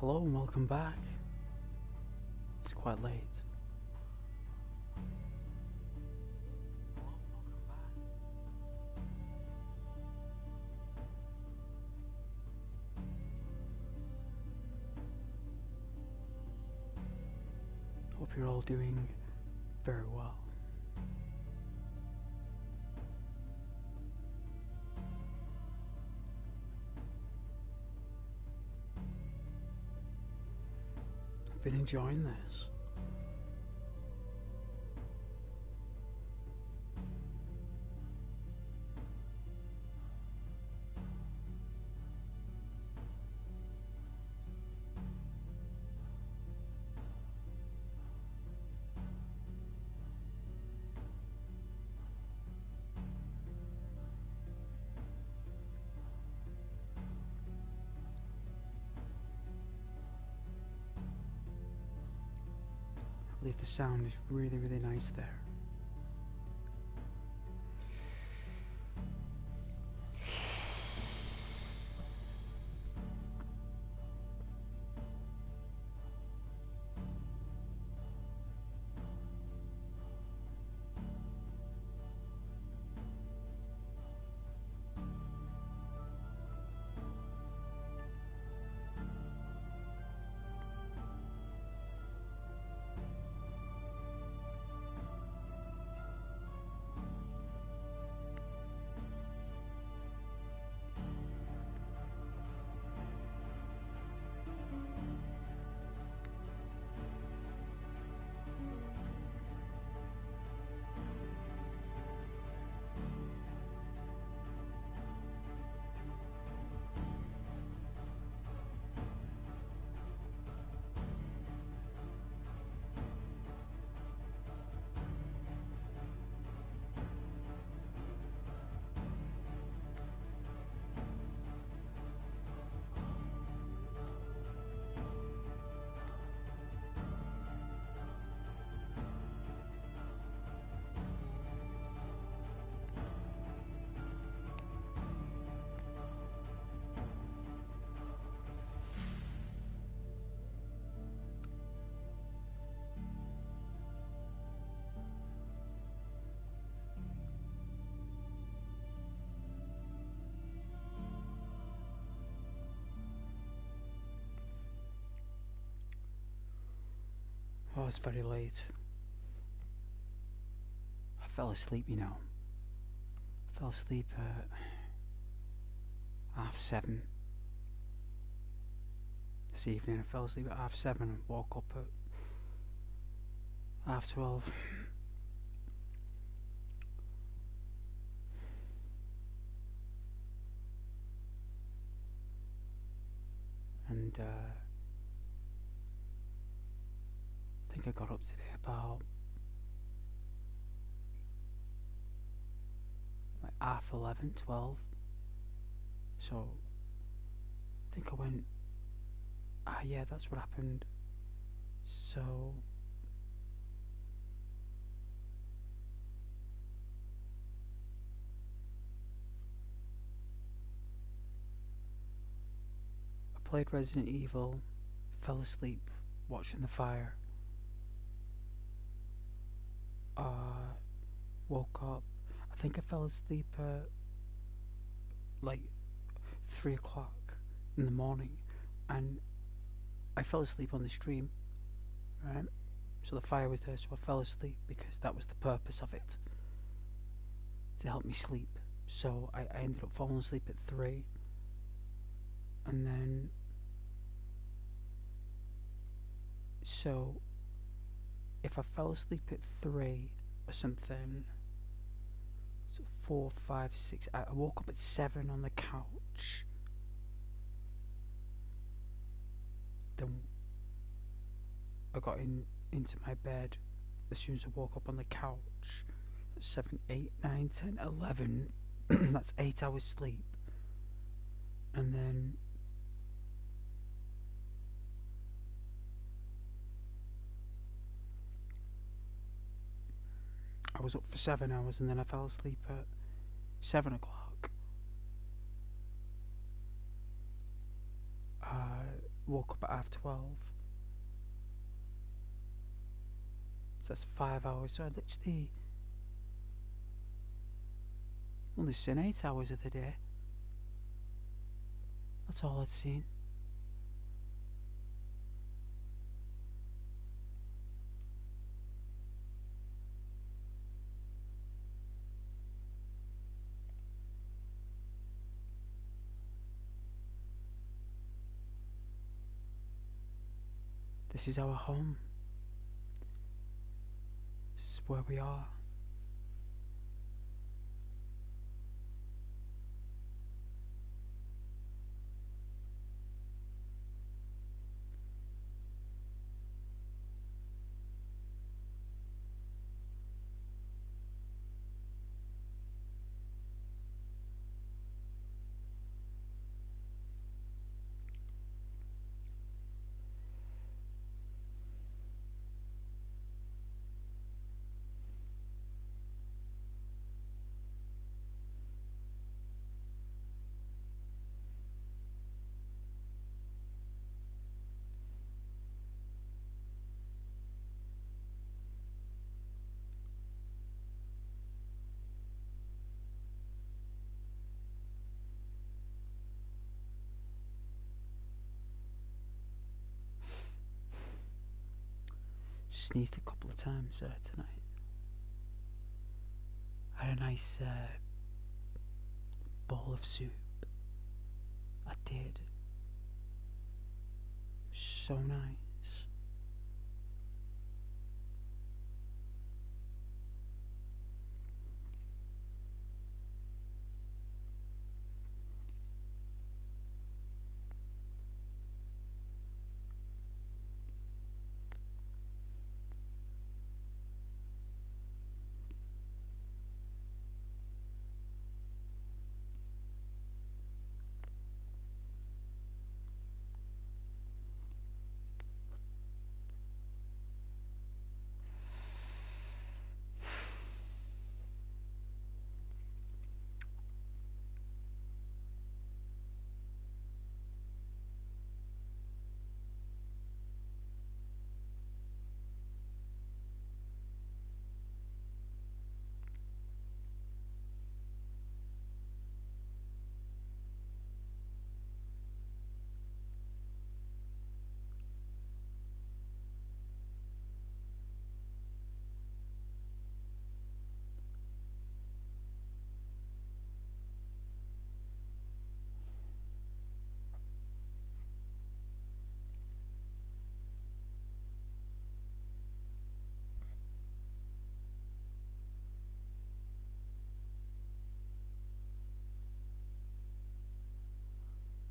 Hello and welcome back. It's quite late. Hope you're all doing very well. I've been enjoying this. I believe the sound is really, really nice there. Oh, it's very late. I fell asleep, you know. I fell asleep at 7:30 this evening. I fell asleep at 7:30 and woke up at 12:30. And I think I got up today about like 11:30, 12:00. So I think I went, yeah, that's what happened. So I played Resident Evil, fell asleep watching the fire, woke up. I think I fell asleep at like 3 o'clock in the morning, and I fell asleep on the stream, right? So the fire was there, so I fell asleep because that was the purpose of it, to help me sleep. So I ended up falling asleep at 3, and then so if I fell asleep at 3 or something, so 4, 5, 6, I woke up at 7 on the couch. Then I got into my bed as soon as I woke up on the couch. 7, 8, 9, 10, 11. That's 8 hours sleep. And then I was up for 7 hours, and then I fell asleep at 7 o'clock. woke up at 12:30. So that's 5 hours. So I literally only seen 8 hours of the day. That's all I'd seen. This is our home. This is where we are. Sneezed a couple of times tonight. I had a nice bowl of soup. I did. So nice.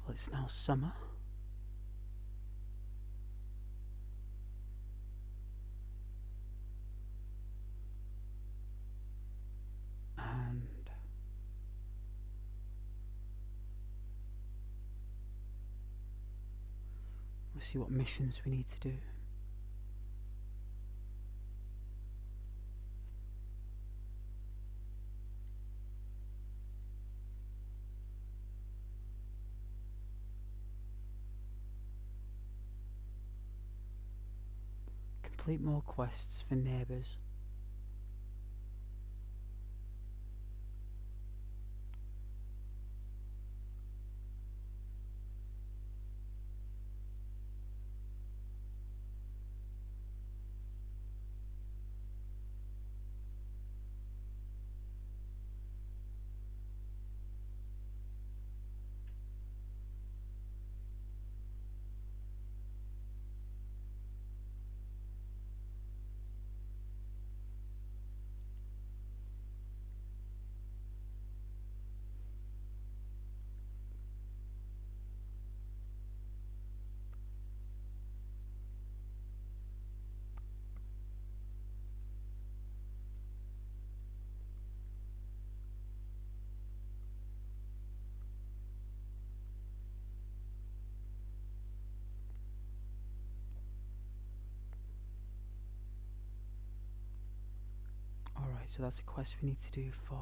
Well, it's now summer. And we'll see what missions we need to do. Complete more quests for neighbours. Alright, so that's a quest we need to do for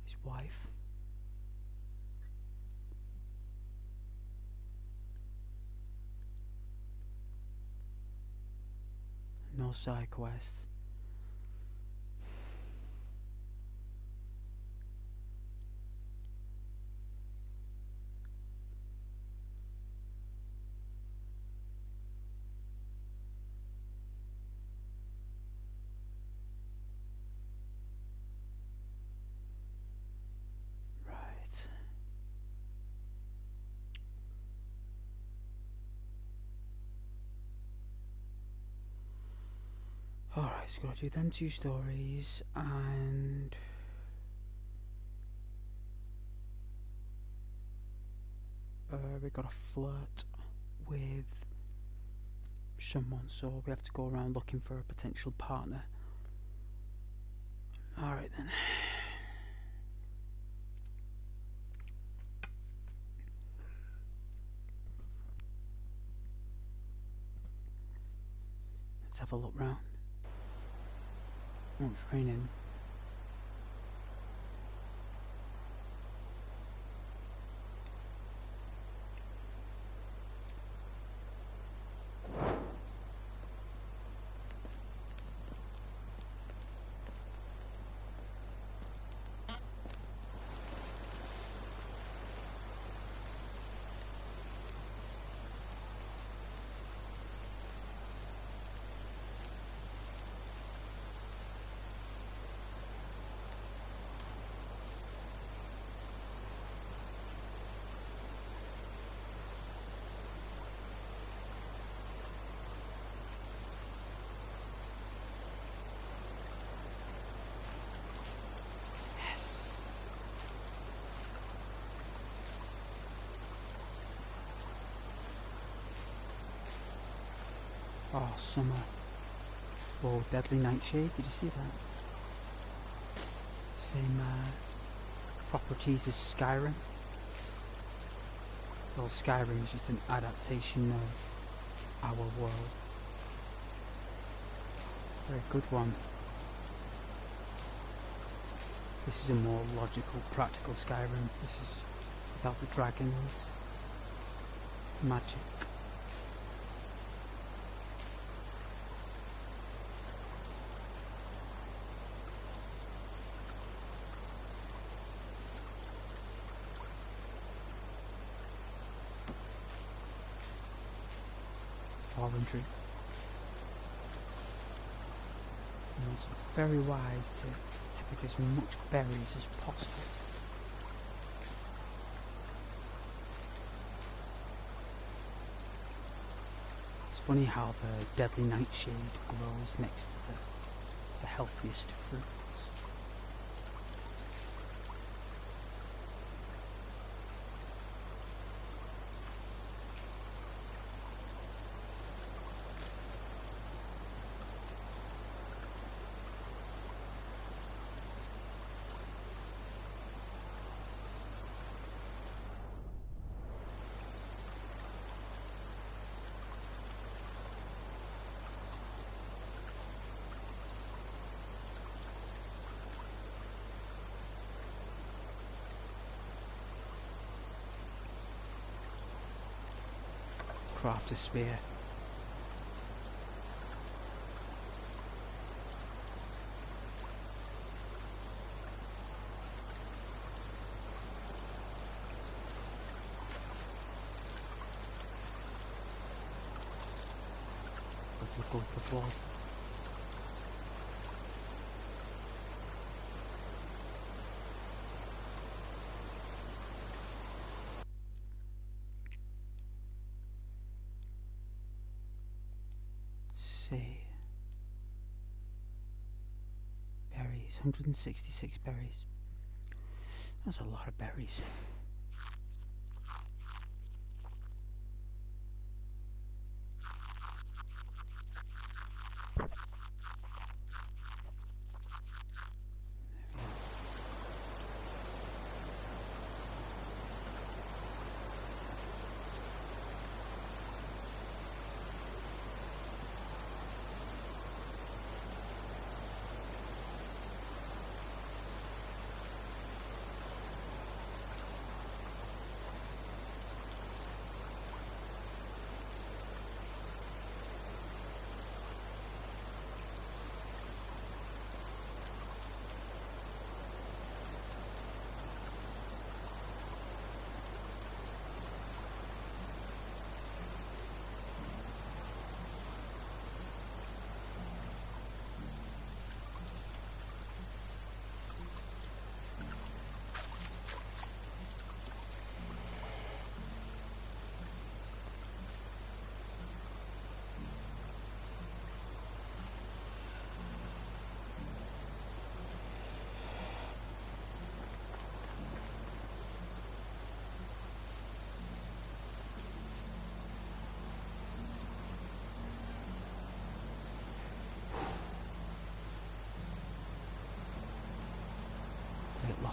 his wife. No side quests. Right. Alright, so gotta do them 2 stories, and we gotta flirt with someone, so we have to go around looking for a potential partner. Alright then. Let's have a look round. Oh, it's raining. Oh, summer. Oh, deadly nightshade, did you see that? Same properties as Skyrim. Well, Skyrim is just an adaptation of our world. Very good one. This is a more logical, practical Skyrim. This is without the dragons, magic. Voluntary. And it's very wise to pick as much berries as possible. It's funny how the deadly nightshade grows next to the healthiest fruits. Craft a spear. Go for floors. See. Berries, 166 berries. That's a lot of berries.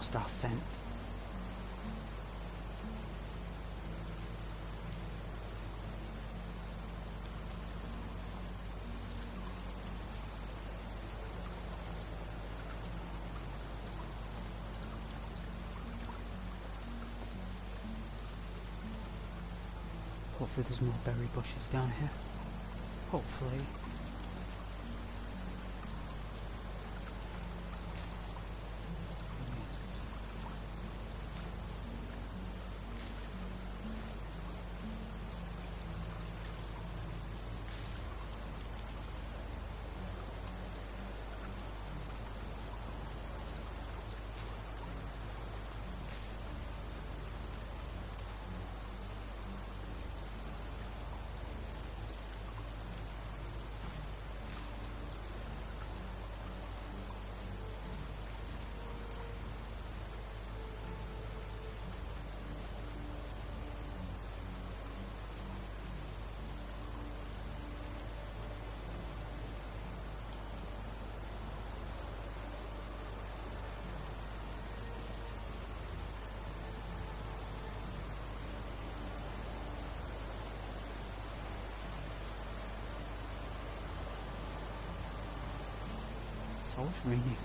lost our scent. Hopefully there's more berry bushes down here. Hopefully. It's always raining.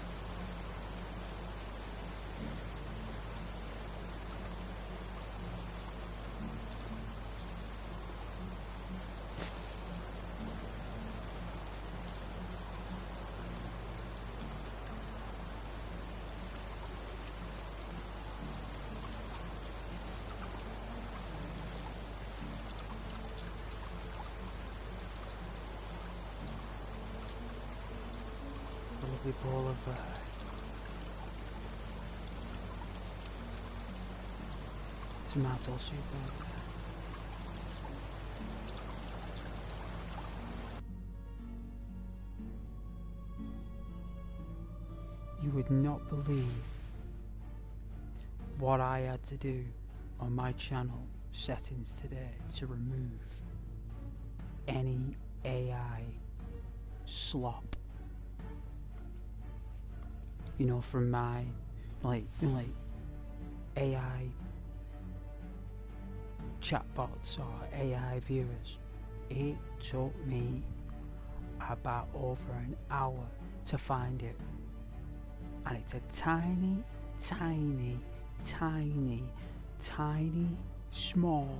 A lovely ball of tomato soup over there. You would not believe what I had to do on my channel settings today to remove any AI slop. You know, from my like AI chatbots or AI viewers. It took me about over an hour to find it, and it's a tiny, tiny, tiny, tiny, small,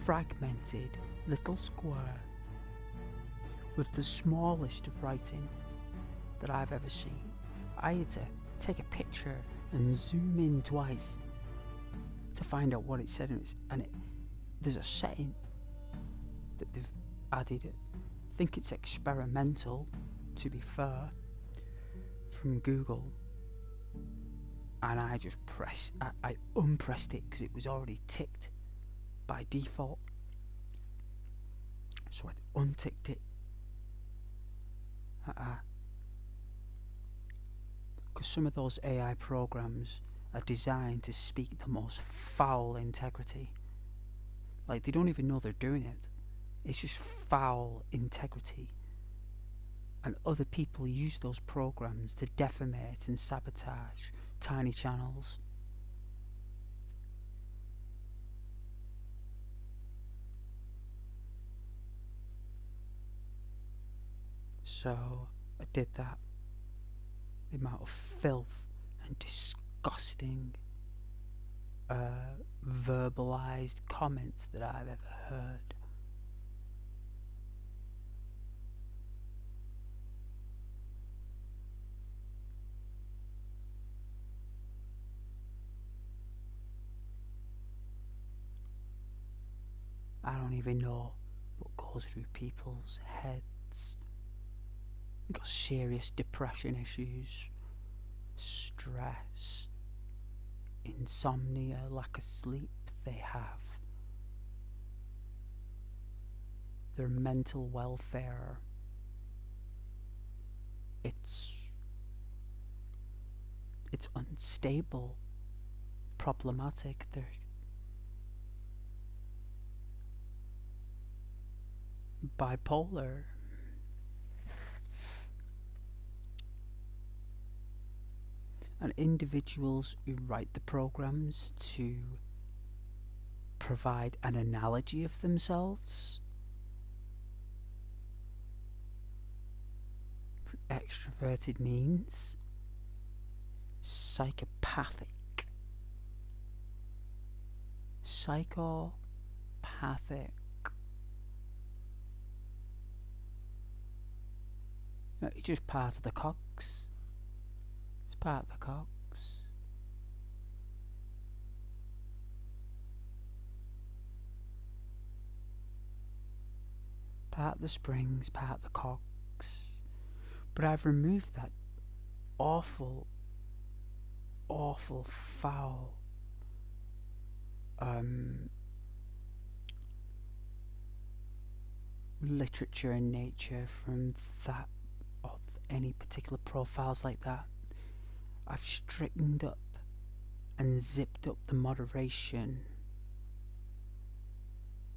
fragmented little square with the smallest of writing that I've ever seen. I had to take a picture and zoom in twice to find out what it said, and there's a setting that they've added. I think it's experimental, to be fair, from Google, and I just I unpressed it because it was already ticked by default, so I unticked it. Because some of those AI programs are designed to speak the most foul integrity. Like, they don't even know they're doing it. It's just foul integrity. And other people use those programs to defamate and sabotage tiny channels. So I did that. The amount of filth and disgusting verbalized comments that I've ever heard. I don't even know what goes through people's heads. They've got serious depression issues, stress, insomnia, lack of sleep. They have their mental welfare. It's unstable, problematic. They're bipolar. and individuals who write the programs to provide an analogy of themselves through extroverted means. Psychopathic. Psychopathic. No, it's just part of the cogs. It's part of the cogs. Part of the springs, part of the cogs. But I've removed that awful, foul literature and nature from that, of any particular profiles like that. I've straightened up and zipped up the moderation.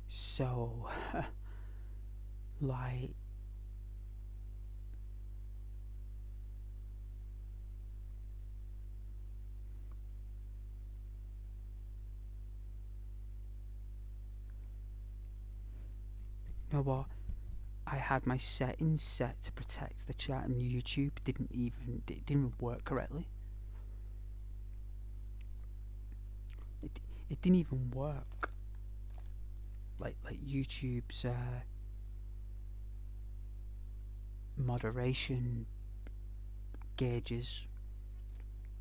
So, like, you know what? I had my settings set to protect the chat, and YouTube didn't even work correctly. It didn't even work. Like YouTube's moderation gauges,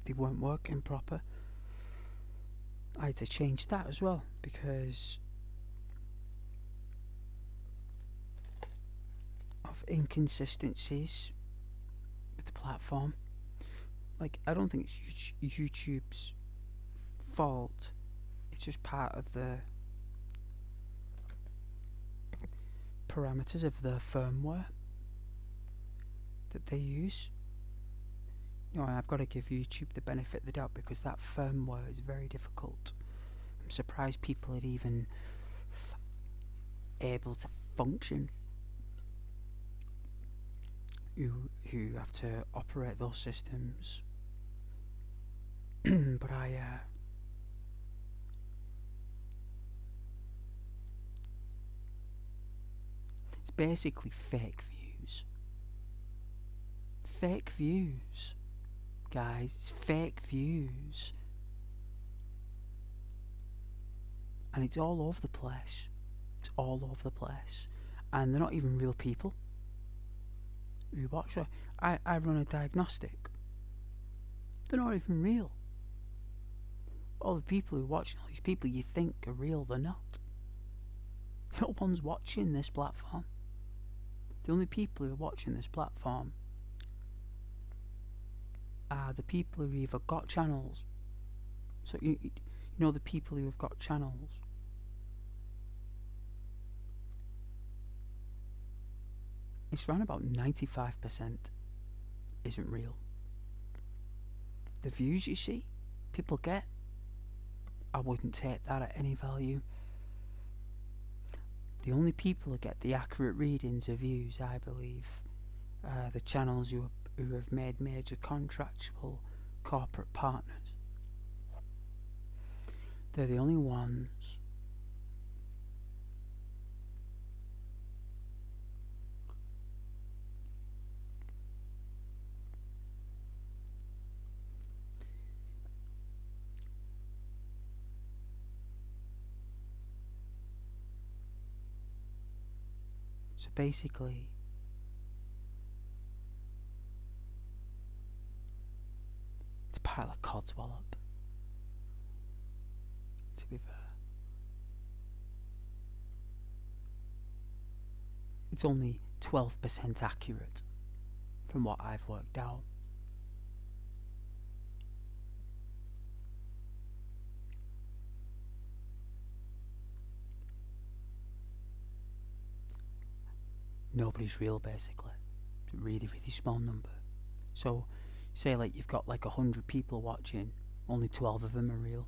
they weren't working proper. I had to change that as well because of inconsistencies with the platform. Like, I don't think it's YouTube's fault. It's just part of the parameters of the firmware that they use. You know, and I've got to give YouTube the benefit of the doubt because that firmware is very difficult. I'm surprised people are even able to function who have to operate those systems. But it's basically fake views. Fake views, guys. It's fake views. And it's all over the place. It's all over the place. And they're not even real people who watch it. I run a diagnostic. They're not even real. All the people who are watching, all these people you think are real, they're not. No one's watching this platform. The only people who are watching this platform are the people who either got channels. So you know the people who have got channels. It's around about 95% isn't real. The views you see, people get, I wouldn't take that at any value. The only people who get the accurate readings of views, I believe, are the channels who have made major contractual corporate partners. They're the only ones so basically it's a pile of codswallop, to be fair. It's only 12% accurate from what I've worked out. Nobody's real, basically. It's a really, really small number. So, say like you've got like 100 people watching, only 12 of them are real.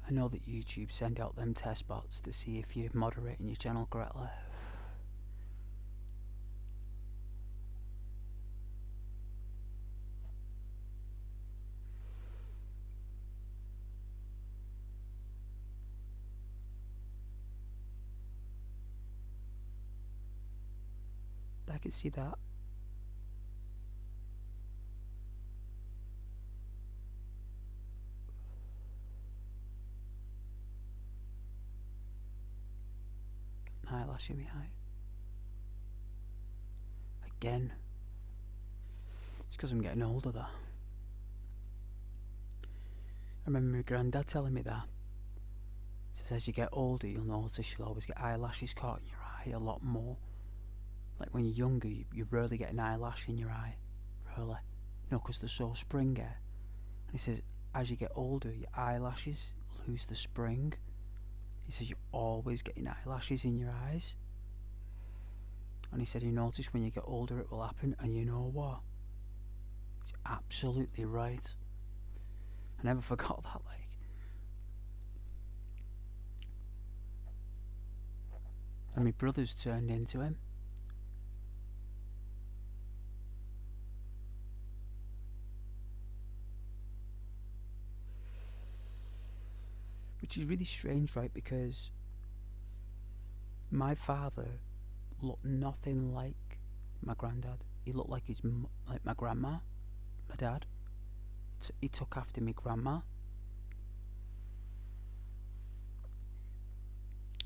I know that YouTube send out them test bots to see if you're moderating your channel correctly. I can see that. Eyelash in my eye. Again. It's because I'm getting older, that. I remember my granddad telling me that. He says as you get older, you'll notice you'll always get eyelashes caught in your eye a lot more. Like when you're younger, you rarely get an eyelash in your eye. Rarely. No, because they're so springy. And he says as you get older, your eyelashes lose the spring. He says you're always getting eyelashes in your eyes. And he said you notice when you get older it will happen, and you know what? He's absolutely right. I never forgot that, like. And my brothers turned into him. Which is really strange, right? Because my father looked nothing like my granddad. He looked like like my grandma, my dad. He took after me grandma.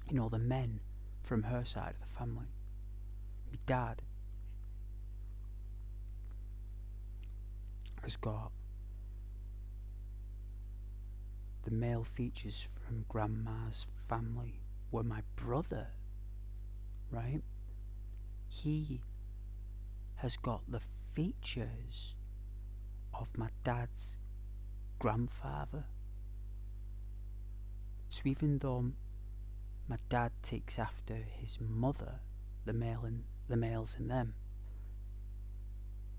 You know, the men from her side of the family. My dad has got the male features from grandma's family, where my brother, right, he has got the features of my dad's grandfather. So even though my dad takes after his mother, the males in them,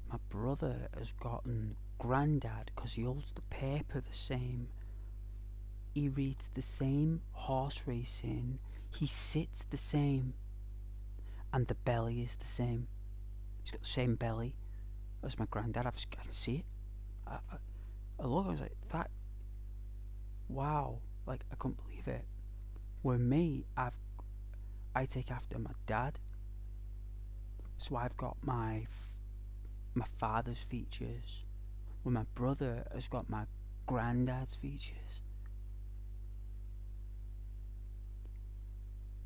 my brother has gotten granddad because he holds the paper the same. He reads the same horse racing. He sits the same. And the belly is the same. He's got the same belly as my granddad. I can see it. I look, I was like, that. Wow. Like, I couldn't believe it. Where me, I take after my dad. So I've got my father's features. Where my brother has got my granddad's features.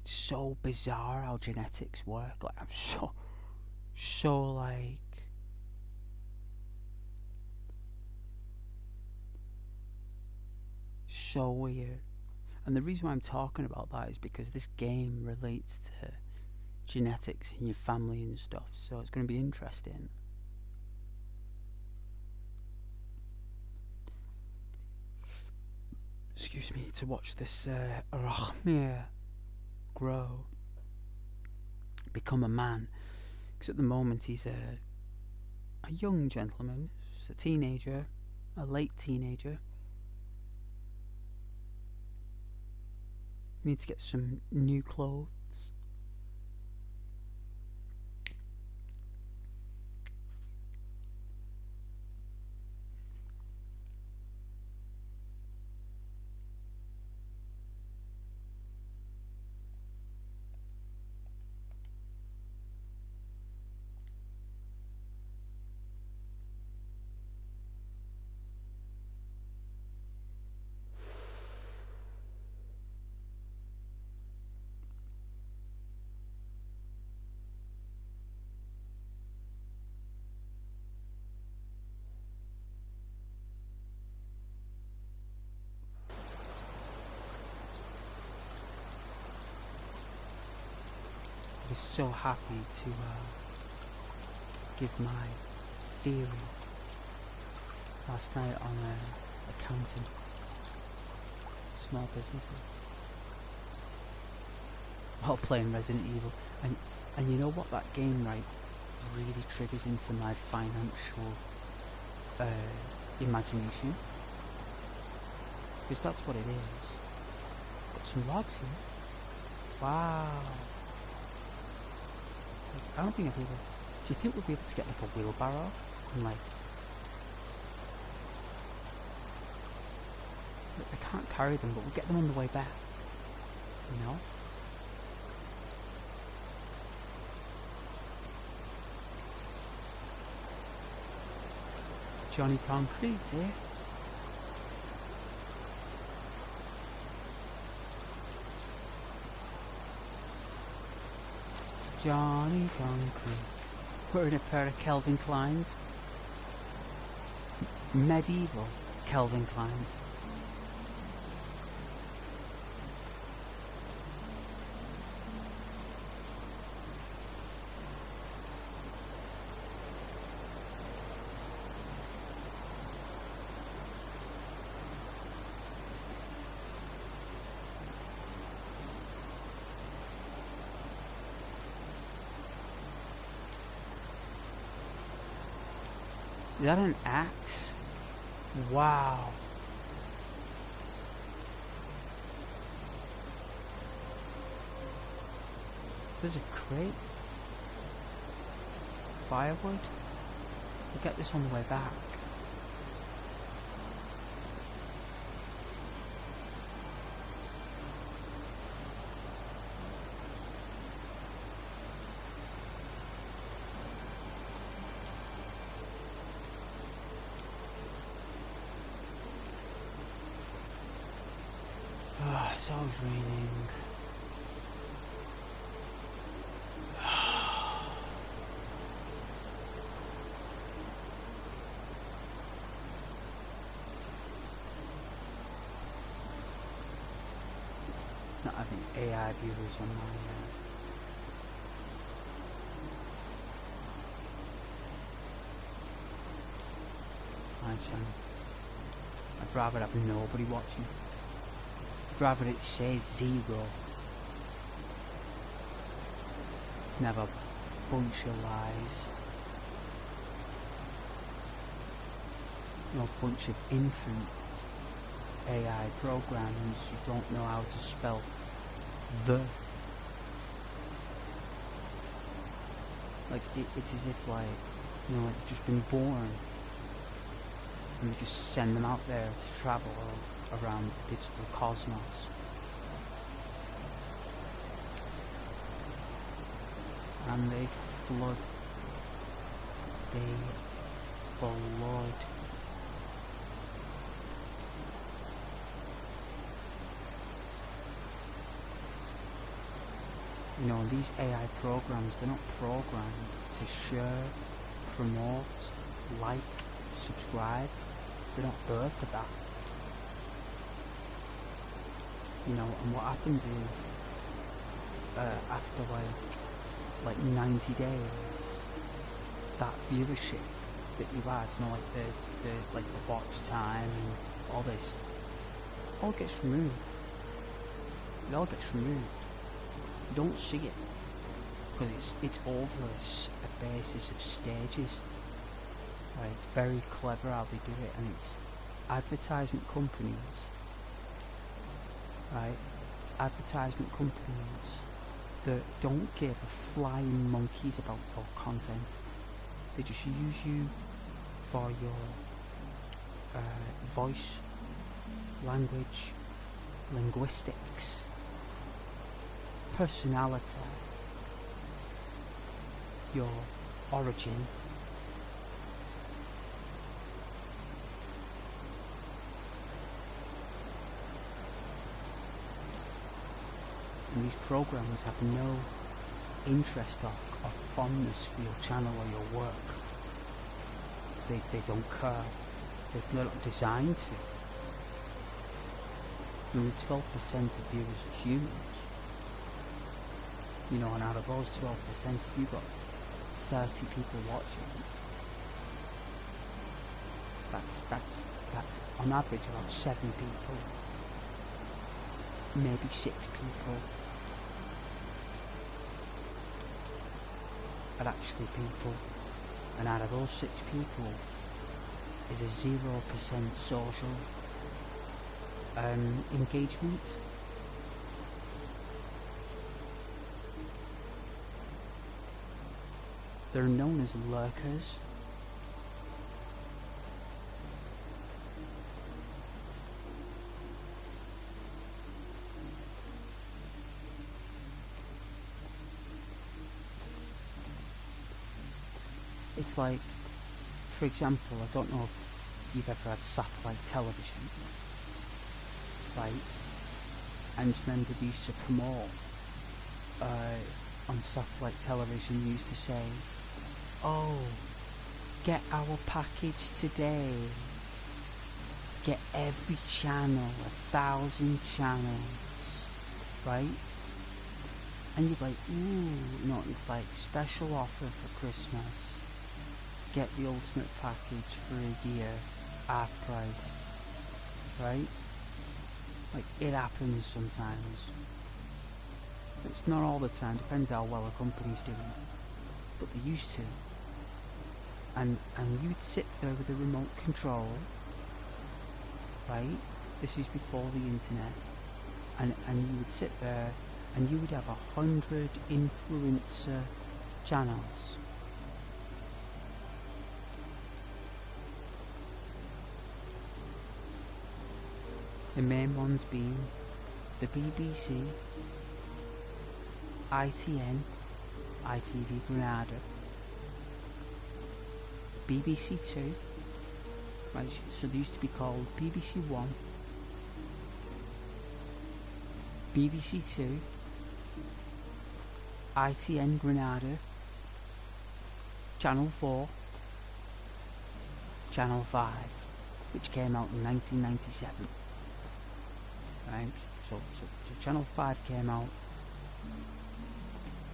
It's so bizarre how genetics work. Like, I'm so like, so weird. And the reason why I'm talking about that is because this game relates to genetics in your family and stuff, so it's going to be interesting. Excuse me, to watch this Rahmir grow, become a man. Because at the moment he's a young gentleman, he's a teenager, a late teenager. Needs to get some new clothes. I was so happy to give my theory last night on accountants, small businesses, while playing Resident Evil. And you know what, that game, right, really triggers into my financial imagination, because that's what it is. some logs here. Wow. I don't think I'll be able. Do you think we'll be able to get like a wheelbarrow and like? I can't carry them, but we'll get them on the way back. You know. Johnny Concrete's here. Johnny Concrete. Wearing a pair of Calvin Kleins. Medieval Calvin Kleins. Is that an axe? Wow. There's a crate. Firewood. We'll get this on the way back. It's always raining. Not having AI viewers on my channel. I'd rather have nobody watching. Rather it says 0. Never a bunch of lies. No bunch of infant AI programs who don't know how to spell the. Like it's as if like, you know, like they've just been born and they just send them out there to travel around the digital cosmos. And they flood. You know, these AI programs, they're not programmed to share, promote, like, subscribe. They're not birthed for that. You know, and what happens is, after like 90 days, that viewership that you had, you know, like the watch time and all this, all gets removed. It all gets removed. You don't see it because it's over a basis of stages. Right? It's very clever how they do it, and it's advertisement companies. Right? It's advertisement companies that don't give a flying monkeys about your content. They just use you for your voice, language, linguistics, personality, your origin. And these programs have no interest or fondness for your channel or your work. They don't care. They're not designed to. Only 12% of viewers are humans. You know, and out of those 12%, if you've got 30 people watching, that's on average about 7 people, maybe 6 people are actually people, and out of those 6 people is a 0% social engagement. They're known as lurkers. It's like, for example, I don't know if you've ever had satellite television, right? And remember they used to promote on satellite television, used to say, oh, get our package today, get every channel, 1,000 channels, right? And you're like, ooh, no, it's like special offer for Christmas, get the ultimate package for a year, half price, right? Like, it happens sometimes. It's not all the time, depends how well a company's doing, but they used to. And you'd sit there with a remote control, right? This is before the internet. And you would sit there and you would have 100 influencer channels. The main ones being the BBC, ITN, ITV Granada, BBC 2, right, so they used to be called BBC 1, BBC 2, ITN Granada, Channel 4, Channel 5, which came out in 1997. Right, so Channel 5 came out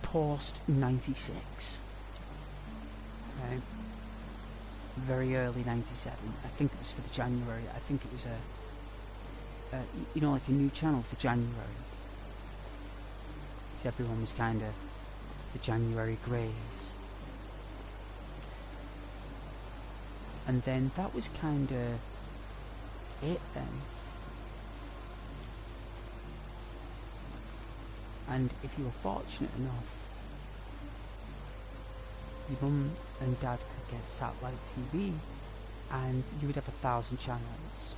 post 96, right, very early 97. I think it was for the January. I think it was you know, like a new channel for January, because everyone was kind of the January greys. And then that was kind of it then. And if you were fortunate enough, your mum and dad could get satellite TV and you would have 1,000 channels.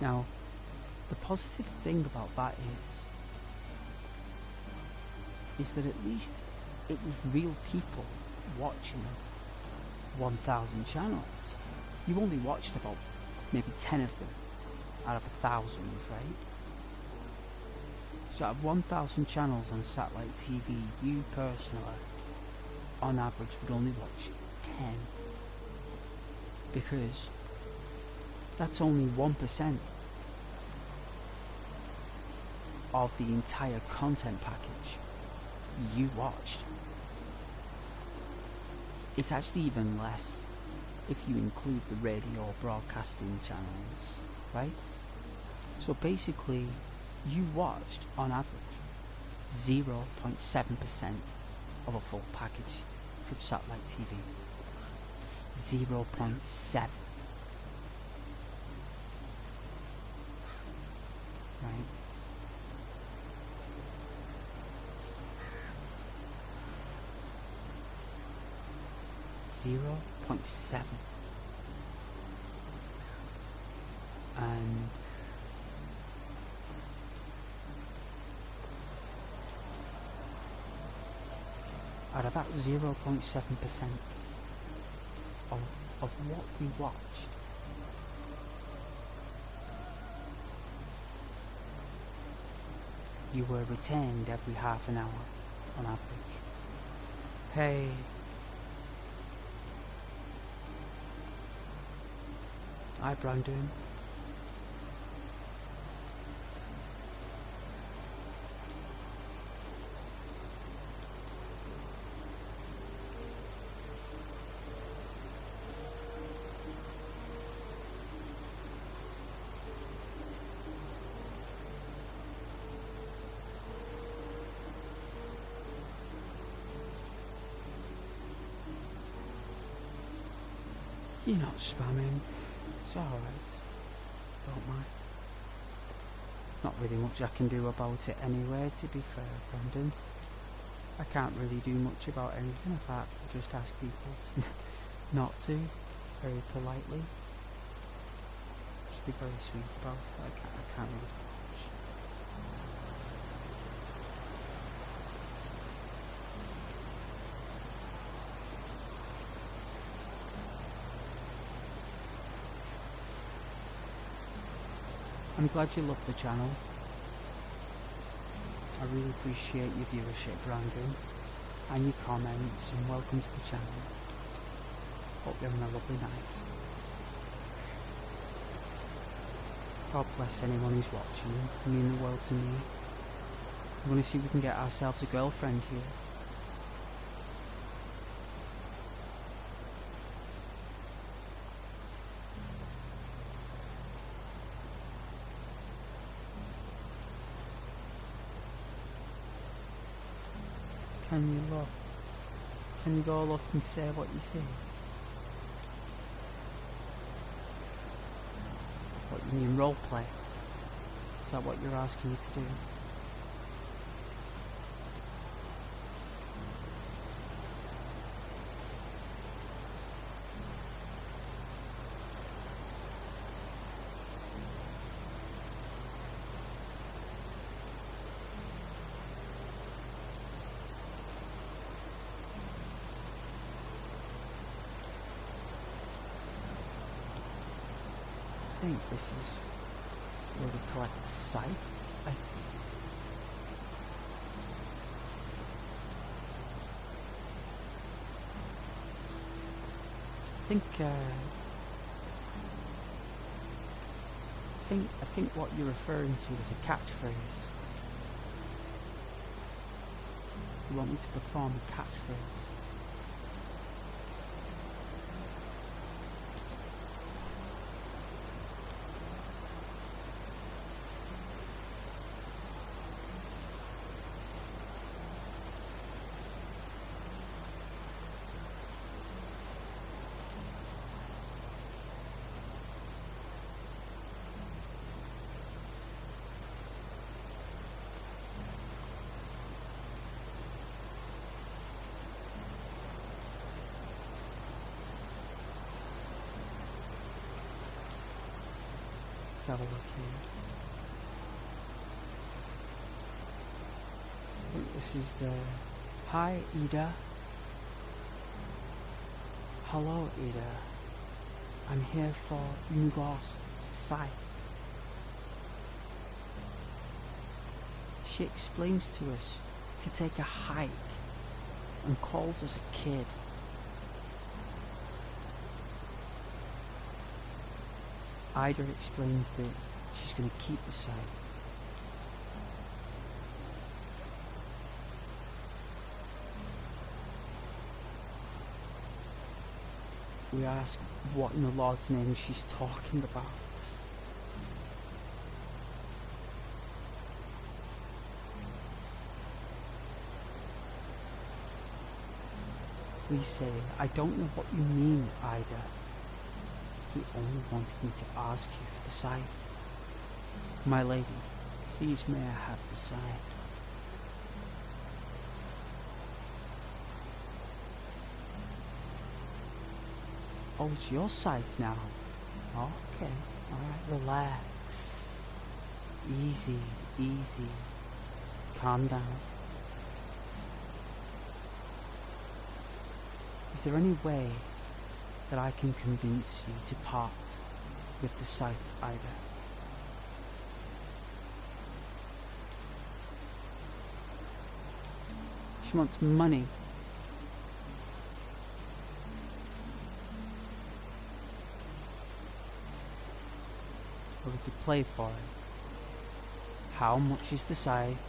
Now, the positive thing about that is that at least it was real people watching 1,000 channels. You only watched about maybe 10 of them out of 1,000, right? So out of 1,000 channels on satellite TV, you personally, on average, would only watch 10. Because that's only 1% of the entire content package you watched. It's actually even less if you include the radio broadcasting channels, right? So basically, you watched, on average, 0.7% of a full package from satellite TV. 0.7. Right? 0.7. And out of that 0.7% of what we watched, you were retained every half an hour on average. Hey. Hi, Brandon. You're not spamming. It's alright. Don't mind. Not really much I can do about it anyway, to be fair, Brandon. I can't really do much about anything apart from just ask people to not to, very politely. Just be very sweet about it. I can't really do much. I'm glad you love the channel. I really appreciate your viewership, Brandon, and your comments, and welcome to the channel. Hope you're having a lovely night. God bless anyone who's watching. You mean the world to me. I'm going to see if we can get ourselves a girlfriend here. Can you look? Can you go look and say what you see? What you mean, roleplay? Is that what you're asking me to do? I think this is where we collect the scythe. I think what you're referring to is a catchphrase. You want me to perform a catchphrase? Have a look here. I think this is the... Hi, Ida. Hello, Ida. I'm here for Ungor's scythe. She explains to us to take a hike and calls us a kid. Ida explains that she's going to keep the scythe. We ask what in the Lord's name she's talking about. We say, I don't know what you mean, Ida. He only wanted me to ask you for the scythe. My lady, please may I have the scythe? Oh, it's your scythe now. Okay, alright, relax. Easy, easy. Calm down. Is there any way that I can convince you to part with the scythe, Ida? She wants money. Or we could play for it. How much is the scythe?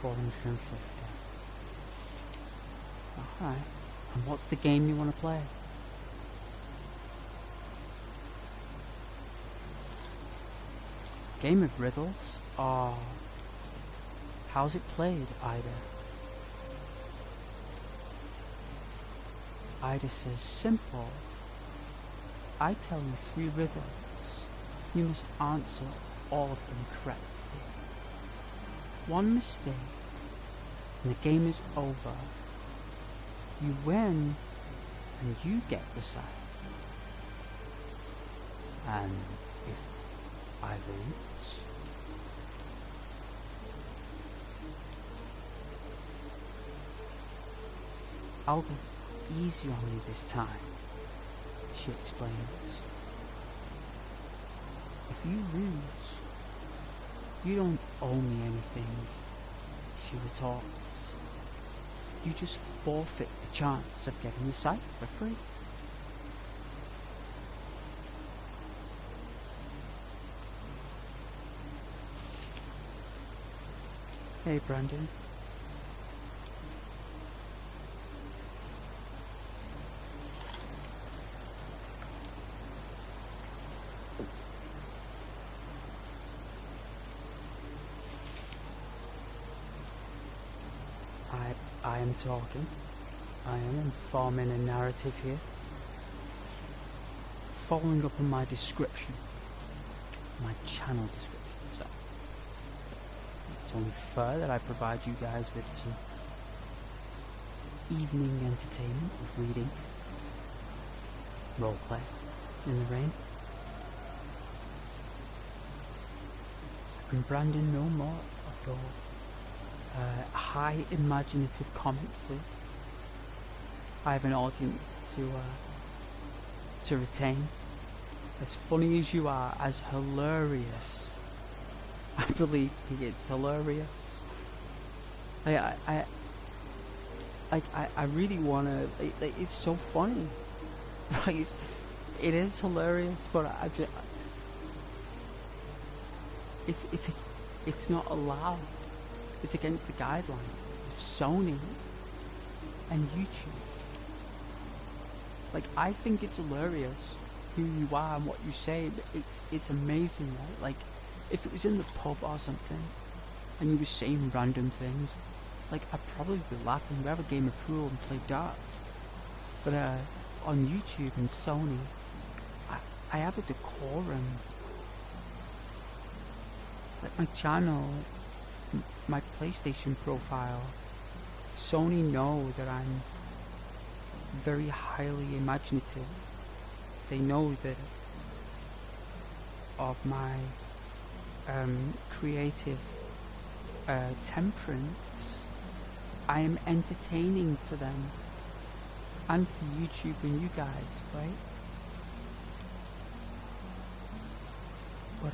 450. Alright, and what's the game you want to play? Game of riddles? Oh, how's it played, Ida? Ida says, simple. I tell you 3 riddles. You must answer all of them correctly. one mistake and the game is over. You win and you get the side. And if I lose, I'll go easy on you this time, she explains. If you lose, you don't owe me anything, she retorts. You just forfeit the chance of getting the site for free. Hey, Brandon. I am talking. I am forming a narrative here. Following up on my description. My channel description. So, it's only fair that I provide you guys with some evening entertainment of reading, roleplay in the rain. And Brandon, no more of your high imaginative comment, please. I have an audience to retain. As funny as you are, as hilarious. I believe it's hilarious. I really wanna. It's so funny. Like it is hilarious, but I just it's not allowed. It's against the guidelines of Sony and YouTube. Like, I think it's hilarious who you are and what you say, but it's amazing, right? Like, if it was in the pub or something, and you were saying random things, like, I'd probably be laughing. We have a game of pool and play darts. But on YouTube and Sony, I have a decorum. Like, my channel, my PlayStation profile, Sony know that I'm very highly imaginative. They know that of my creative temperance. I am entertaining for them and for YouTube and you guys, right? But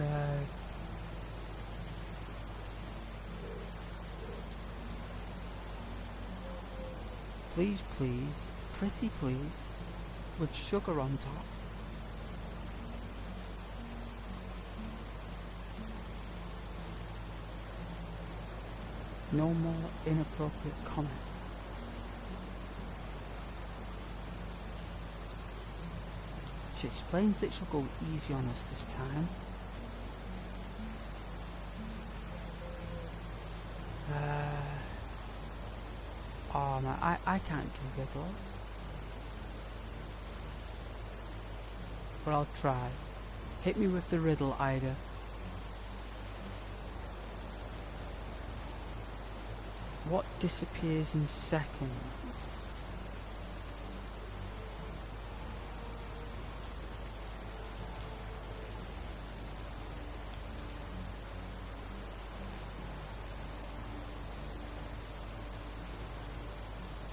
please, pretty please, with sugar on top. No more inappropriate comments. She explains that she'll go easy on us this time. Oh man, I can't do riddles. But I'll try. Hit me with the riddle, Ida. What disappears in seconds?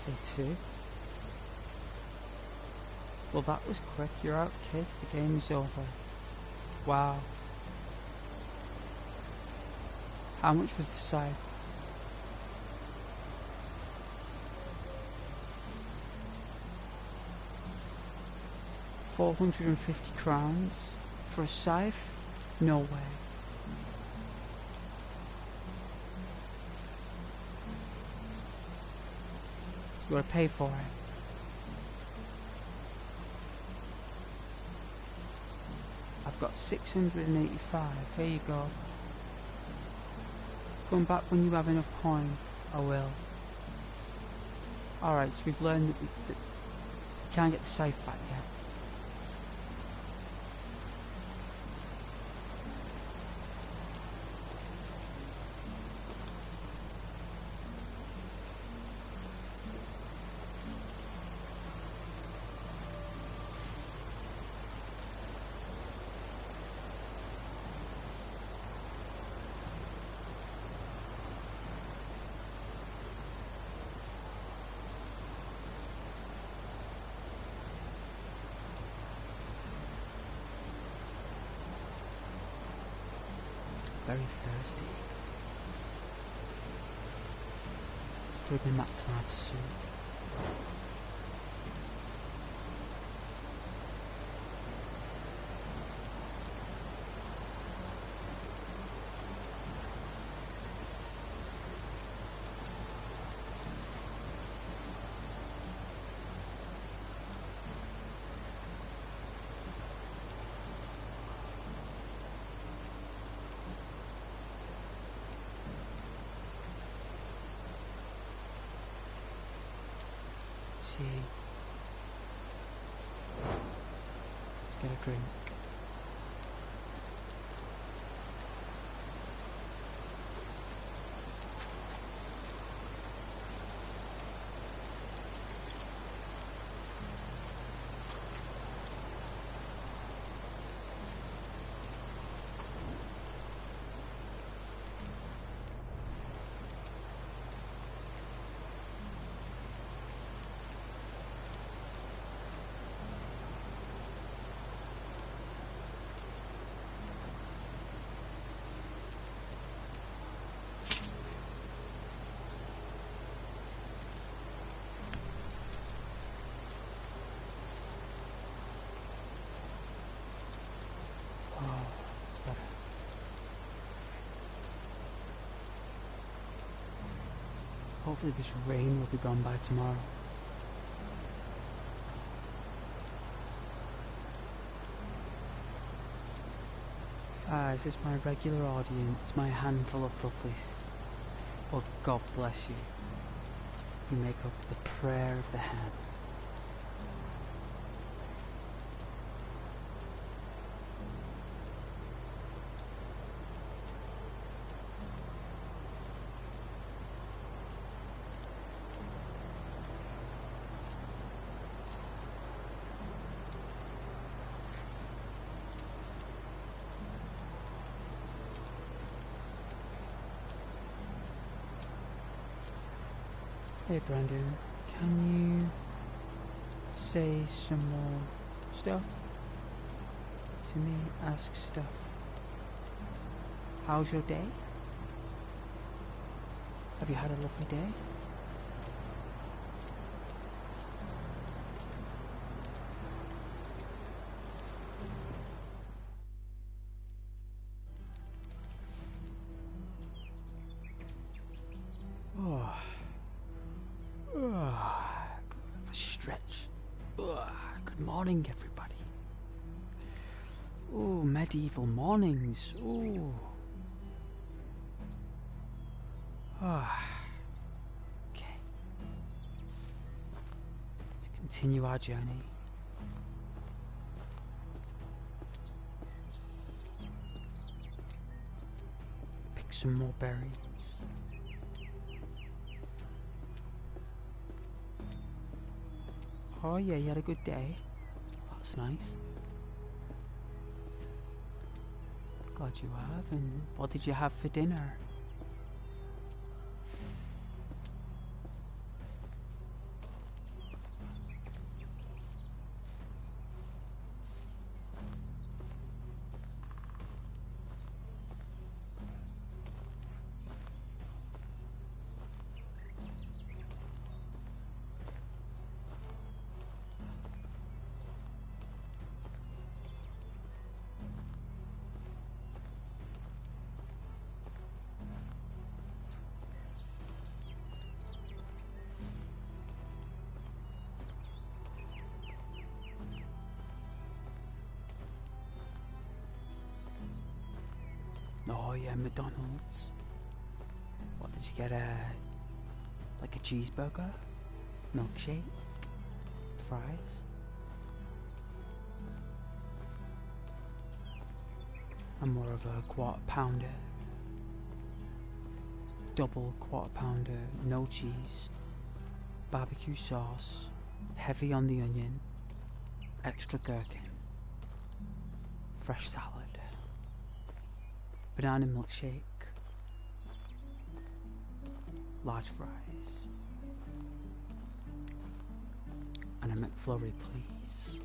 Say 2. Well, that was quick. You're out, kid. The game is over. Wow. How much was the side? £450 for a scythe? No way. You gotta pay for it. I've got 685. Here you go. Come back when you have enough coin. I will. Alright, so we've learned that we can't get the scythe back yet. very thirsty. Grabbing that tomato soup. Let's get a drink. Hopefully this rain will be gone by tomorrow. Is this my regular audience, my handful of lovelies? Well, God bless you. You make up the prayer of the hen. Hey Brandon, can you say some more stuff to me? Ask stuff. How's your day? Have you had a lovely day? Stretch. Good morning, everybody. Oh, medieval mornings. Oh. Okay. Let's continue our journey. Pick some more berries. Oh yeah, you had a good day. That's nice. Glad you have. And what did you have for dinner? Oh yeah, McDonald's. What did you get? Like a cheeseburger, milkshake, fries. I'm more of a quarter pounder, double quarter pounder, no cheese, barbecue sauce, heavy on the onion, extra gherkin, fresh salad. Banana milkshake, large fries, and a McFlurry, please.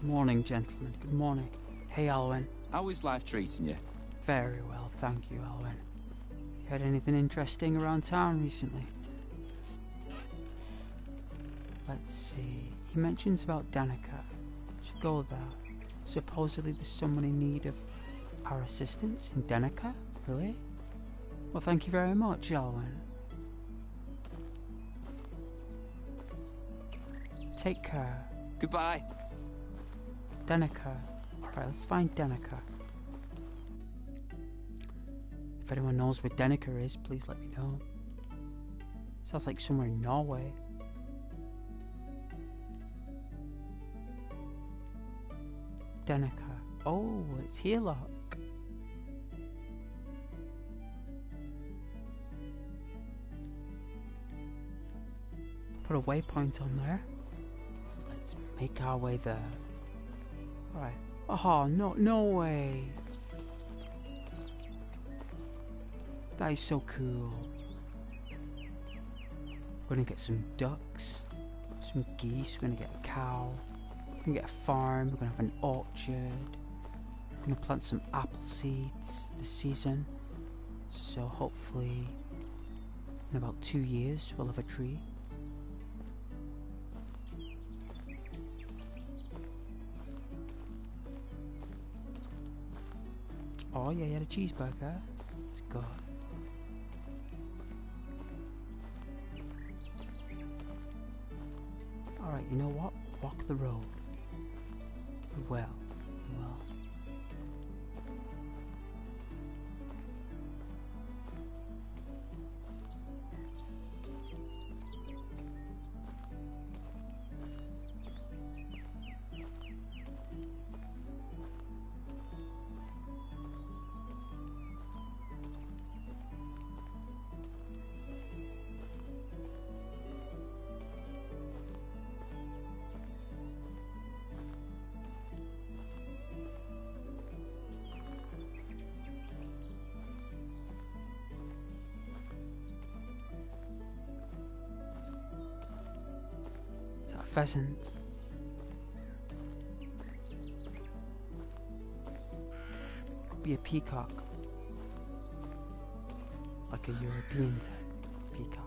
Good morning, gentlemen. Good morning. Hey, Alwyn. How is life treating you? Very well, thank you, Alwyn. You had anything interesting around town recently? Let's see. He mentions about Danica. Should go there. Supposedly there's someone in need of our assistance in Danica? Really? Well, thank you very much, Alwyn. Take care. Goodbye. Danica. Alright, let's find Danica. If anyone knows where Danica is, please let me know. Sounds like somewhere in Norway. Danica. Oh, it's here, look. Put a waypoint on there. Let's make our way there. Alright. Oh, no way. That is so cool. We're gonna get some ducks, some geese, we're gonna get a cow, we're gonna get a farm, we're gonna have an orchard, we're gonna plant some apple seeds this season. So hopefully in about 2 years we'll have a tree. Oh yeah, you had a cheeseburger. It's good. Alright, you know what? Walk the road. We will. We will. Pheasant. Could be a peacock. Like a European type peacock.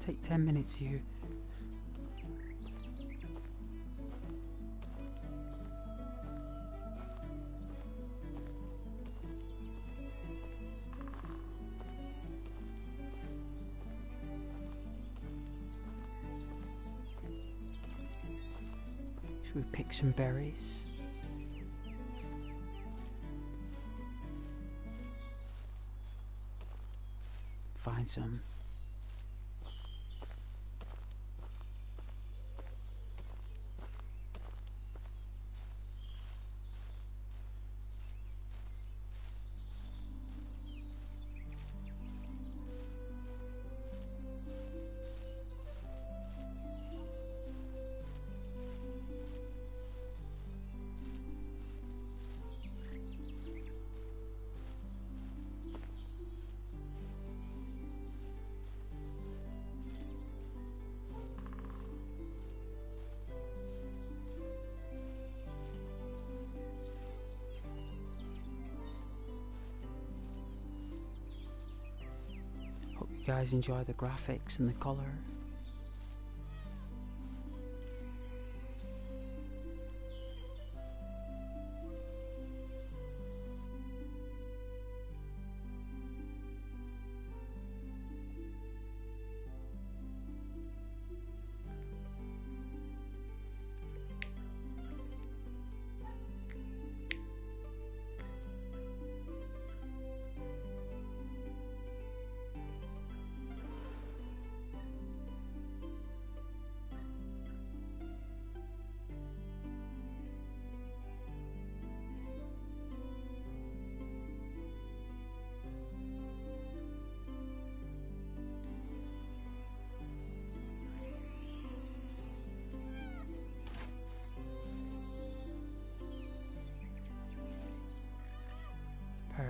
Take 10 minutes here. Should we pick some berries? Find some. Hope you guys enjoy the graphics and the color.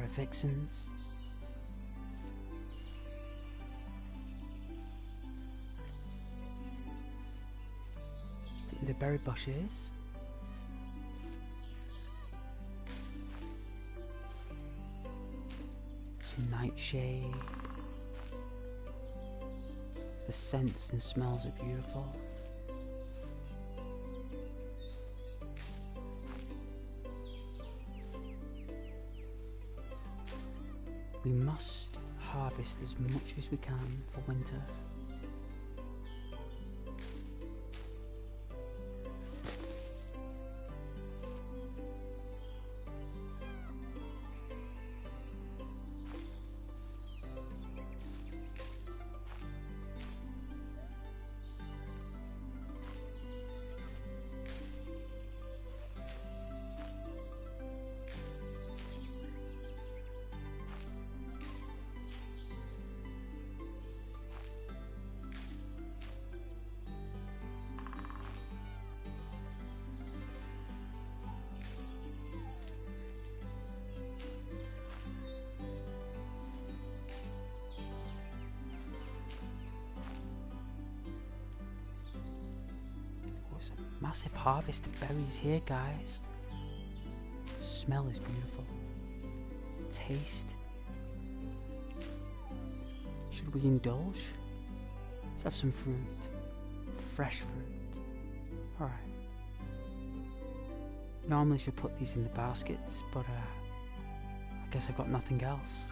of vixens. The berry bushes. Some nightshade. The scents and smells are beautiful. We must harvest as much as we can for winter. Massive harvest of berries here, guys. Smell is beautiful. Taste. Should we indulge? Let's have some fruit. Fresh fruit. Alright. Normally should put these in the baskets, but I guess I've got nothing else.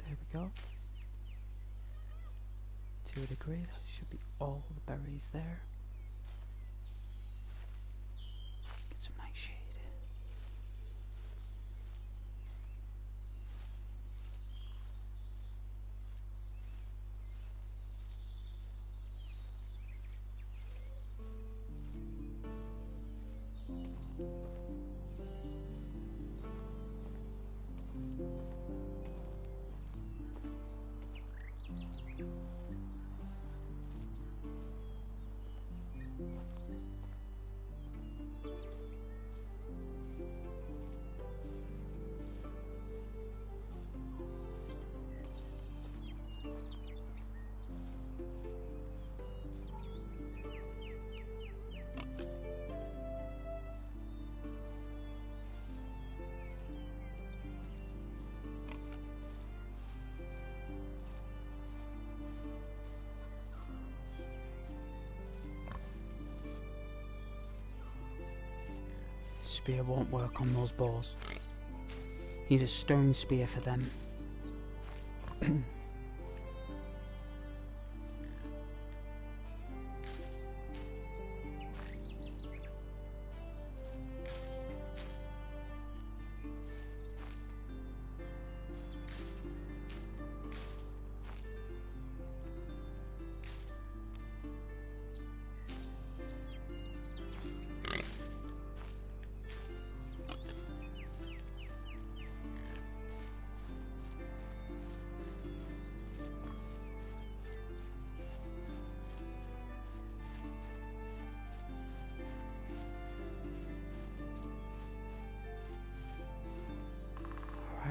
There we go. To a degree, that should be all the berries there. Get some nightshade. Spear won't work on those boars. Need a stone spear for them.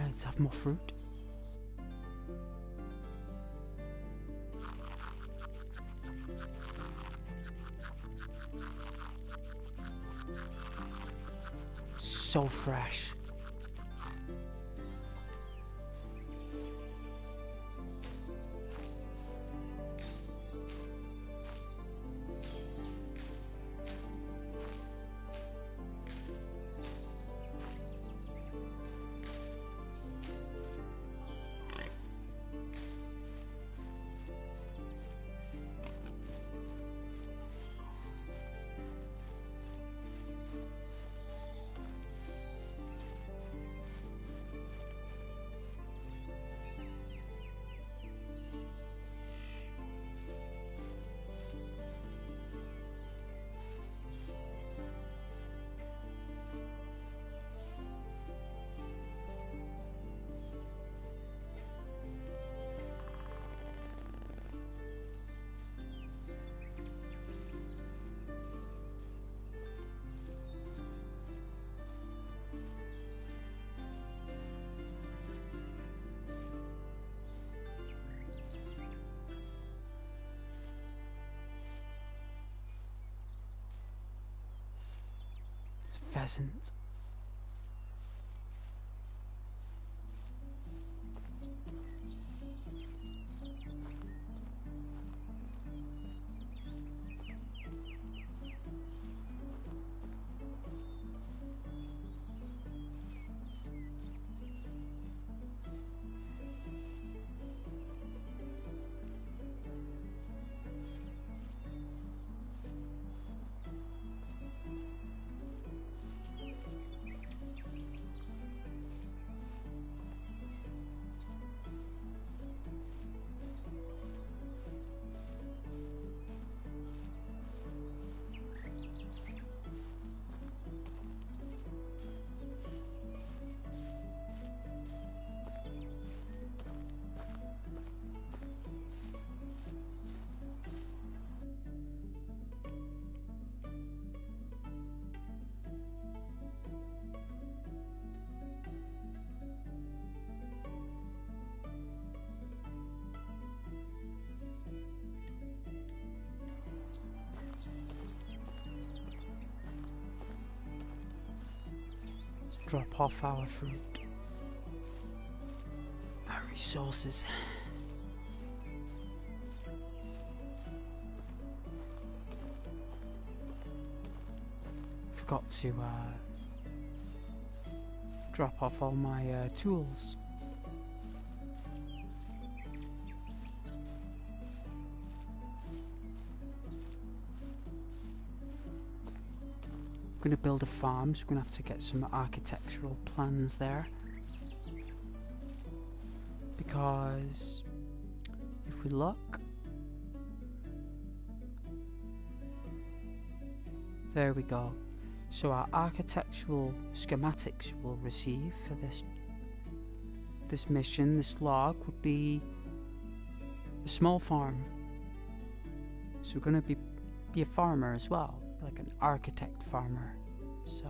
Let's have more fruit. So fresh. pheasant. Drop off our fruit, our resources. Forgot to drop off all my tools. I'm going to build a farm, so we're going to have to get some architectural plans there. Because if we look, there we go. So our architectural schematics we'll receive for this mission, this log, would be a small farm. So we're going to be a farmer as well, like an architect farmer. So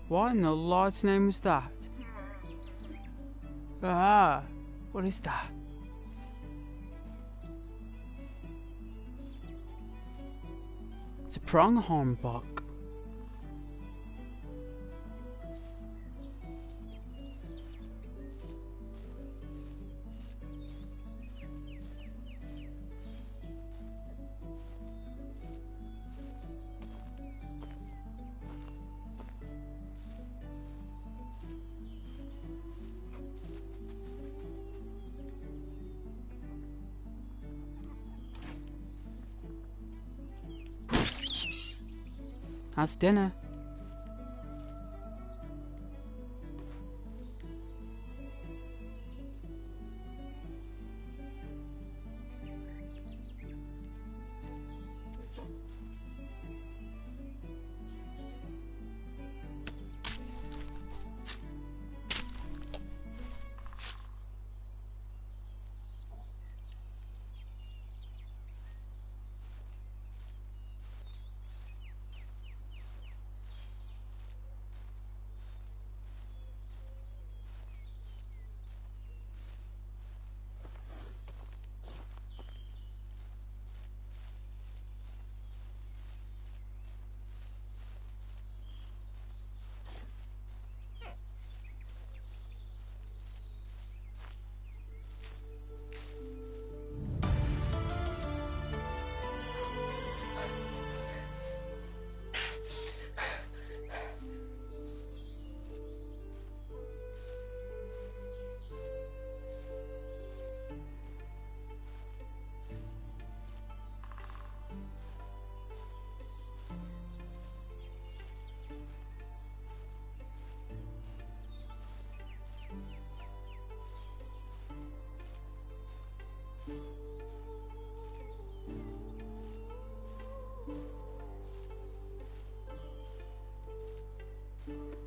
what in the Lord's name was that? Ah, what is that? It's a pronghorn buck. That's dinner.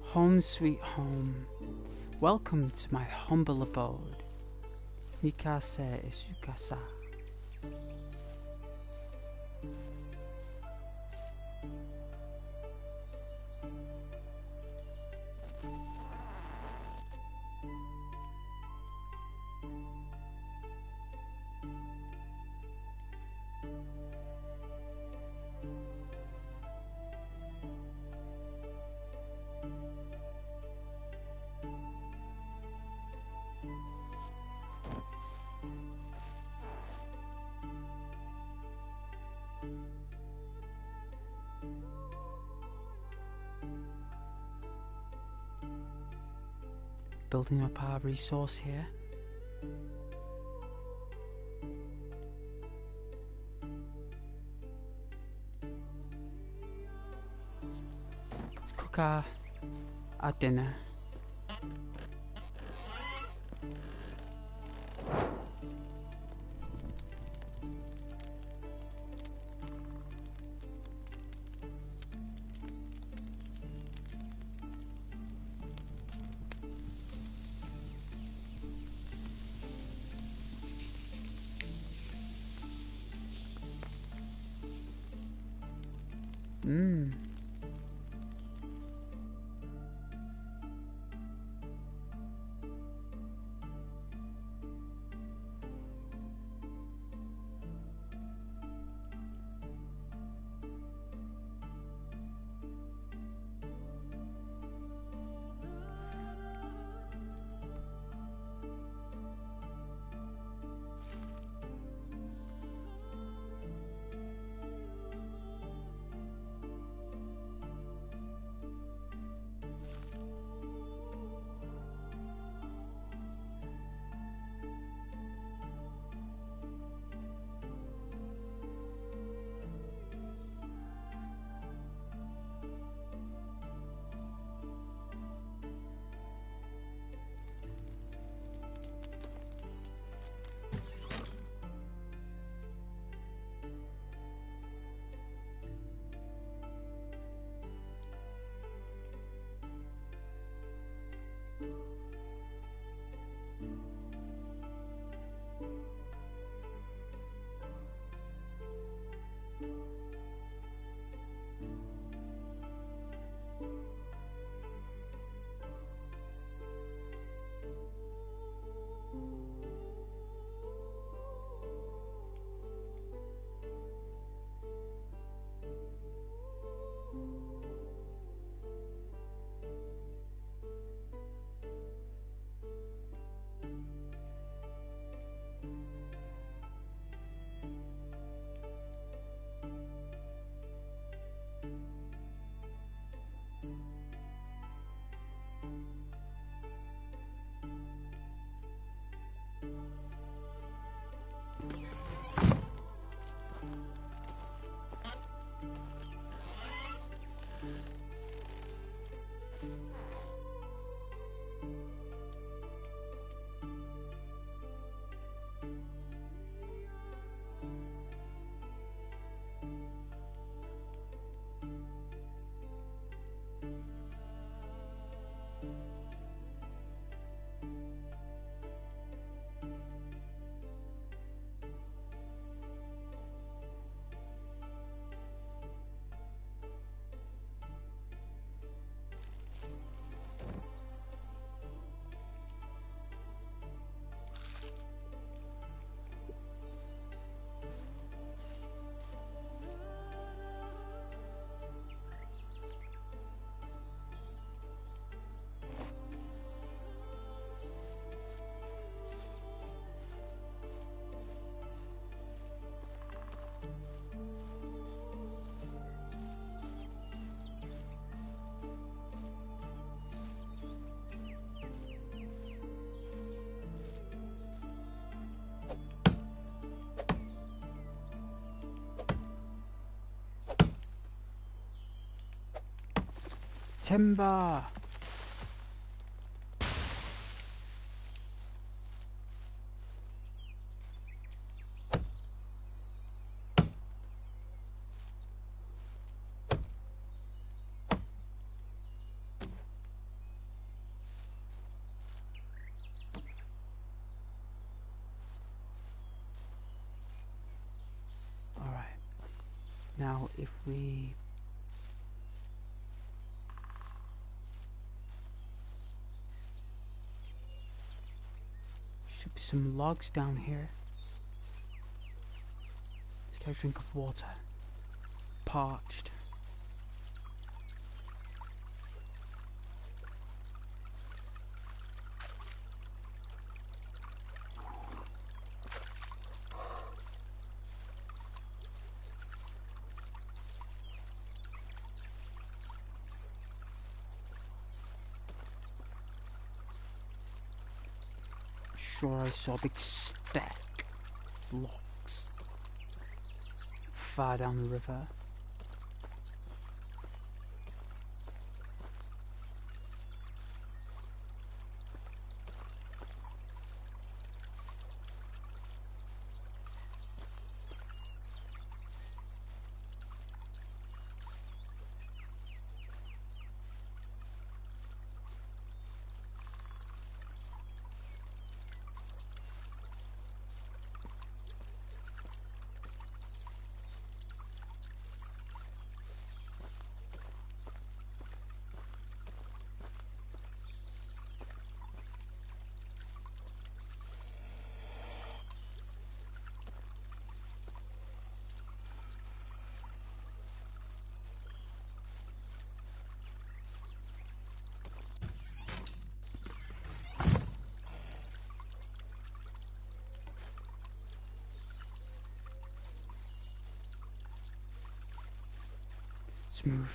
Home sweet home, welcome to my humble abode. Mikase is Yukasa. Building up our resource here. Let's cook our dinner. Timber! Now if we should be some logs down here. Let's get a drink of water. Parched. Sure, I saw a big stack of logs far down the river. Let's move.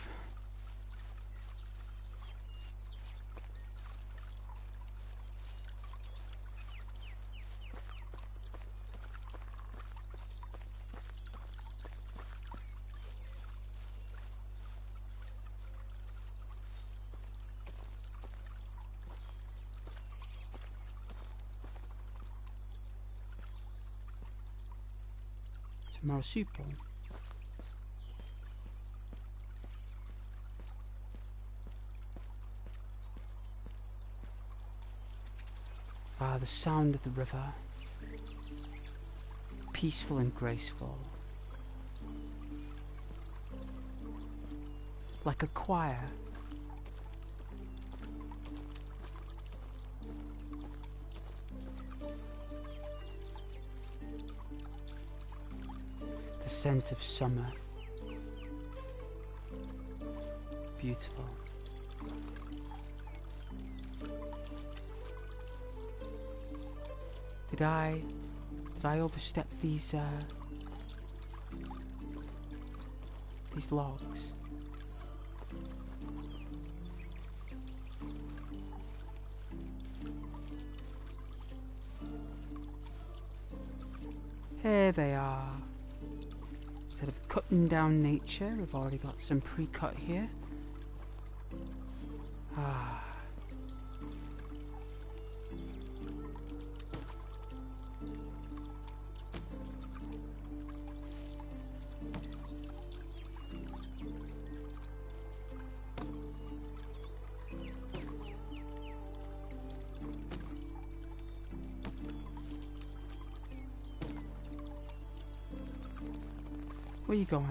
It's a marsupial. Ah, the sound of the river. Peaceful and graceful. Like a choir. The scent of summer. Beautiful. Did I overstep these logs? Here they are. Instead of cutting down nature, we've already got some pre-cut here. Ah. Where you going?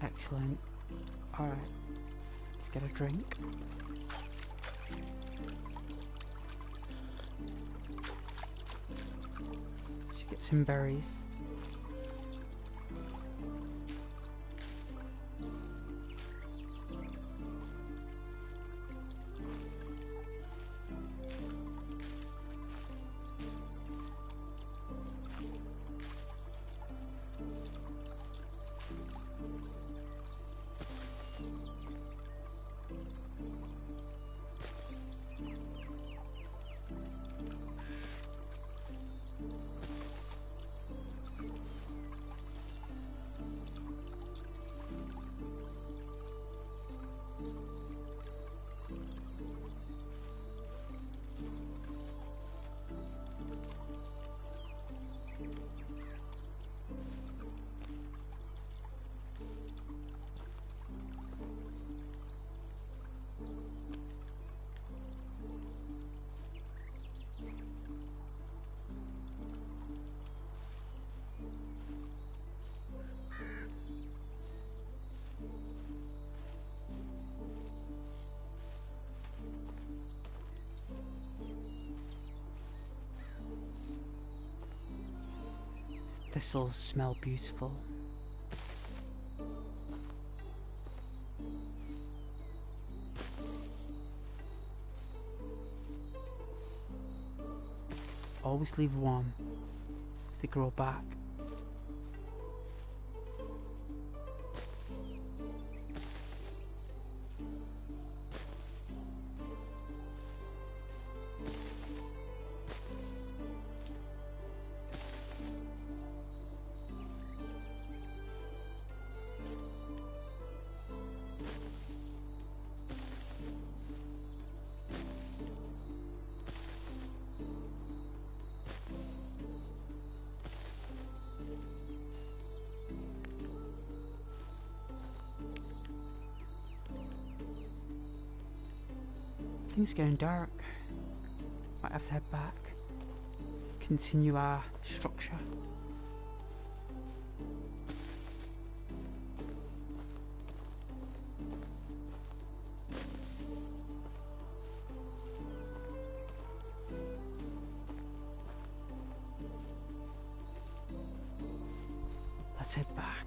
Excellent. Alright. Let's get a drink. Let's get some berries. This'll smell beautiful. Always leave one, as they grow back. Things going dark. Might have to head back. Continue our structure. Let's head back.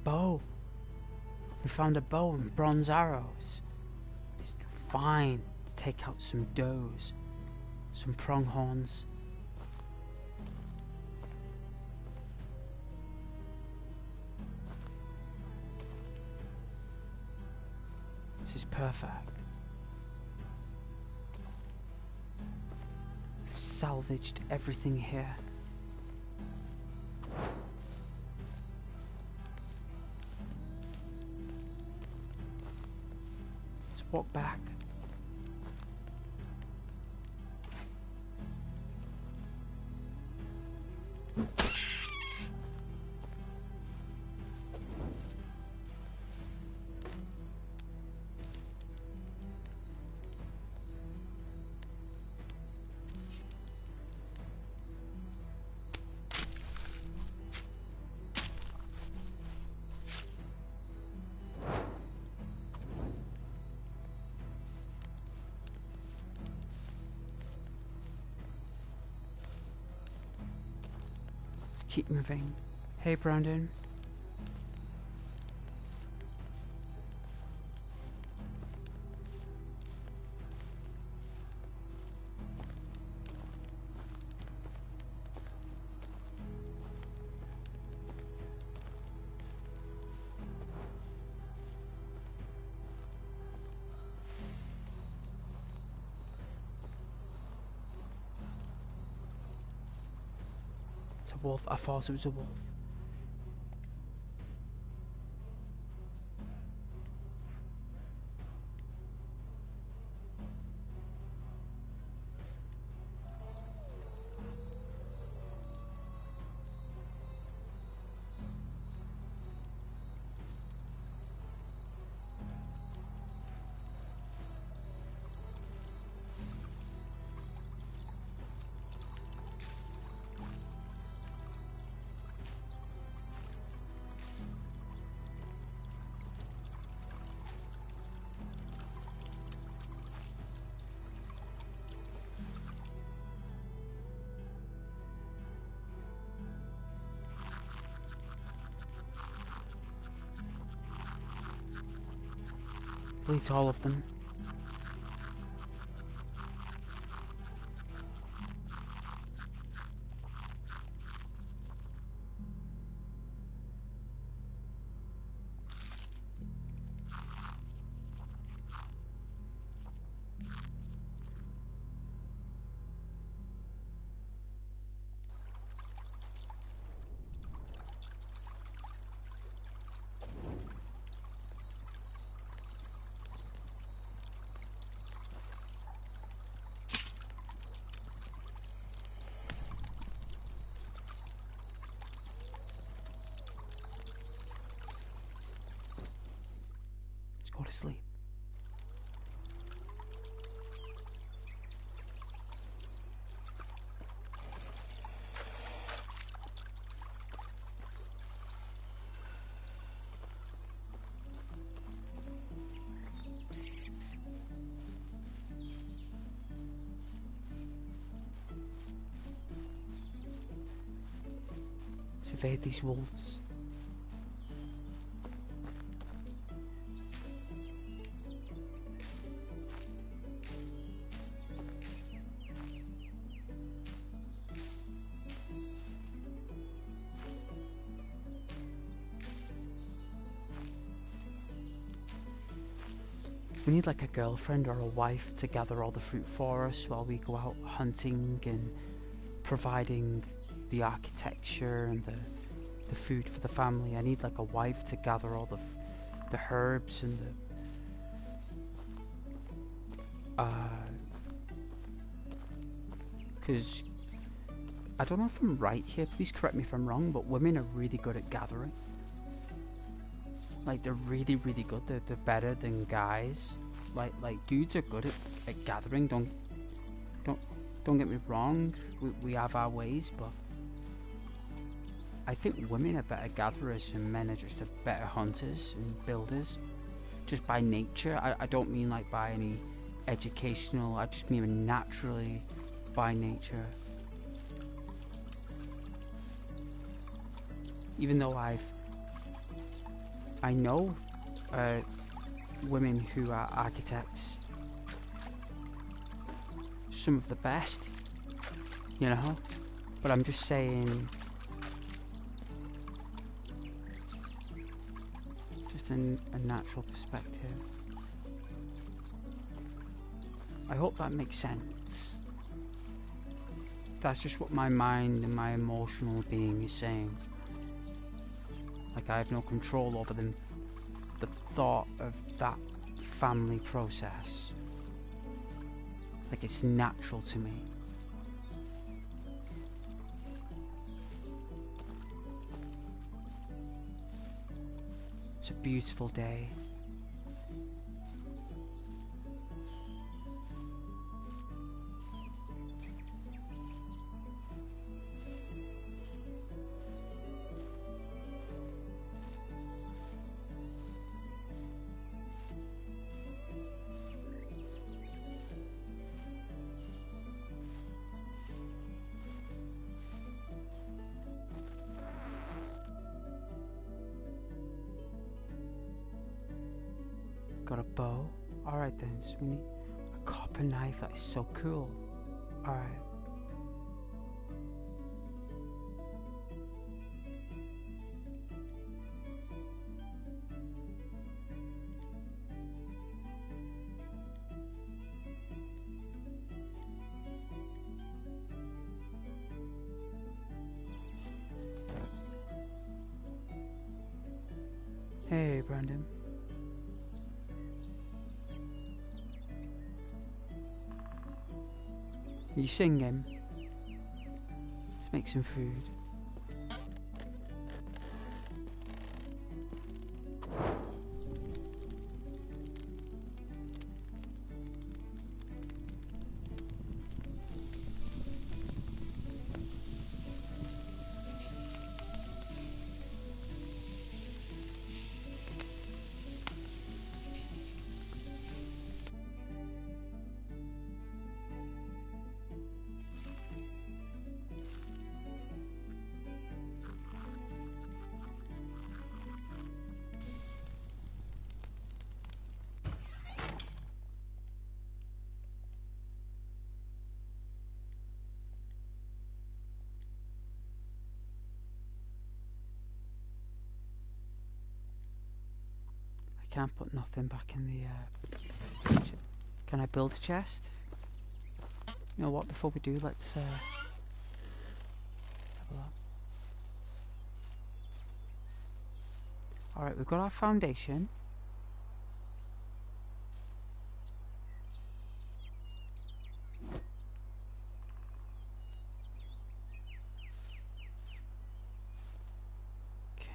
Bow. We found a bow and bronze arrows. It's fine to take out some does, some pronghorns. This is perfect. We've salvaged everything here. Walk back. Keep moving. Hey, Brandon. a wolf. I thought it was a wolf. Delete all of them. Let's go to sleep. Let's evade these wolves. We need like a girlfriend or a wife to gather all the fruit for us while we go out hunting and providing the architecture and the food for the family. I need like a wife to gather all the herbs and the because I don't know if I'm right here, please correct me if I'm wrong, but women are really good at gathering. Like they're really good. They're better than guys. Like dudes are good at gathering. Don't get me wrong. We have our ways, but I think women are better gatherers and men are just better hunters and builders. Just by nature. I don't mean like by any educational. I just mean naturally by nature. Even though I know women who are architects, some of the best, you know, but I'm just saying, just a natural perspective. I hope that makes sense. That's just what my mind and my emotional being is saying. Like I have no control over them. The thought of that family process, like it's natural to me. It's a beautiful day. Got a bow. Alright then, so we need a copper knife. That is so cool. Alright. Hey, Brandon. You singing? Let's make some food. I can't put nothing back in the can I build a chest? You know what, before we do, let's have a look. Alright, we've got our foundation. Okay.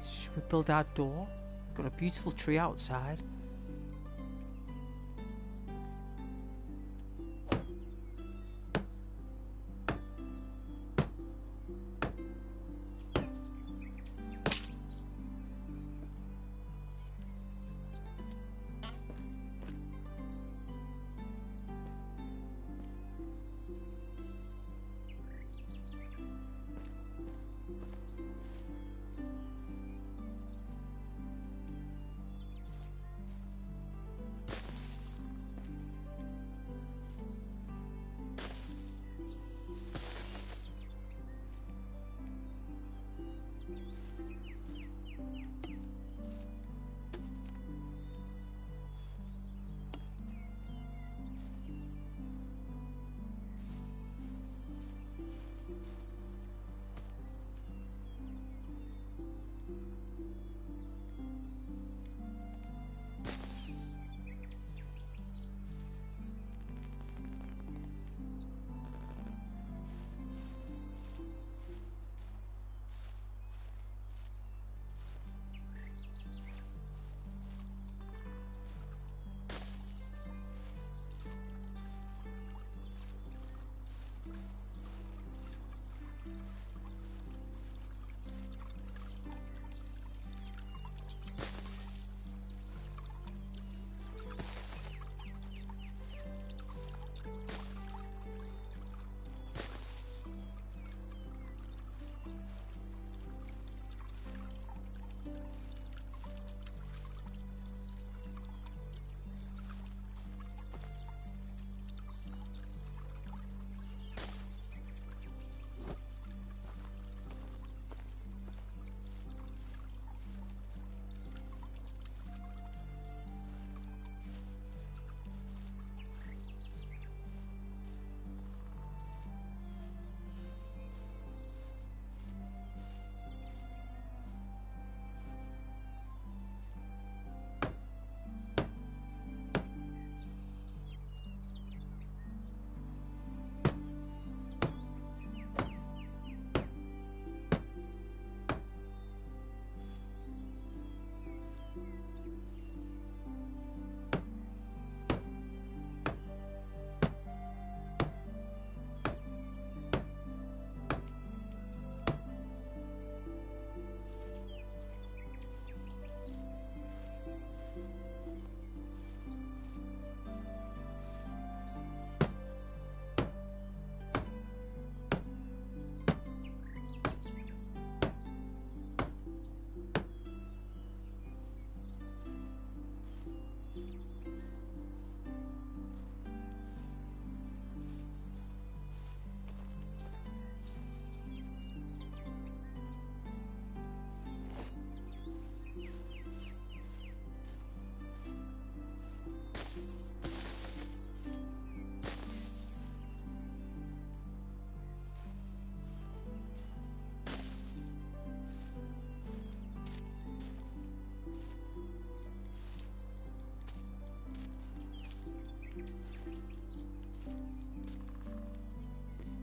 Should we build our door? We've got a beautiful tree outside.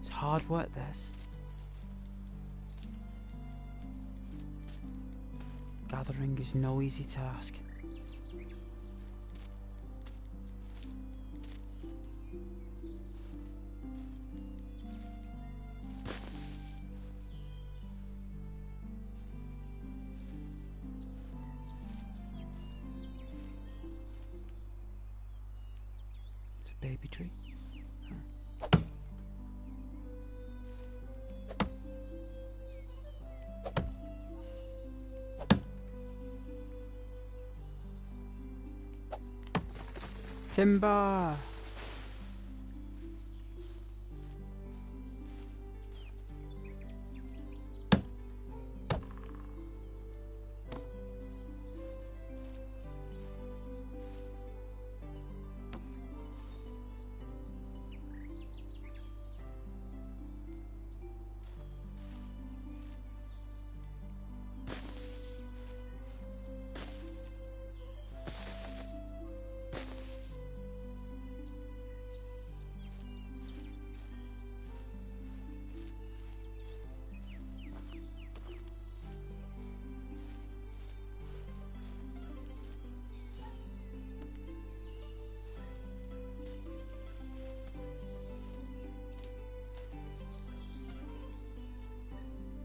It's hard work, this. Gathering is no easy task. It's a baby tree. Timber!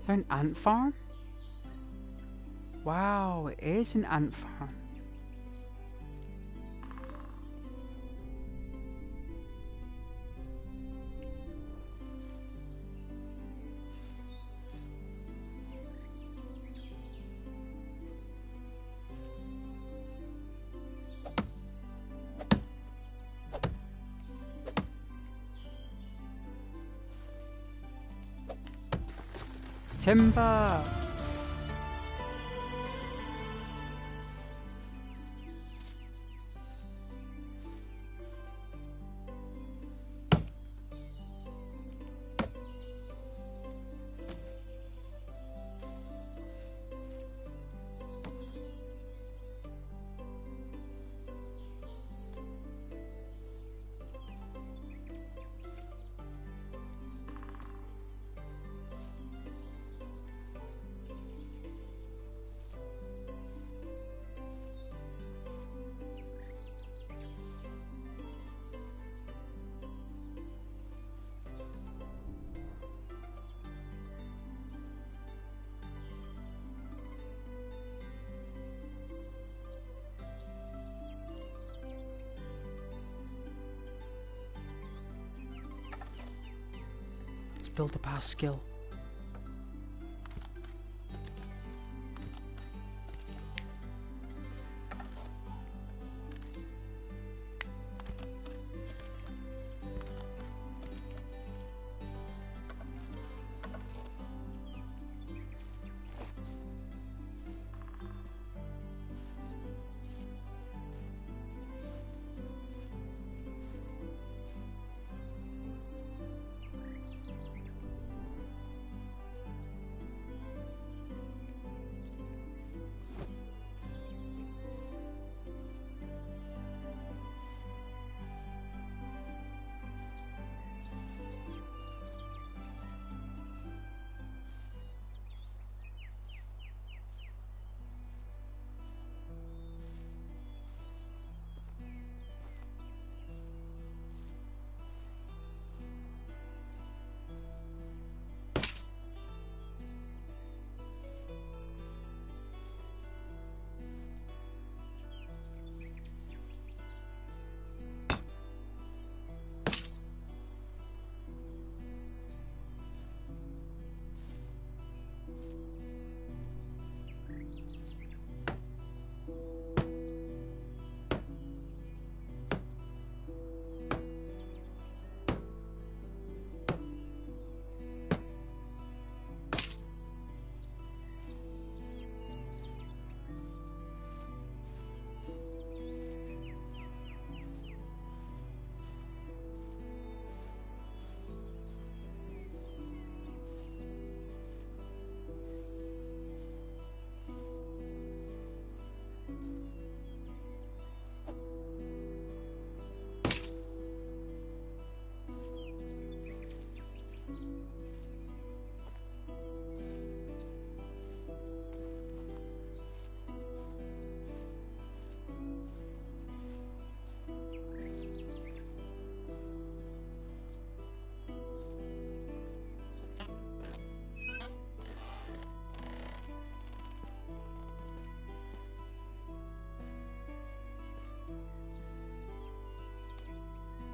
Is there an ant farm? Wow, it is an ant farm. Timber! Build up our skill.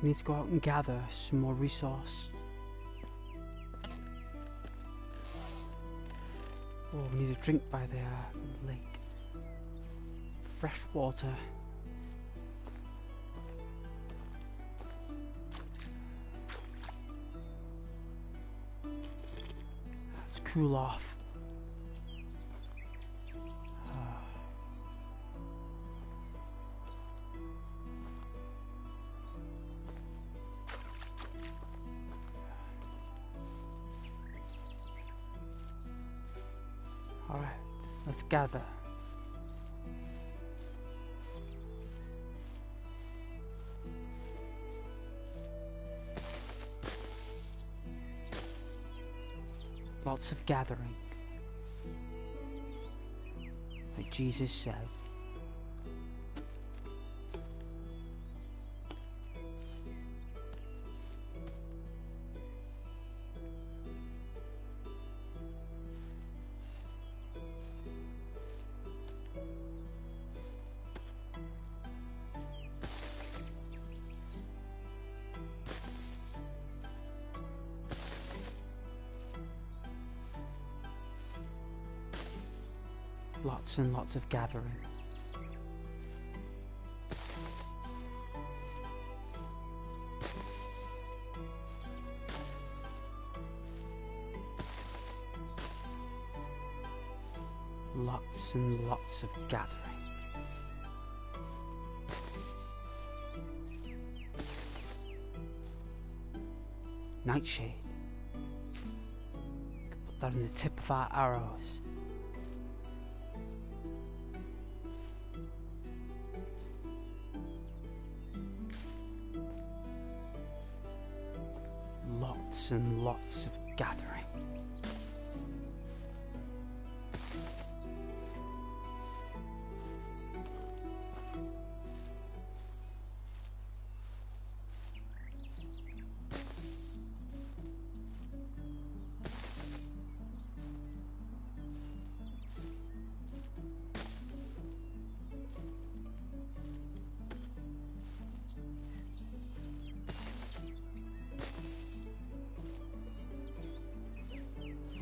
We need to go out and gather some more resource. Oh, we need a drink by the lake. Fresh water. Let's cool off. Alright, let's gather. Lots of gathering. Like Jesus said. Lots and lots of gathering. Lots and lots of gathering. Nightshade. Could put that in the tip of our arrows. Lots and lots of gathering.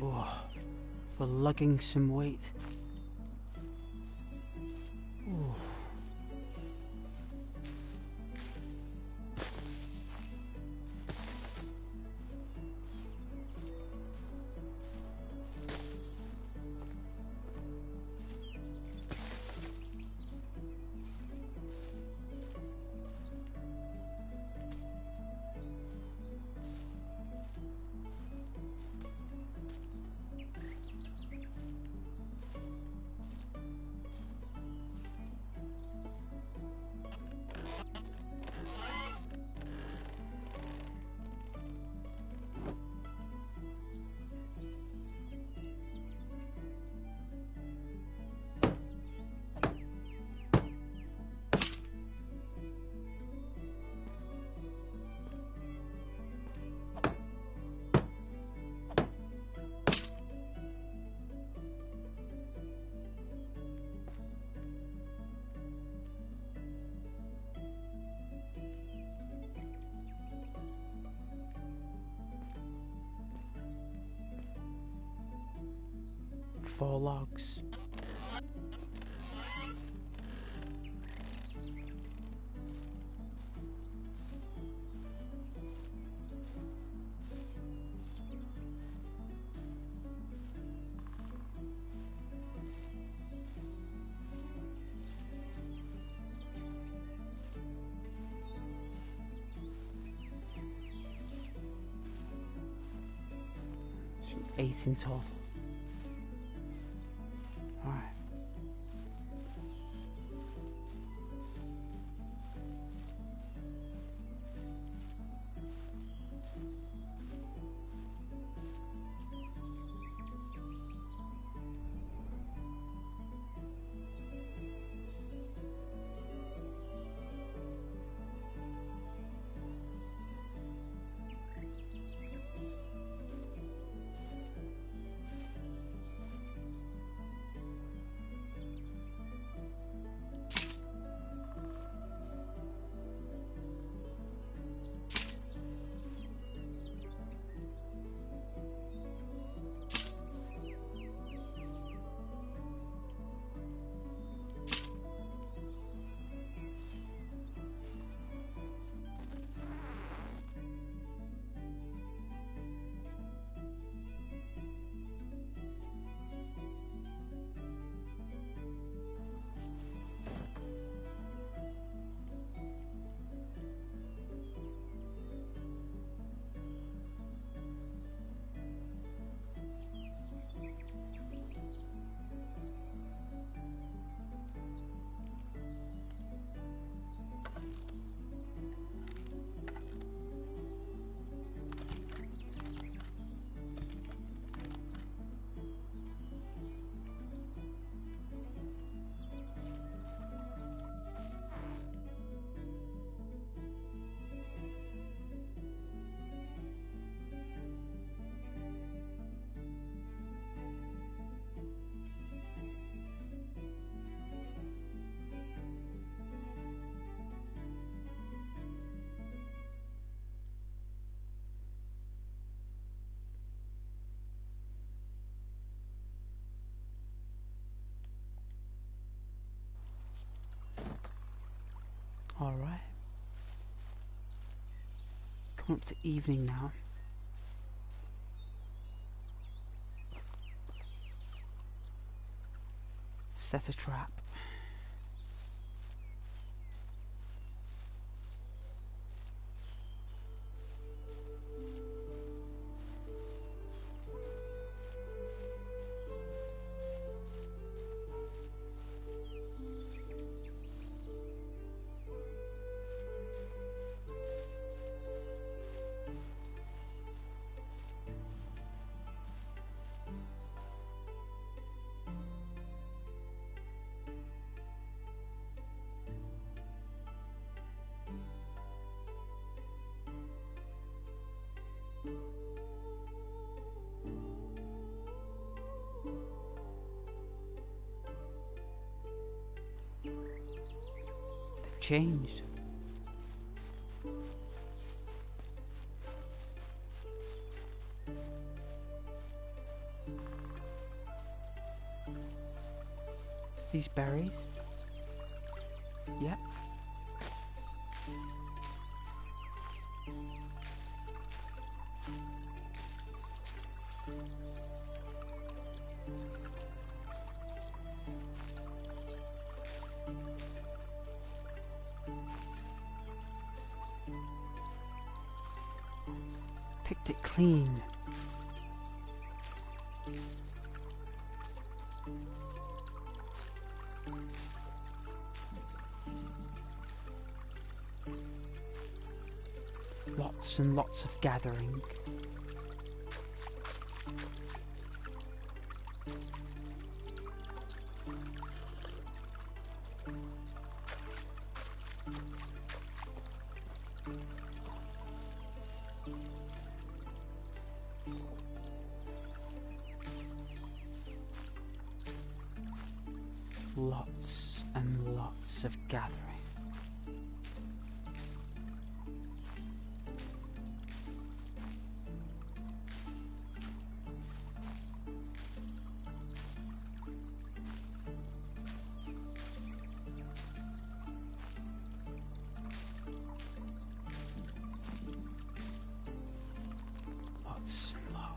Oh, we're lugging some weight. Oh. Four logs. So 8 in total. Alright. Alright. Come up to evening now. Set a trap. They've changed. These berries? Yep. Picked it clean. Lots and lots of gathering. Lots and lots of gathering. Lots and lots.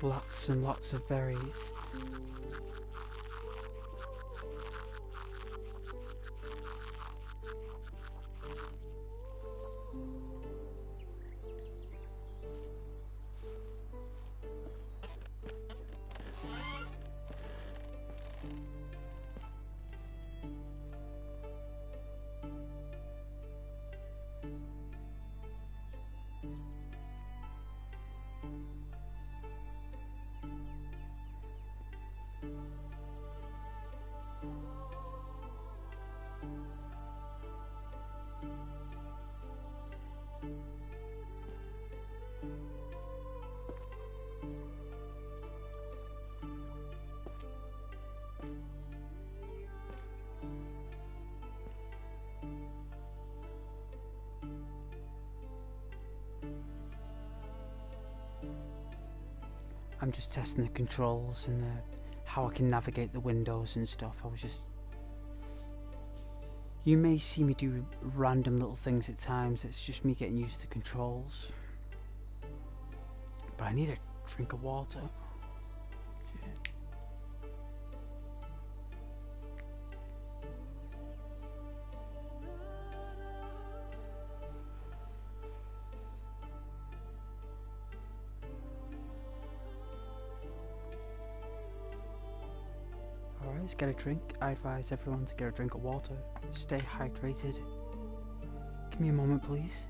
Lots and lots of berries. I'm just testing the controls and how I can navigate the windows and stuff. You may see me do random little things at times. It's just me getting used to controls. But I need a drink of water. Alright, let's get a drink. I advise everyone to get a drink of water. Stay hydrated. Give me a moment, please.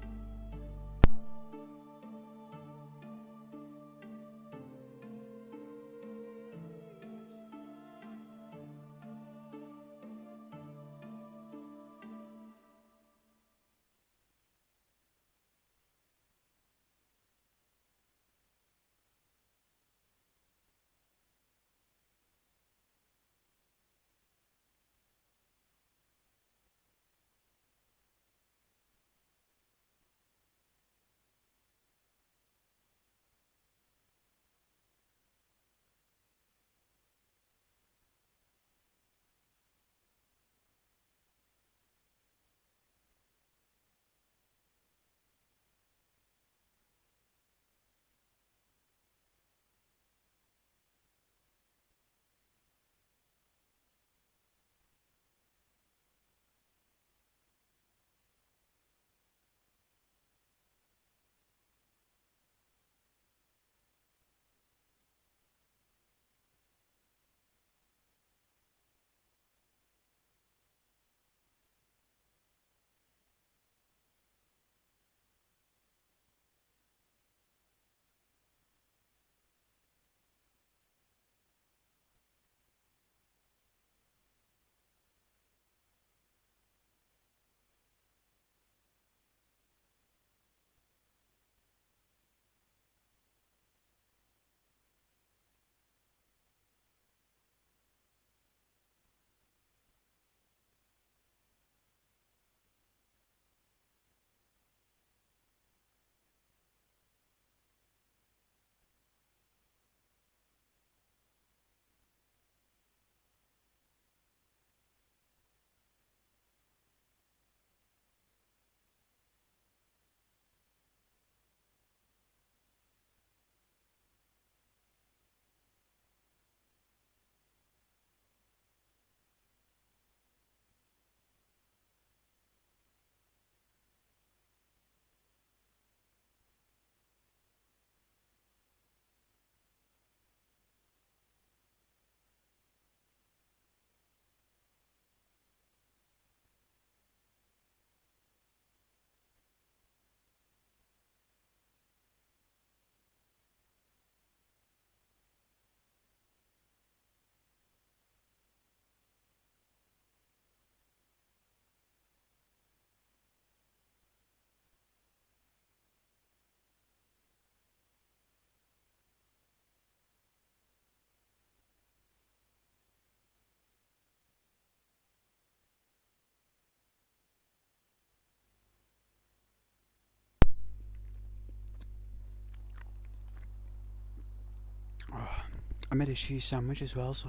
Oh, I made a cheese sandwich as well, so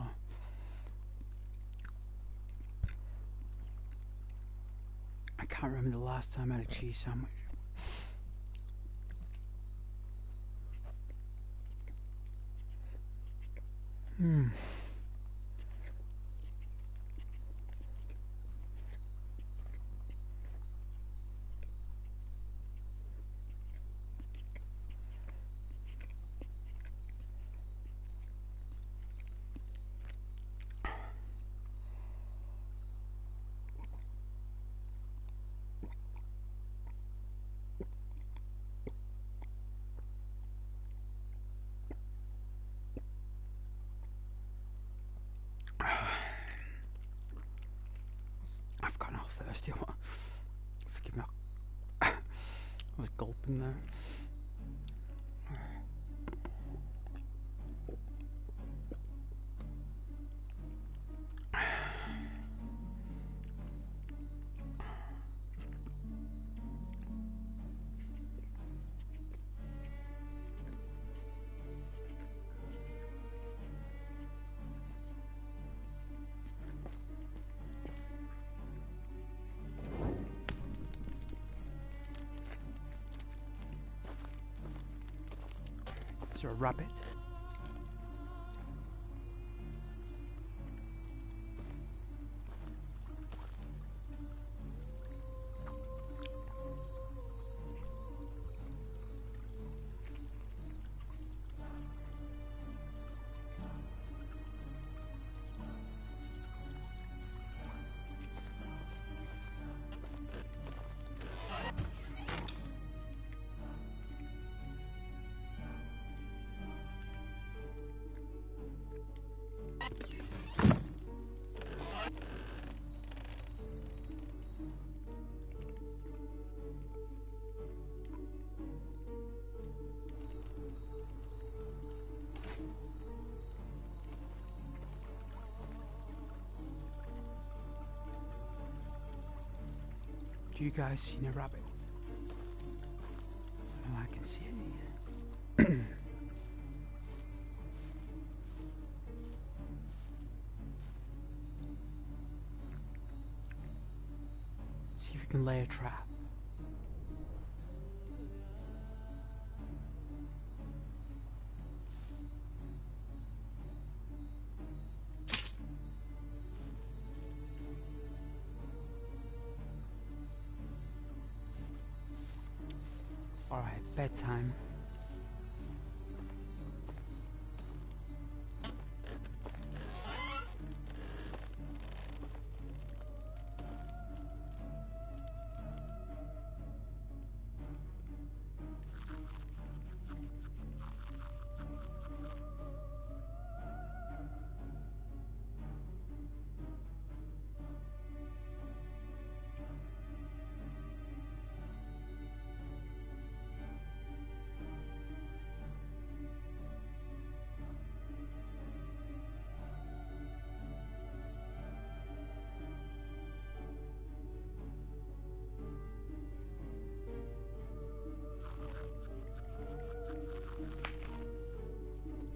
I can't remember the last time I had a cheese sandwich. Hmm. I've gotten all thirsty. Forgive me. I was gulping there. there a rabbit? Do you guys see any rabbits? Oh, I can see any. See if we can lay a trap. Alright, bedtime.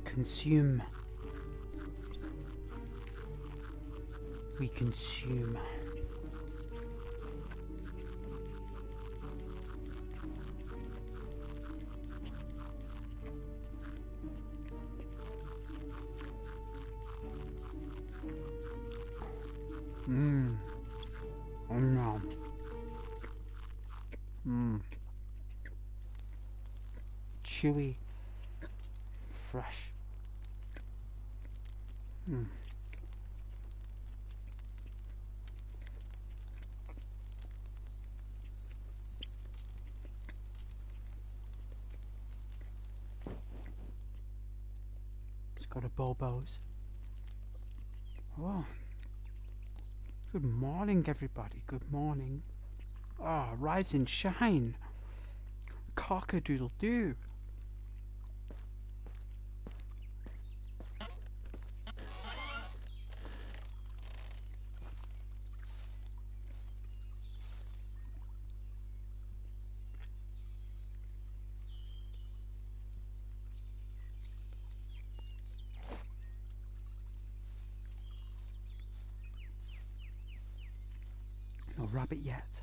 Consume. We consume. Oh no. Chewy. Fresh. It's got a Bobos. Oh. Good morning, everybody. Good morning. Ah, rise and shine. Cock-a-doodle-doo. No rabbit yet.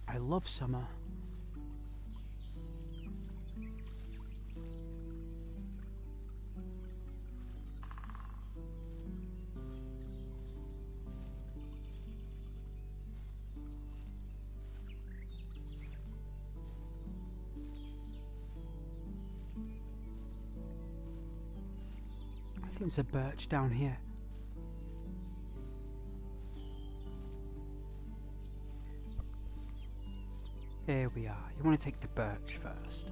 I love summer. I think there's a birch down here. Here we are. You want to take the birch first.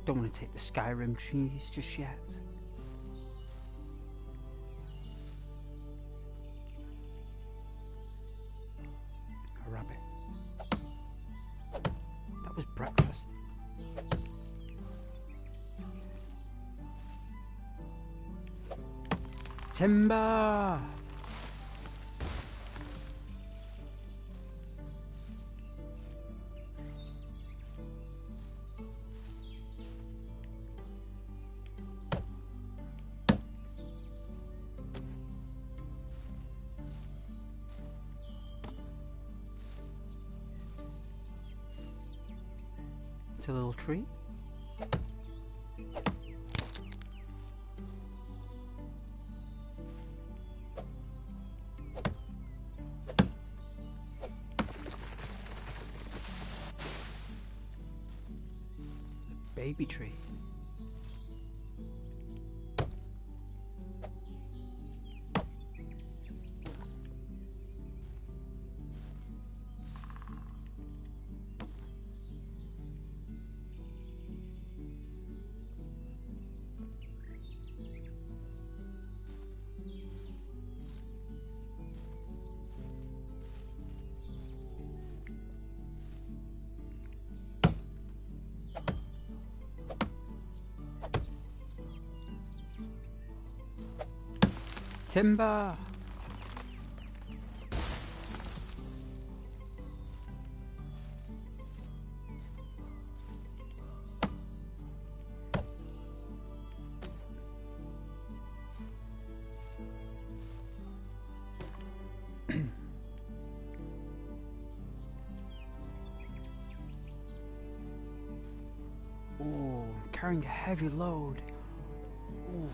Don't want to take the Skyrim trees just yet. A rabbit. That was breakfast. Timber! It's a little tree. Baby tree. Timber! Ooh, I'm carrying a heavy load. Ooh.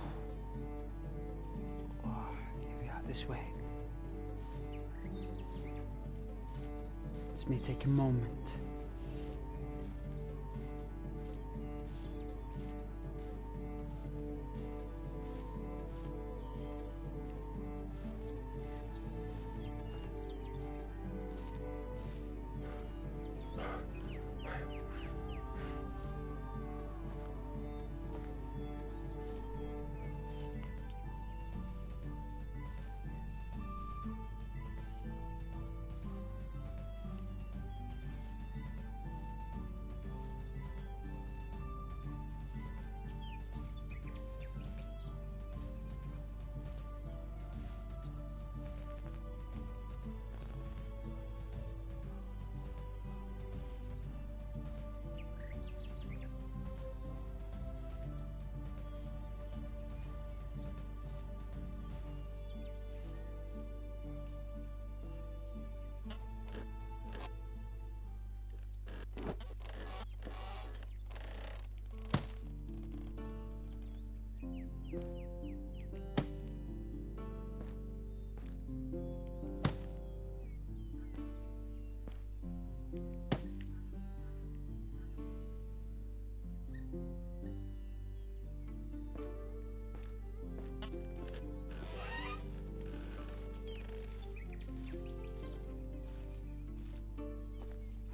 This way. This may take a moment.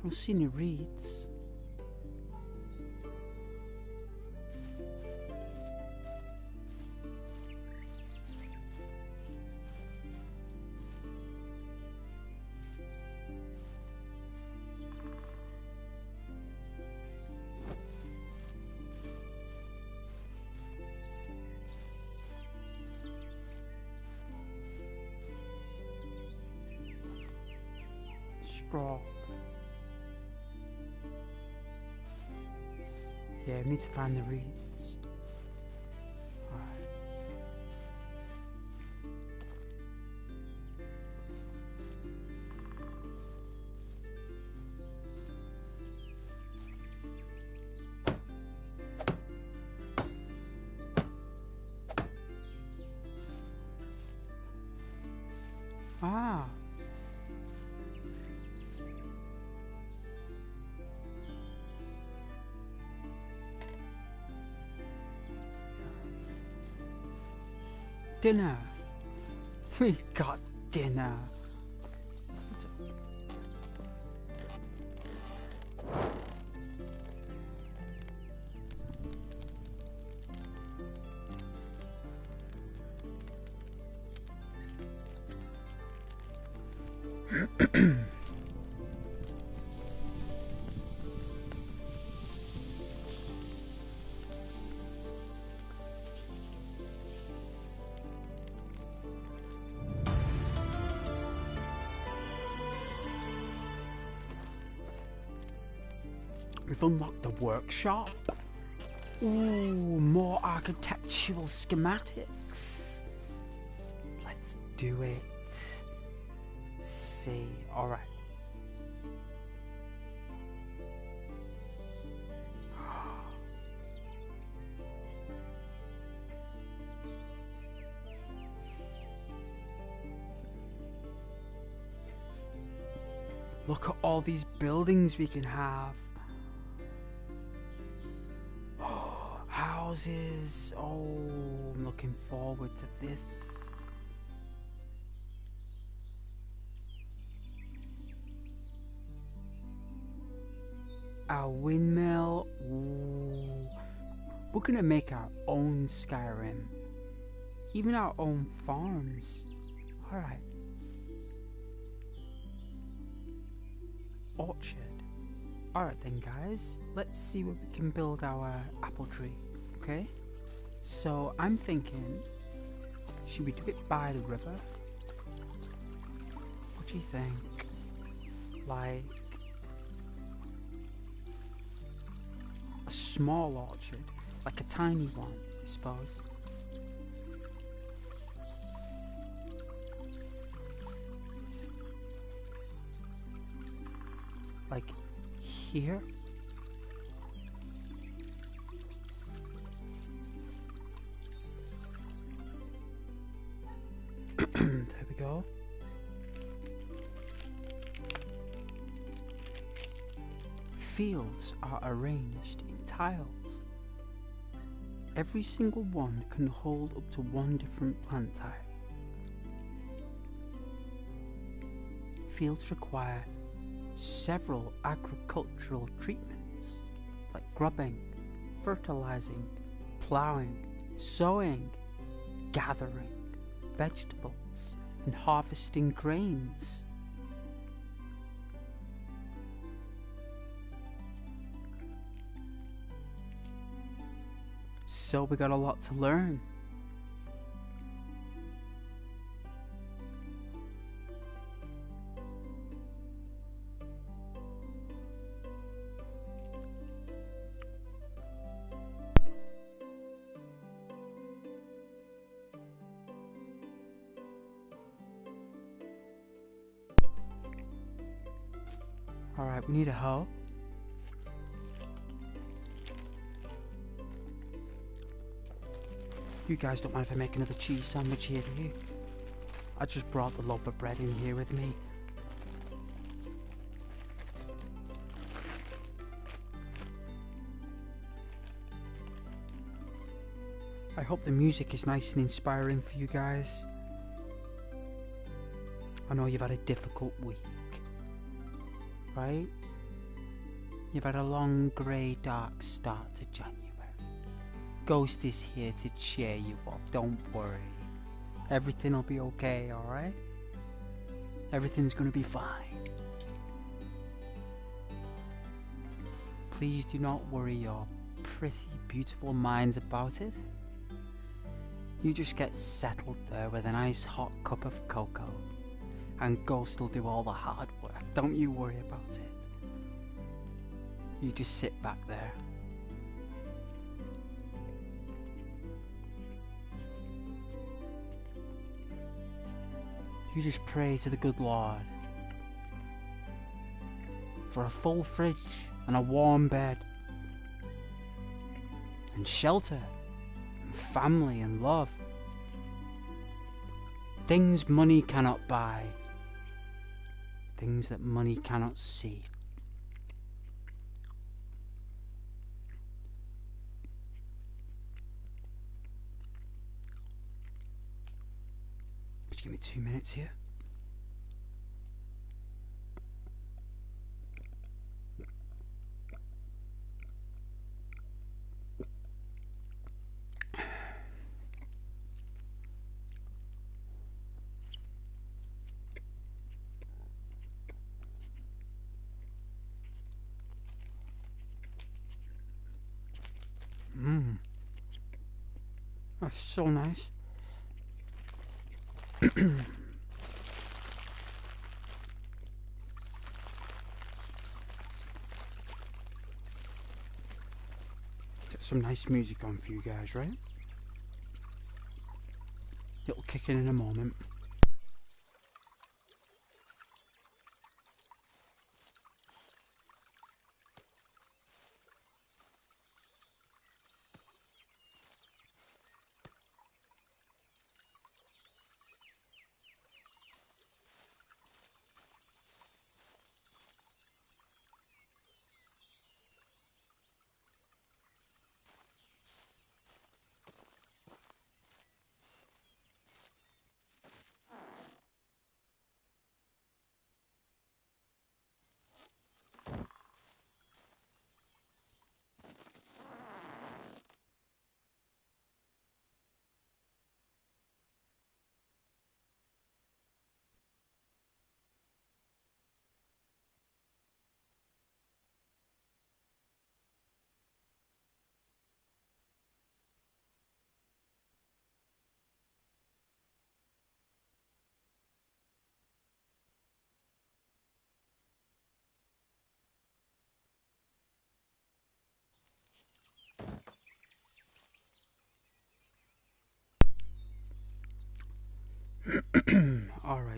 I don't see any reeds. Straw. Yeah, we need to find the reeds. Alright. Ah. Dinner. We got dinner. We've unlocked the workshop. Ooh, more architectural schematics. Let's do it. See, alright. Look at all these buildings we can have. Houses. Oh, I'm looking forward to this. Our windmill. Ooh. We're gonna make our own Skyrim. Even our own farms. Alright. Orchard. Alright then, guys. Let's see where we can build our apple tree. Okay? So, I'm thinking, should we do it by the river? What do you think? Like a small orchard, like a tiny one, I suppose. Like here. There we go. Fields are arranged in tiles. Every single one can hold up to one different plant type. Fields require several agricultural treatments like grubbing, fertilizing, ploughing, sowing, gathering vegetables, and harvesting grains. So we got a lot to learn. Alright, we need a hoe. You guys don't mind if I make another cheese sandwich here, do you? I just brought the loaf of bread in here with me. I hope the music is nice and inspiring for you guys. I know you've had a difficult week, right? You've had a long, grey, dark start to January. Ghost is here to cheer you up, don't worry. Everything will be okay, alright? Everything's gonna be fine. Please do not worry your pretty, beautiful minds about it. You just get settled there with a nice hot cup of cocoa, and Ghost will do all the hard work. Don't you worry about it. You just sit back there. You just pray to the good Lord for a full fridge and a warm bed and shelter and family and love. Things money cannot buy. Things that money cannot see. Just give me 2 minutes here. That's so nice. Get some nice music on for you guys, right? It'll kick in a moment.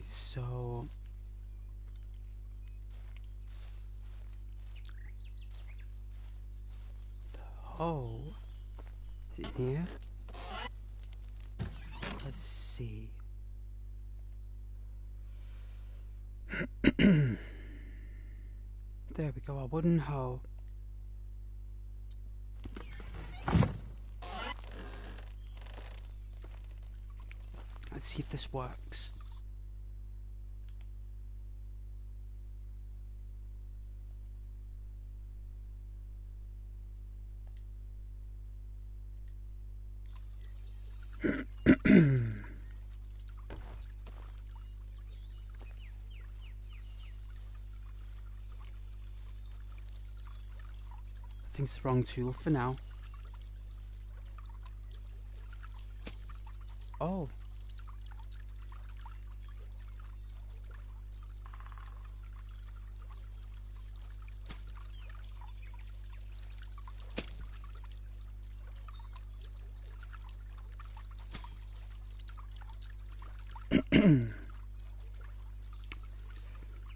so the hole is it here? Let's see. There we go, a wooden hole. Let's see if this works. I think it's the wrong tool for now. Oh.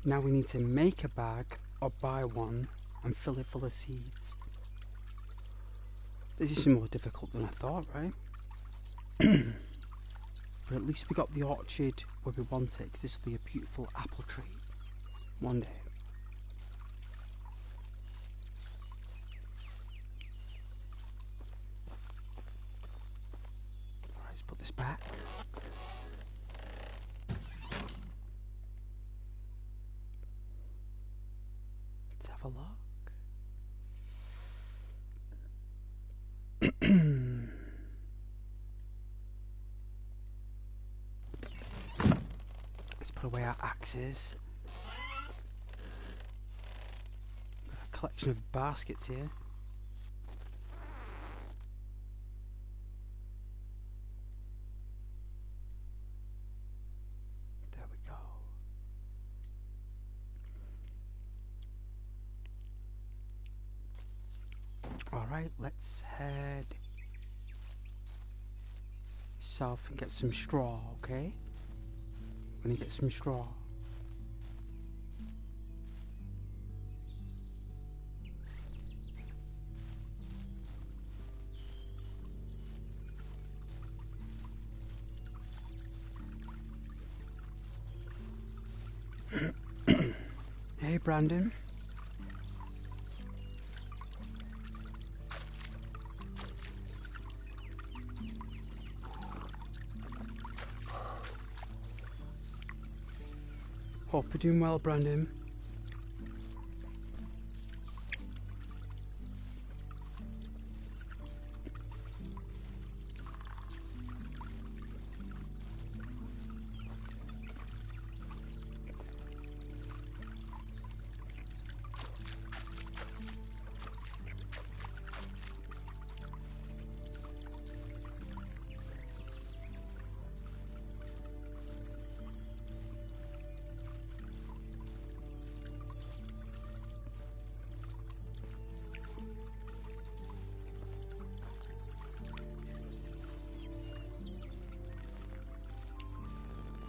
Now we need to make a bag or buy one and fill it full of seeds. This is more difficult than I thought, right? But at least we got the orchard where we want it, because this will be a beautiful apple tree one day. Alright, let's put this back. Let's have a look. Let's put away our axes. Got a collection of baskets here. There we go. Alright, let's head south and get some straw, okay? We're gonna get some straw. Hey, Brandon. Hope you're doing well, Brandon.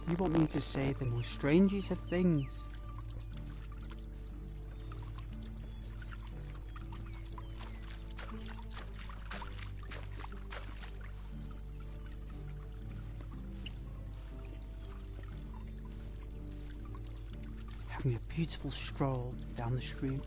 You want me to say the most strangest of things? Having a beautiful stroll down the street.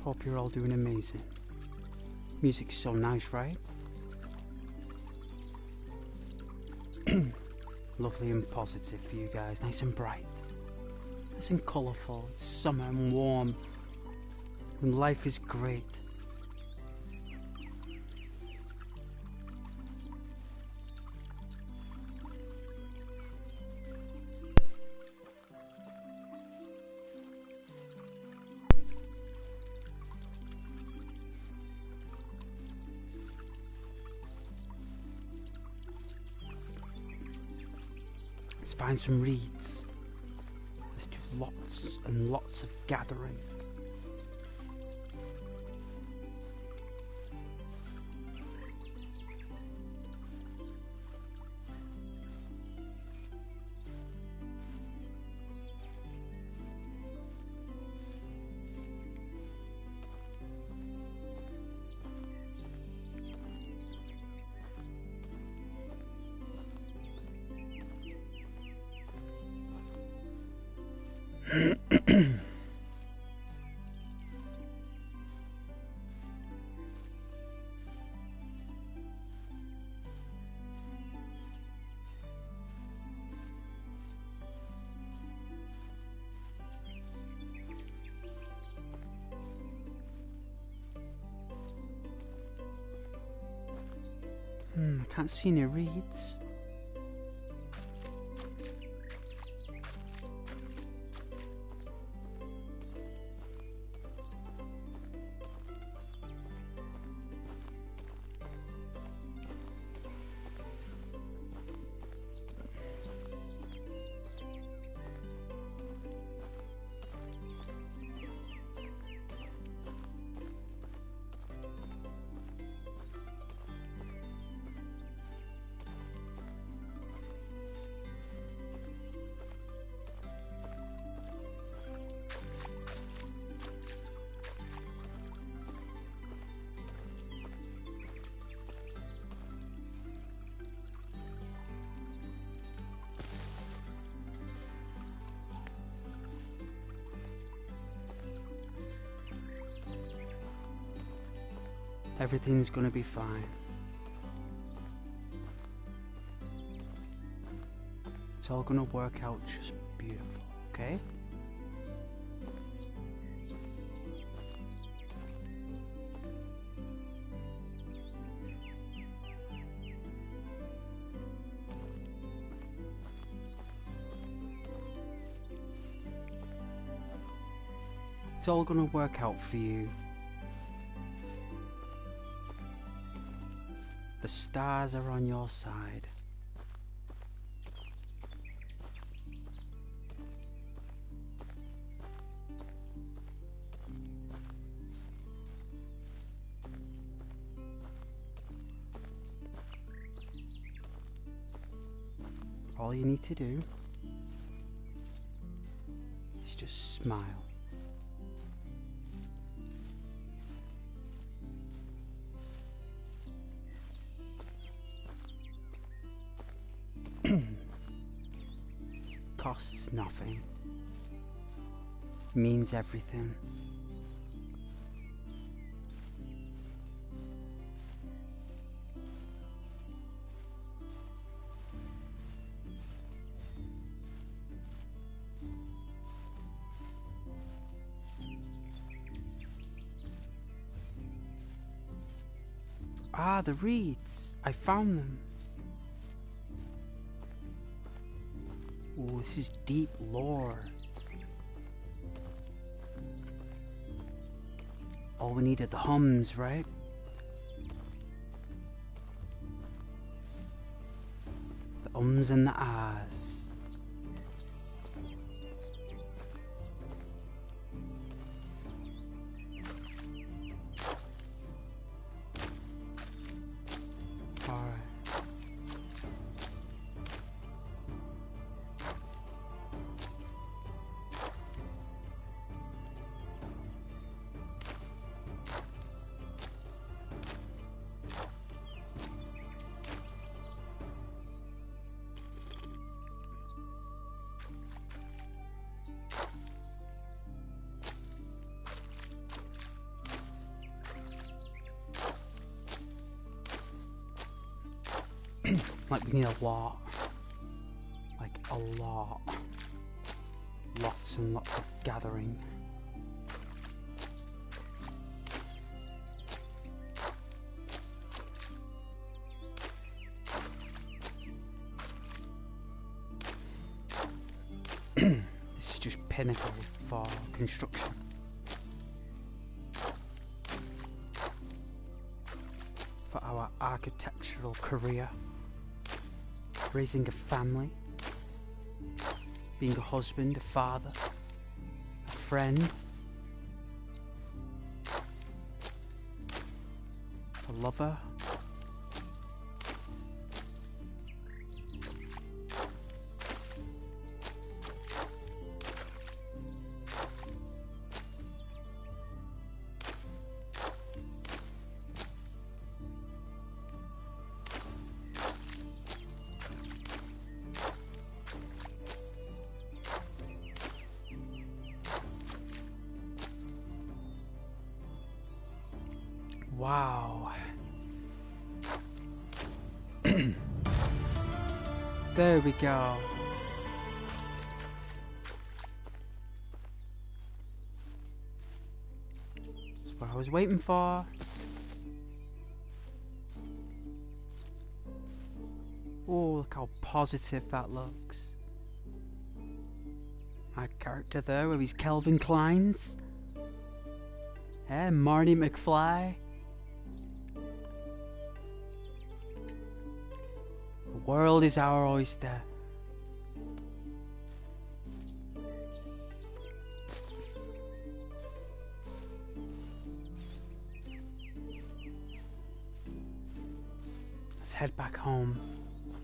Hope you're all doing amazing. Music's so nice, right? Lovely and positive for you guys, nice and bright. Nice and colourful, it's summer and warm. And life is great. Let's find some reeds. Let's do lots and lots of gathering. I can't see any reeds. Everything's gonna be fine. It's all gonna work out just beautiful, okay? It's all gonna work out for you. The stars are on your side. All you need to do is just smile. Costs nothing. Means everything. Ah, the reeds. I found them. Ooh, this is deep lore. All we need are the hums, right? The ums and the ahs. Alright. Like we need a lot. Like a lot. Lots and lots of gathering. This is just pinnacle for construction. For our architectural career. Raising a family. Being a husband, a father, a friend, a lover. Wow. There we go. That's what I was waiting for. Oh, look how positive that looks. My character there with his Calvin Kleins. Marty McFly. The world is our oyster. Let's head back home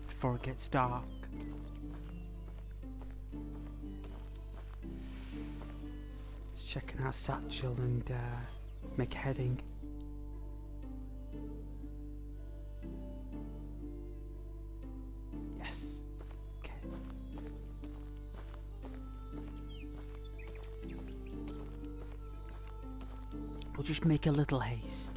before it gets dark. Let's check on our satchel and make a heading. Yes. Okay. We'll just make a little haste.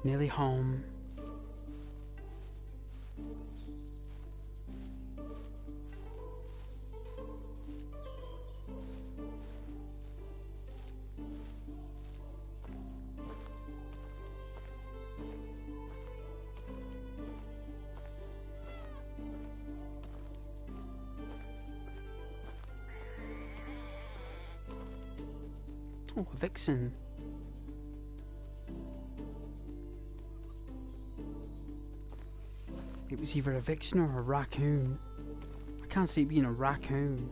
Nearly home. Oh, a vixen. It was either a vixen or a raccoon. can't see it being a raccoon.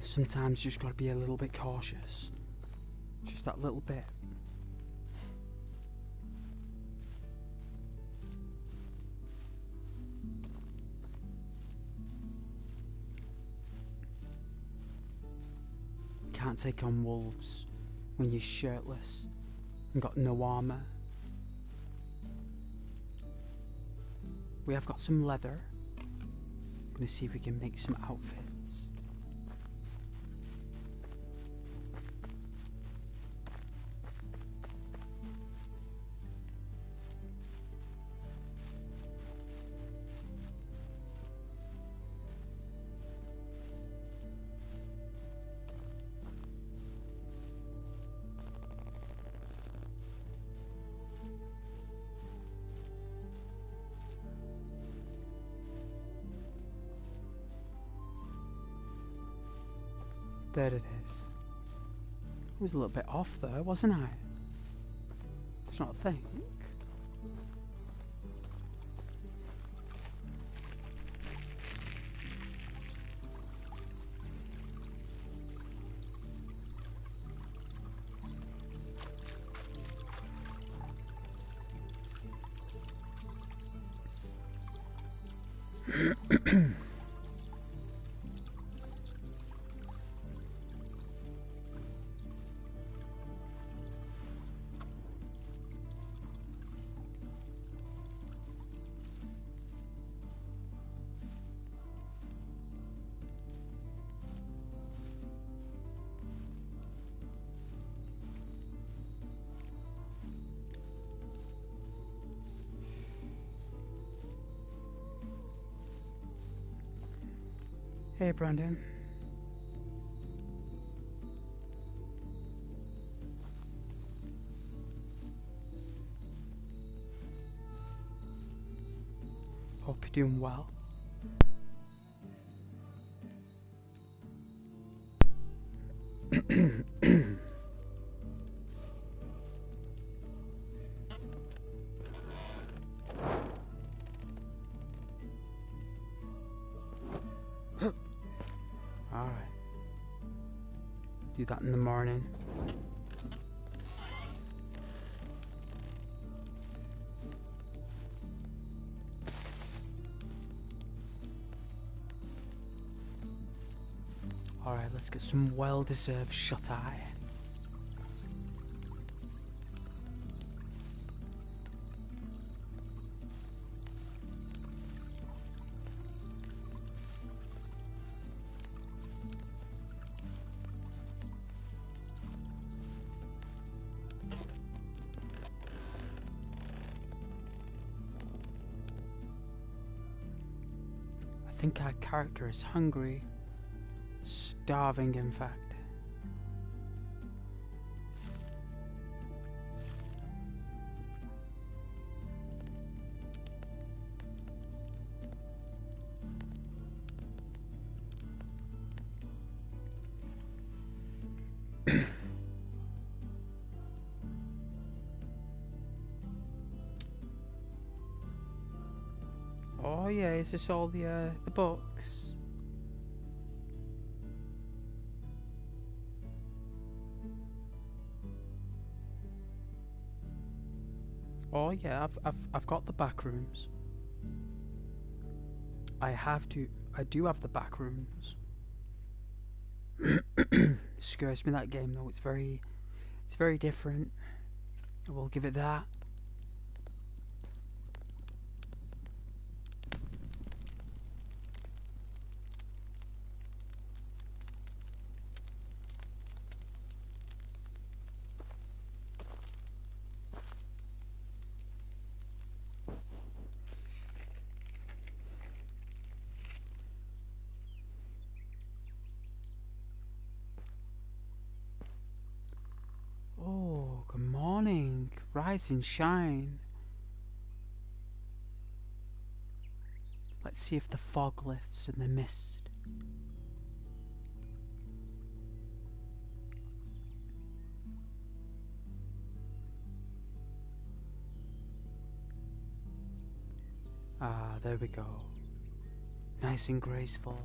Sometimes you just gotta be a little bit cautious. Just that little bit. Can't take on wolves when you're shirtless and got no armour. We have got some leather. Gonna see if we can make some outfits. There it is. I was a little bit off there, wasn't I? It's not a thing. Hey, Brandon. Hope you're doing well. Alright. Do that in the morning. Alright, let's get some well-deserved shut-eye. I think our character is hungry. Starving, in fact. Oh yeah, is this all the books? Oh yeah, I've got the back rooms. I have to I do have the back rooms. Scares me, that game though. It's very different. I will give it that. Oh, good morning. Rise and shine. Let's see if the fog lifts and the mist. Ah, there we go. Nice and graceful.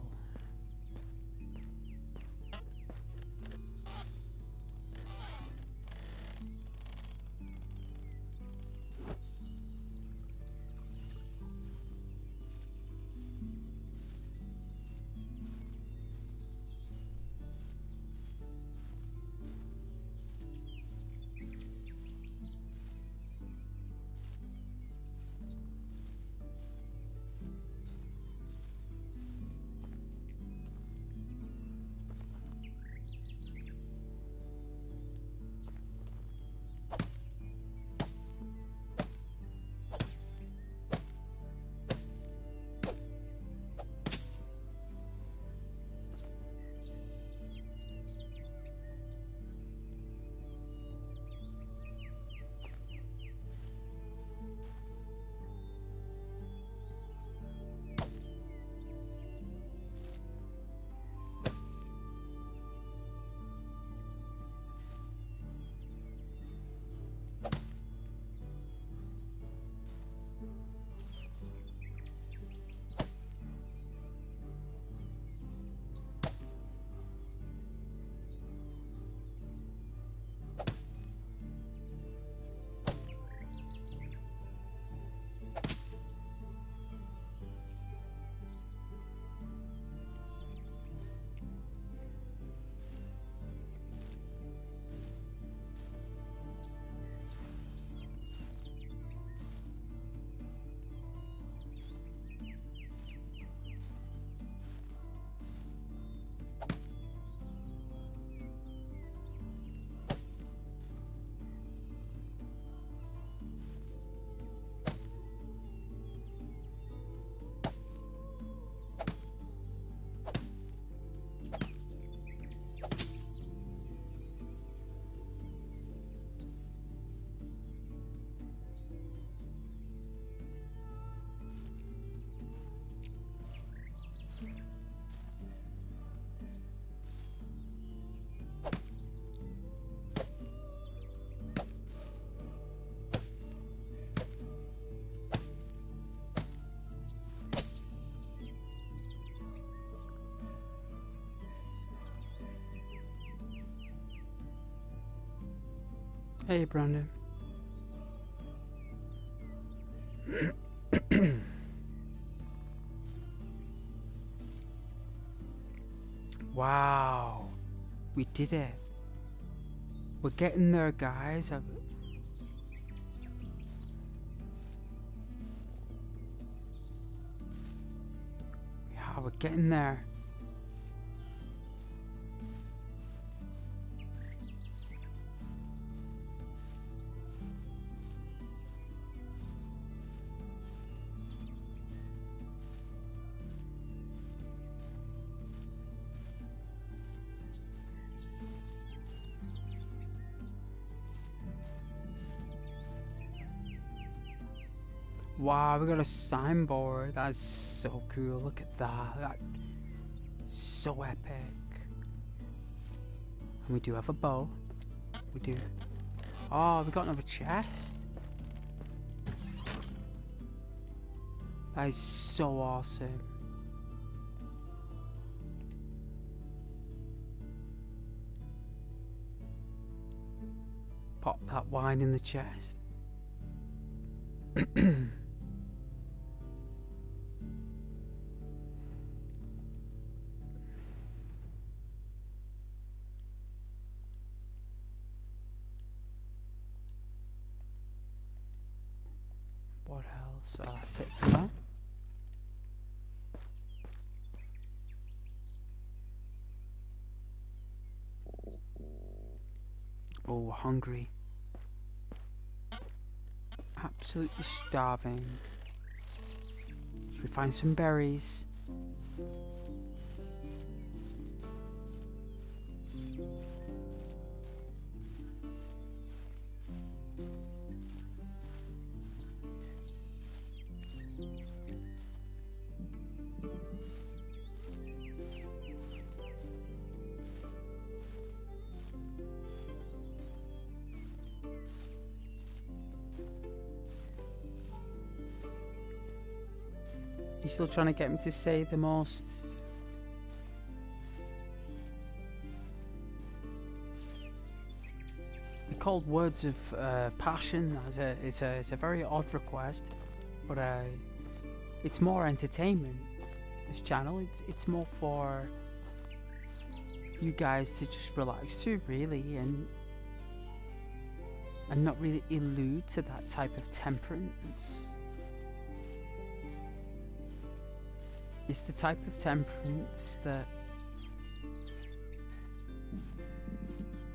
Hey, Brandon. Wow. We did it. We're getting there, guys. Yeah, we're getting there. Wow, we got a signboard. That's so cool. Look at that. That's so epic. And we do have a bow. We do. Oh, we got another chest. That is so awesome. Pop that wine in the chest. So that's it for now. Oh, hungry. Absolutely starving. Should we find some berries? You're still trying to get me to say the most called words of passion. It's a very odd request, but it's more entertainment. This channel, it's more for you guys to just relax to, really, and not really allude to that type of temperance. It's the type of temperance that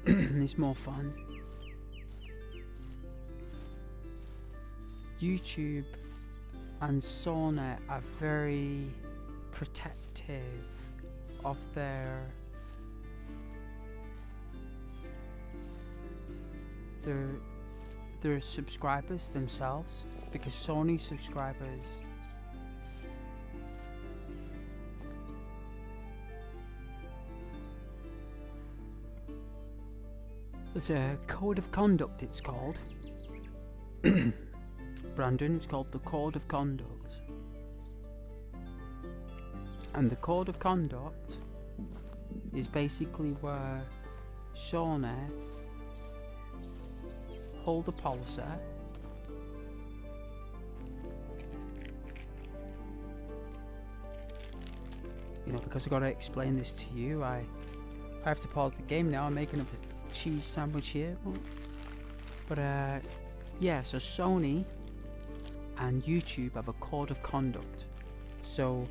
is more fun. YouTube and Sauna are very protective of their subscribers themselves, because Sony subscribers there's a code of conduct, it's called. Brandon, it's called the Code of Conduct. And the Code of Conduct is basically where Shauna hold a policy because I've got to explain this to you. I have to pause the game now. I'm making up a cheese sandwich here. But yeah, so Sony and YouTube have a code of conduct. So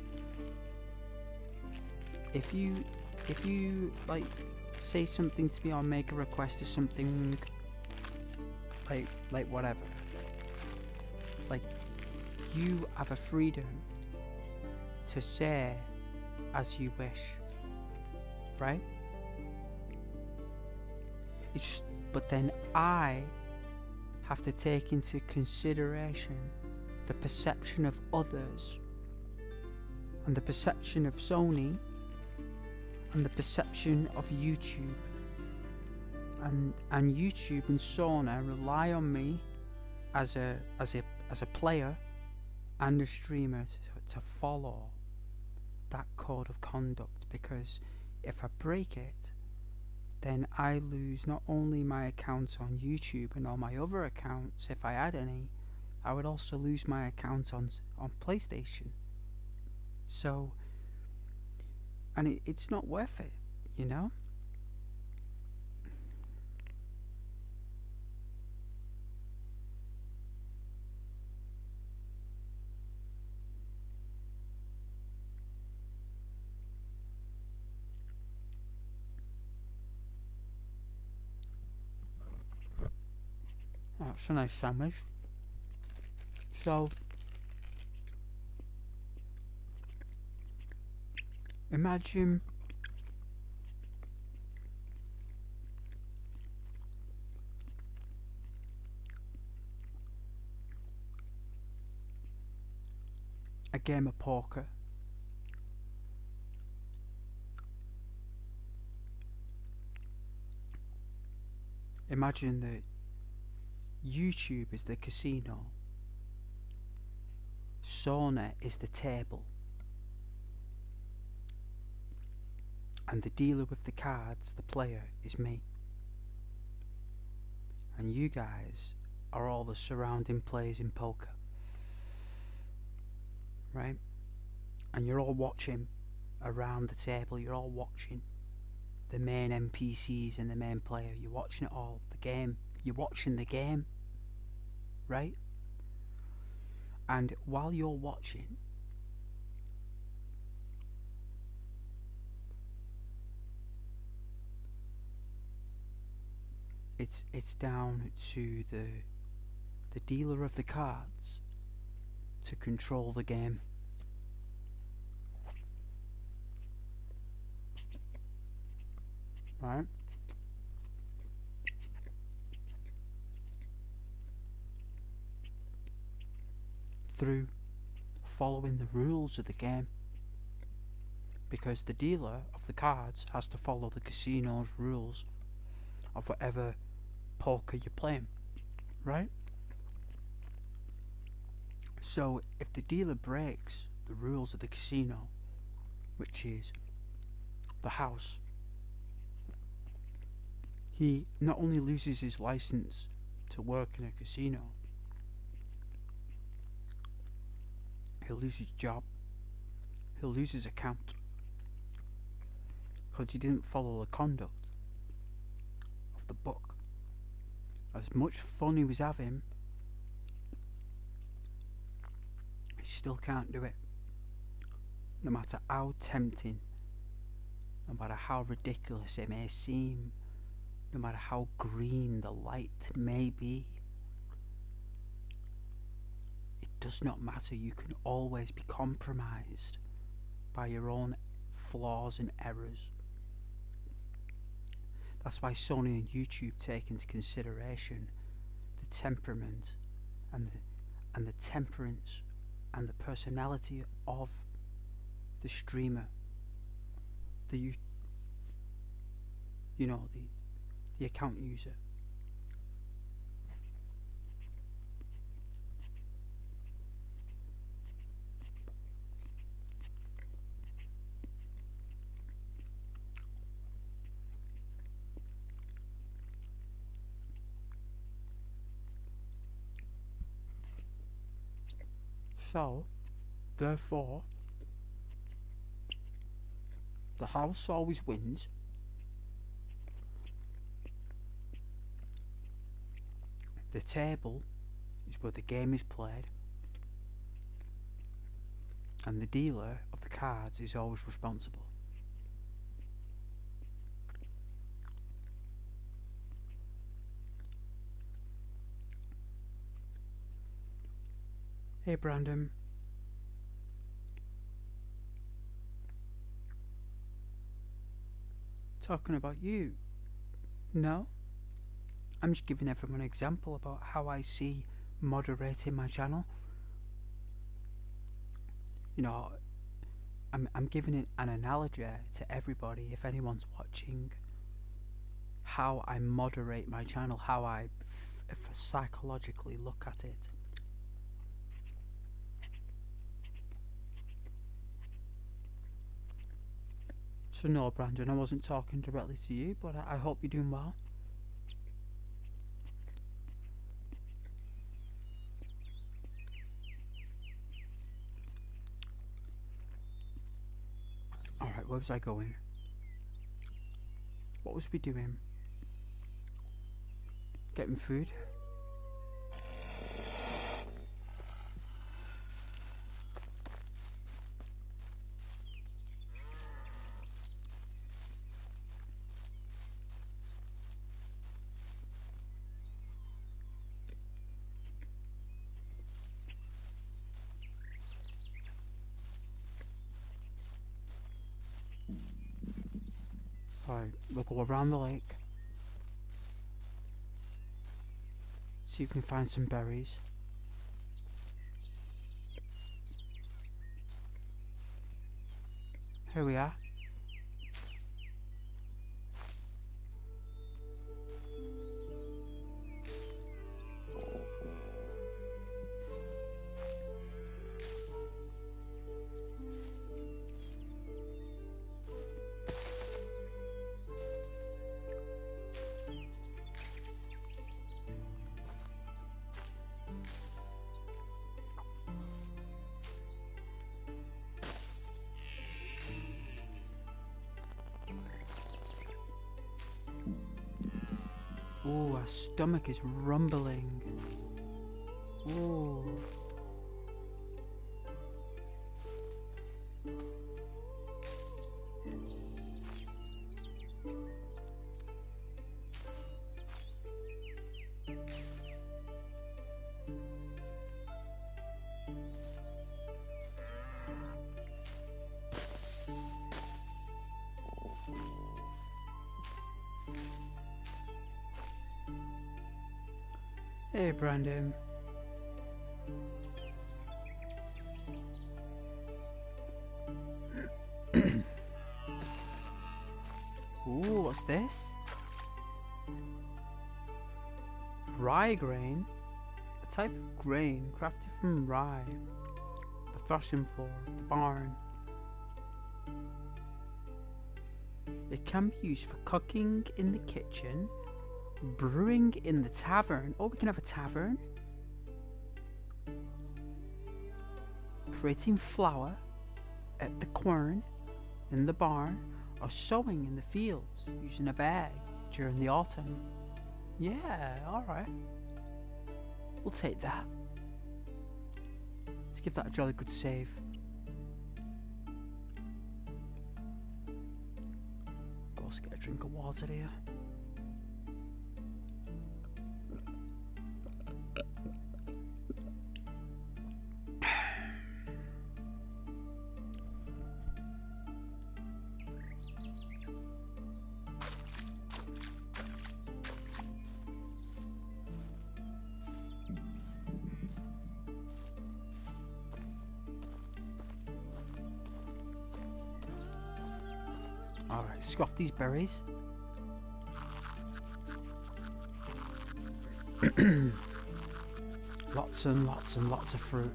if you like say something to me or make a request to something, like whatever, like, you have a freedom to say as you wish, right? But then I have to take into consideration the perception of others, and the perception of Sony, and the perception of YouTube, and YouTube and Sauna rely on me as a player and a streamer to follow that code of conduct, because if I break it, then I lose not only my accounts on YouTube and all my other accounts, if I had any, I would also lose my account on PlayStation. So, and it's not worth it, you know? That's a nice sandwich. So, imagine a game of poker. Imagine that YouTube is the casino, Sauna is the table, and the dealer with the cards, the player, is me. And you guys are all the surrounding players in poker, right? And you're all watching around the table, you're all watching the main NPCs and the main player, you're watching it all, the game, you're watching the game, right? And while you're watching, it's down to the dealer of the cards to control the game. Right? Through following the rules of the game. Because the dealer of the cards has to follow the casino's rules of whatever poker you're playing. Right? So if the dealer breaks the rules of the casino, which is the house, he not only loses his license to work in a casino, he'll lose his job, he'll lose his account, because he didn't follow the conduct of the book. As much fun he was having, he still can't do it. No matter how tempting, no matter how ridiculous it may seem, no matter how green the light may be, it does not matter. You can always be compromised by your own flaws and errors. That's why Sony and YouTube take into consideration the temperament and the temperance and the personality of the streamer, the account user. So, therefore, the house always wins. The table is where the game is played, and the dealer of the cards is always responsible. Hey Brandon. Talking about you? No? I'm just giving everyone an example about how I see moderating my channel. I'm giving it an analogy to everybody, if anyone's watching, how I moderate my channel, how I psychologically look at it. So no, Brandon, I wasn't talking directly to you, but I hope you're doing well. Alright, where was I going? What was we doing? Getting food? Alright, we'll go around the lake. See if we can find some berries. Here we are. Ooh, our stomach is rumbling. Ooh. Hey, Brandon. Ooh, what's this? Rye grain? A type of grain crafted from rye. The threshing floor, the barn. It can be used for cooking in the kitchen, brewing in the tavern. Oh, we can have a tavern. Creating flour at the quern in the barn, or sowing in the fields using a bag during the autumn. Yeah, alright. We'll take that. Let's give that a jolly good save. Go get a drink of water here. Alright, scoff these berries. Lots and lots and lots of fruit.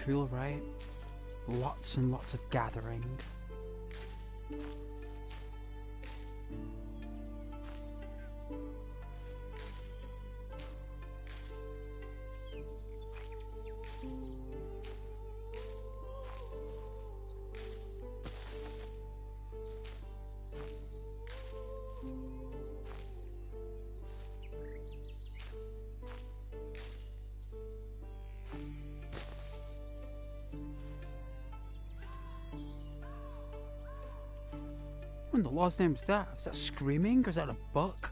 Cool, right? Lots and lots of gathering. What in the Lord's name is that? Is that screaming or is that a buck?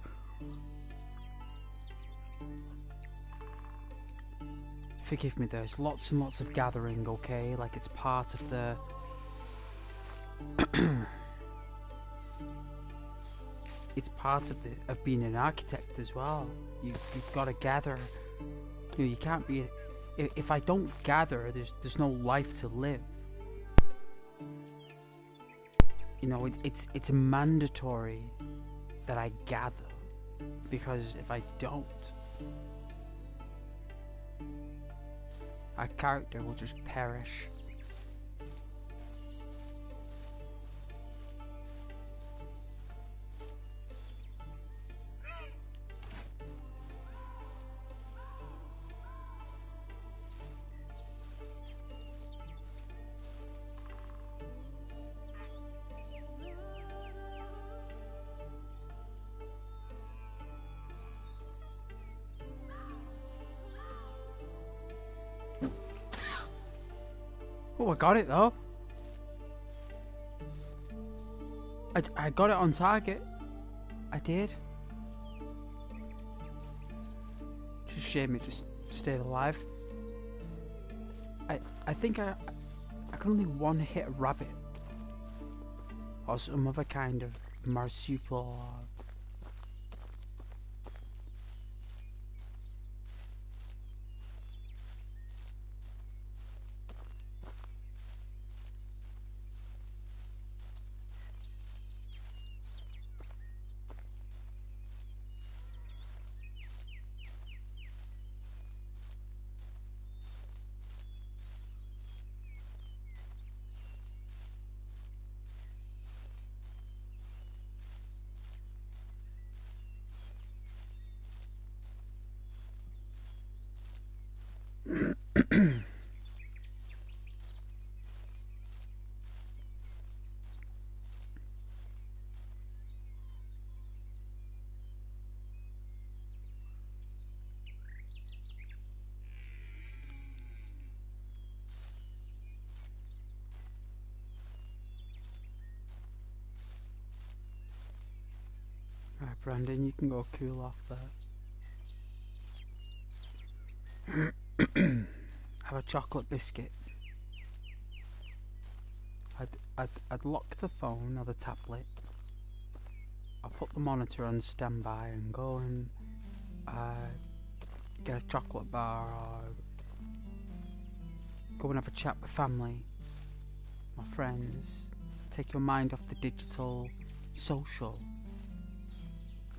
Forgive me, there's lots and lots of gathering, okay? Like it's part of the... it's part of being an architect as well. You've got to gather. You know, you can't be... If I don't gather, there's no life to live. You know, it's mandatory that I gather, because if I don't, our character will just perish. Oh, I got it though. I got it on target. I did. It's a shame it just stayed alive. I think I can only one hit a rabbit or some other kind of marsupial. Brandon, you can go cool off there. Have a chocolate biscuit. I'd lock the phone or the tablet. I'll put the monitor on standby and go and get a chocolate bar or go and have a chat with family, my friends. Take your mind off the digital, social.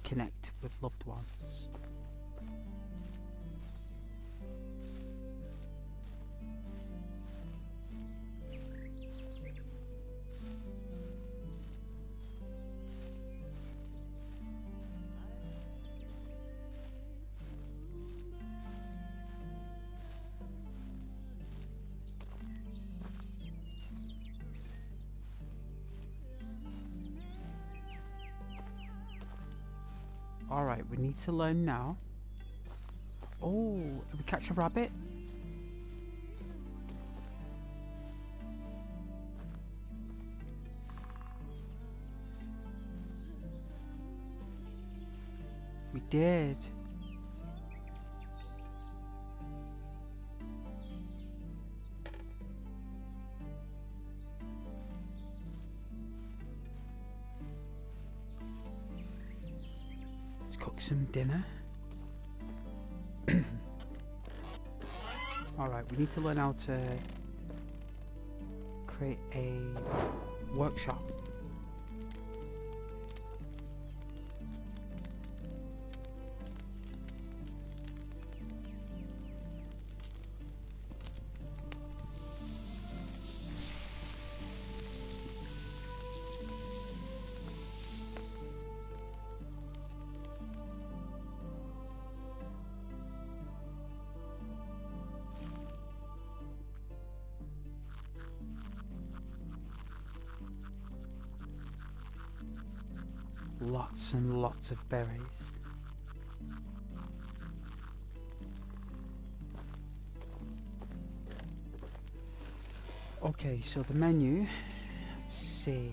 Connect with loved ones. Alright, we need to learn now. Oh, did we catch a rabbit? We did. Let's cook some dinner. Alright, we need to learn how to create a workshop. Lots and lots of berries. Okay, so the menu, let's see.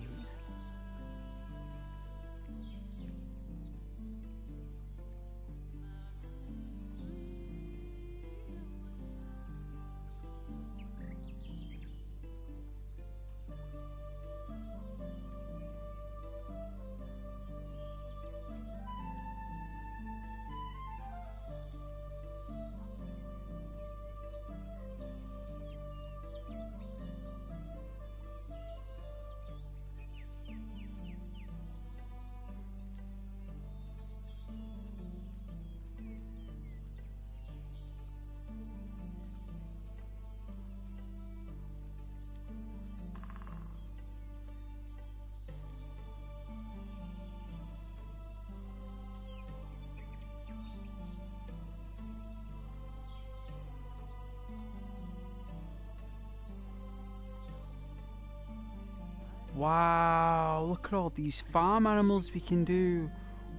Wow, look at all these farm animals we can do.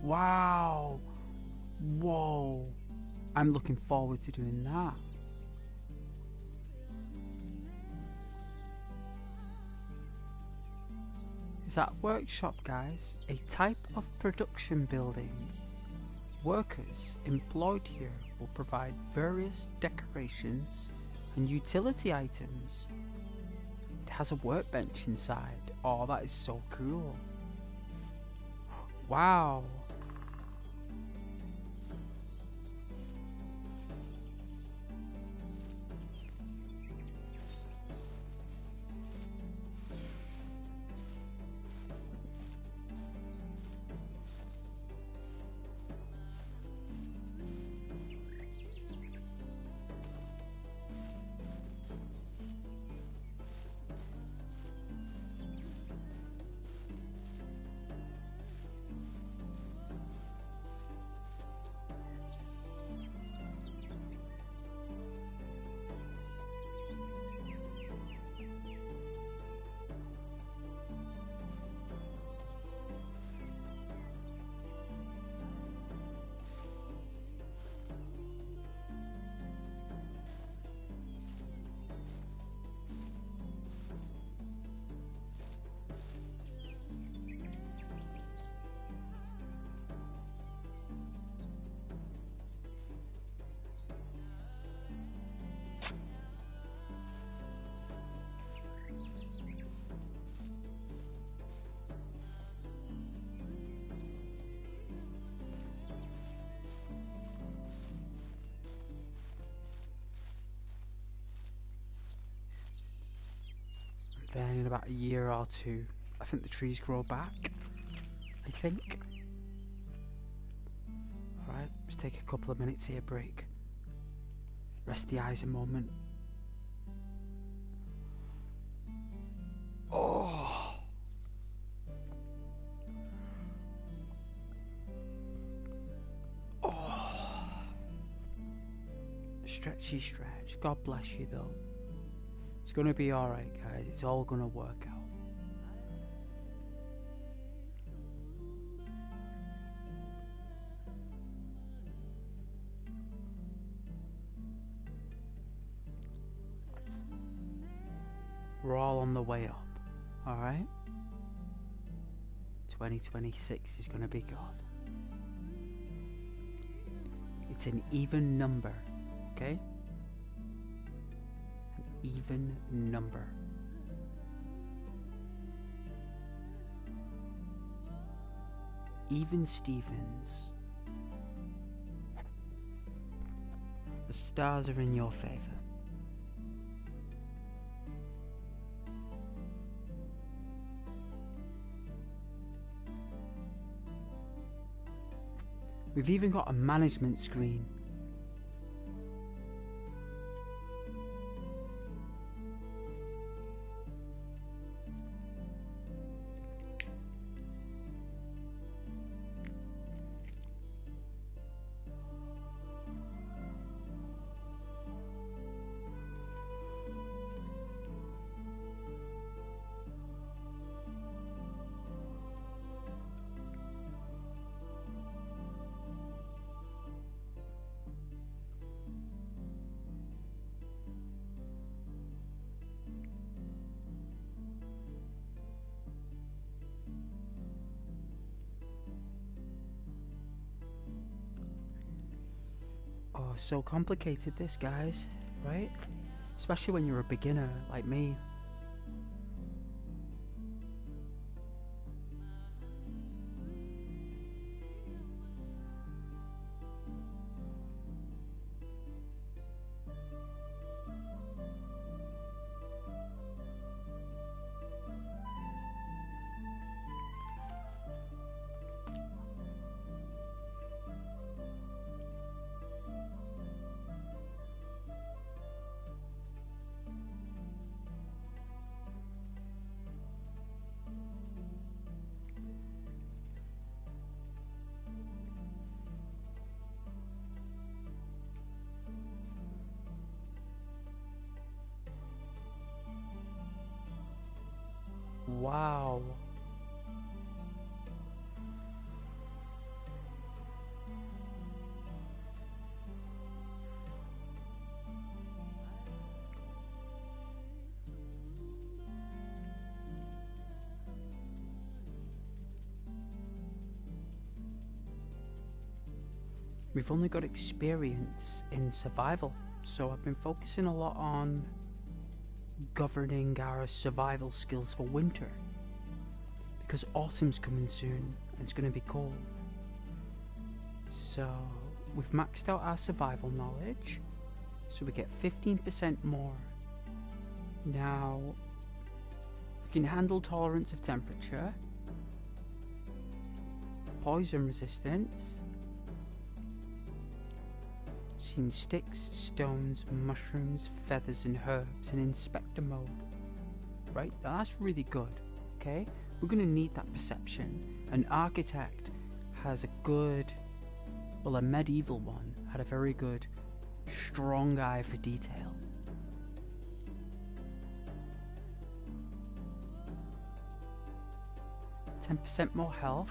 Wow. Whoa. I'm looking forward to doing that. Is that workshop, guys? A type of production building. Workers employed here will provide various decorations and utility items. It has a workbench inside. Oh, that is so cool. Wow. then in about a year or two, I think the trees grow back. I think. Alright, let's take a couple of minutes here, break. Rest the eyes a moment. Oh! Oh! Stretchy stretch. God bless you though. It's gonna be alright, guys. It's all gonna work out. We're all on the way up, alright? 2026 is gonna be good. It's an even number, okay? An even number. Even Stevens. The stars are in your favor. We've even got a management screen. Oh, so complicated this, guys, right? Especially when you're a beginner like me. Wow. We've only got experience in survival, so I've been focusing a lot on governing our survival skills for winter, because autumn's coming soon and it's going to be cold. So we've maxed out our survival knowledge, so we get 15% more. Now we can handle tolerance of temperature, poison resistance, seen sticks, stones, mushrooms, feathers and herbs, and inspector mode. Right, now that's really good. Okay, we're going to need that perception. An architect has a good, well, a medieval one had a very good strong eye for detail. %, more health.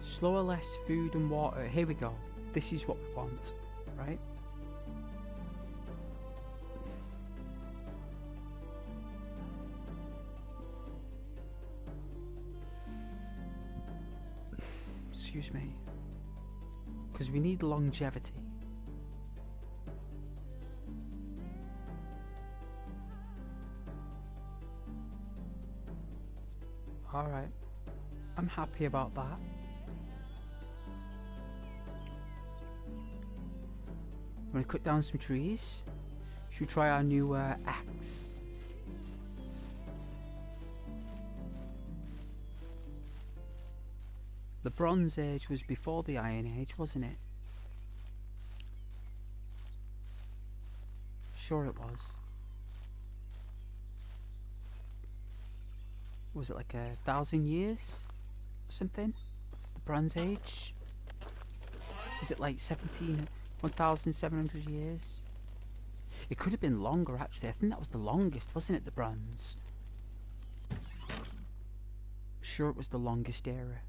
Slower, less food and water. Here we go. This is what we want, right? Excuse me. Because we need longevity. Alright. I'm happy about that. I'm going to cut down some trees. Should we try our new axe? The Bronze Age was before the Iron Age, wasn't it? Sure it was. Was it like 1,000 years? Something? The Bronze Age? Is it like 1,700 years? It could have been longer actually. I think that was the longest, wasn't it, the Bronze? Sure it was the longest era.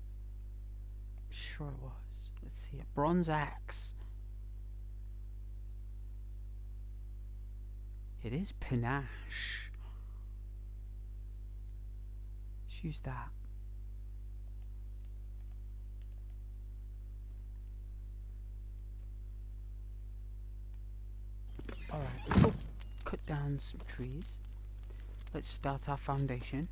Sure it was. Let's see. A bronze axe. It is panache. Let's use that. Alright, let's go cut down some trees. Let's start our foundation.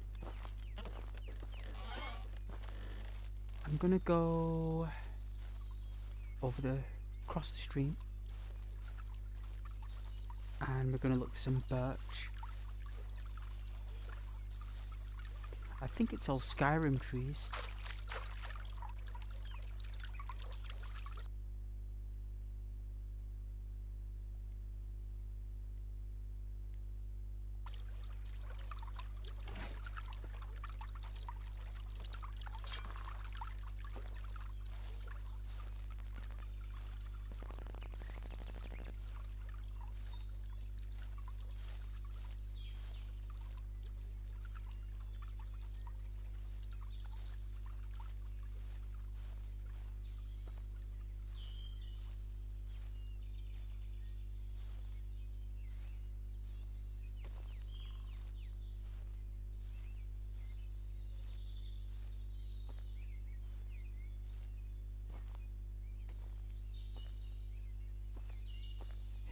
I'm gonna go across the stream, and we're gonna look for some birch. I think it's all Skyrim trees.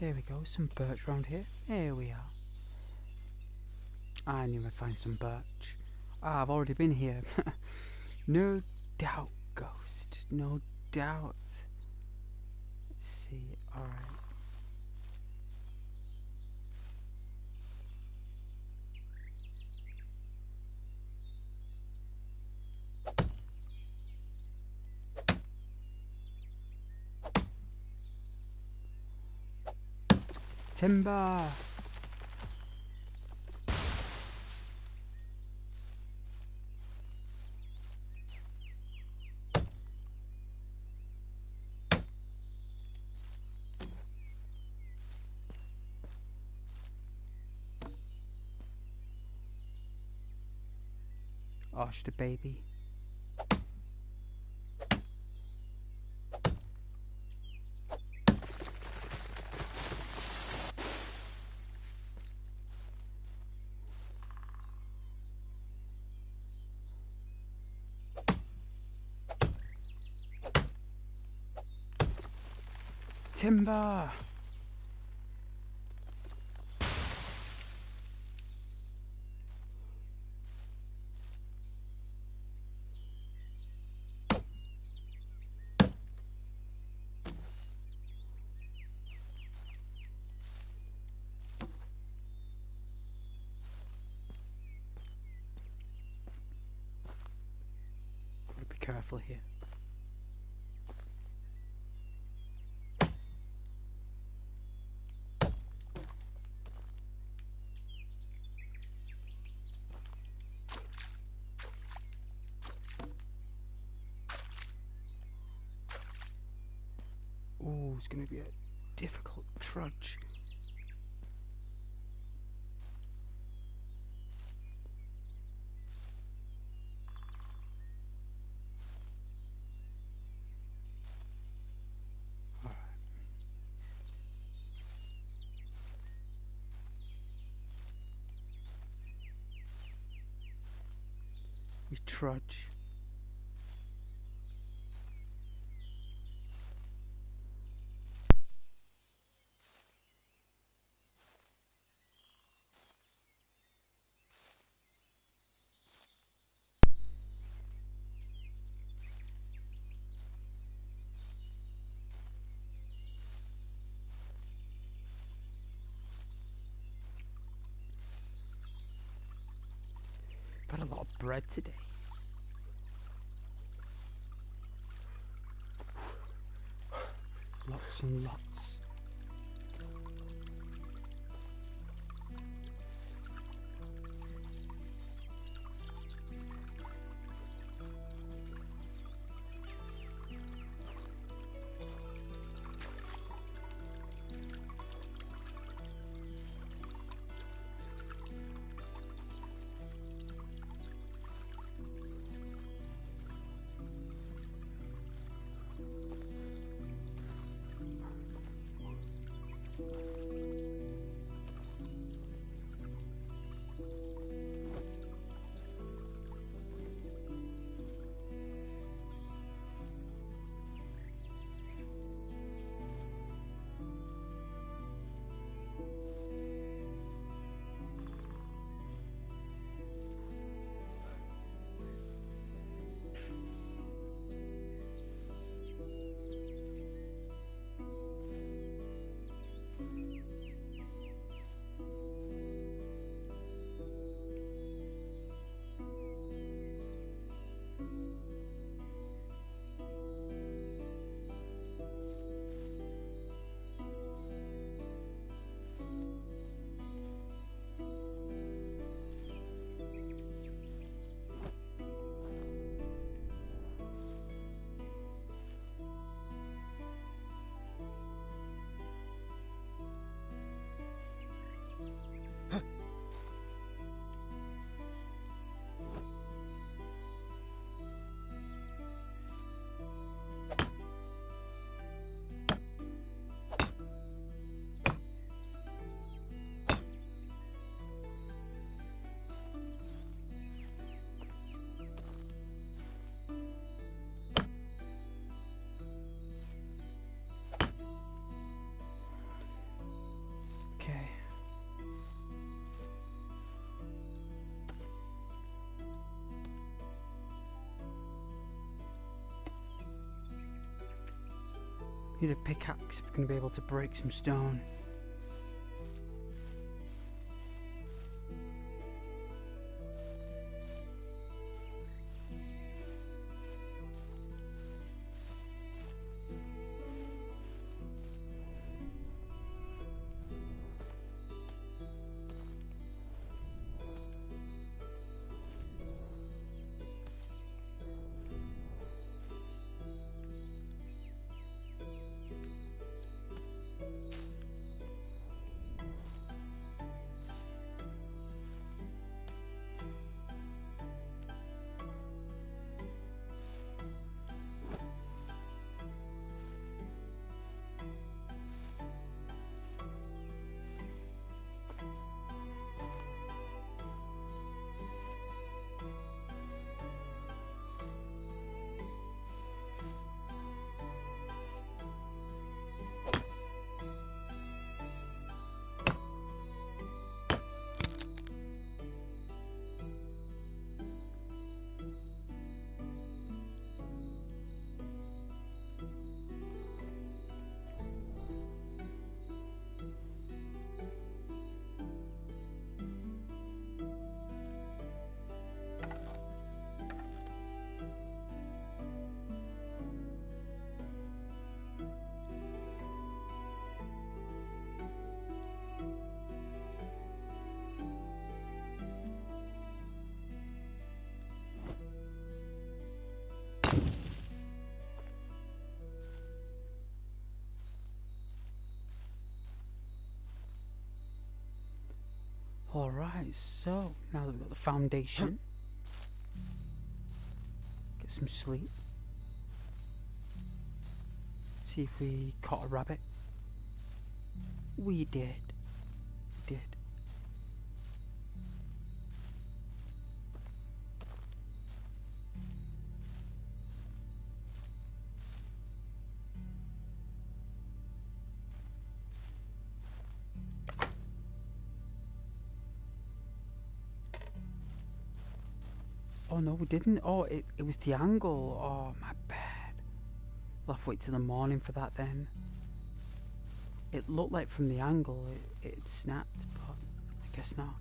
Here we go, some birch round here. Here we are. I knew I'd find some birch. Ah, I've already been here. No doubt, ghost. No doubt. Let's see. Alright. Timber! Osh the baby. Timber! Gotta be careful here. Ooh, it's gonna be a difficult trudge. Alright. We trudge. Got a lot of bread today. and lots. Okay. Need a pickaxe if we're going to be able to break some stone. Alright, so now that we've got the foundation, get some sleep. See if we caught a rabbit. We did. We did. Oh no, we didn't. Oh, it was the angle. Oh, my bad. We'll have to wait till the morning for that then. It looked like from the angle it snapped, but I guess not.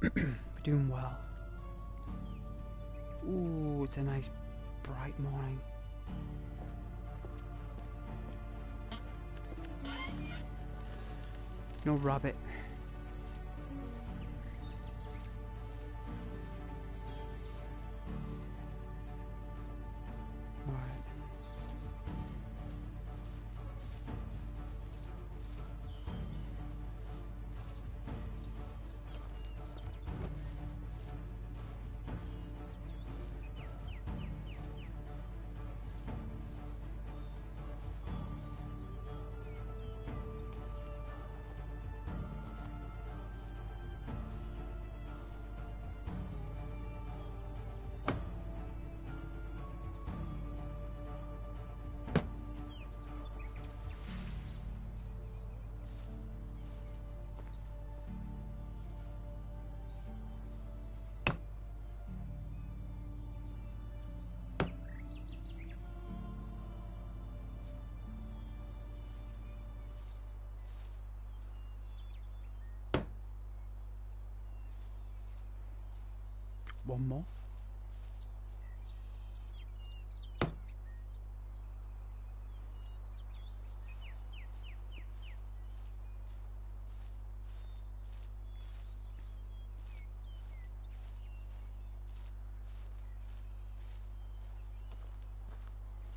We're doing well. Ooh, it's a nice bright morning. No rabbit. Alright. One more.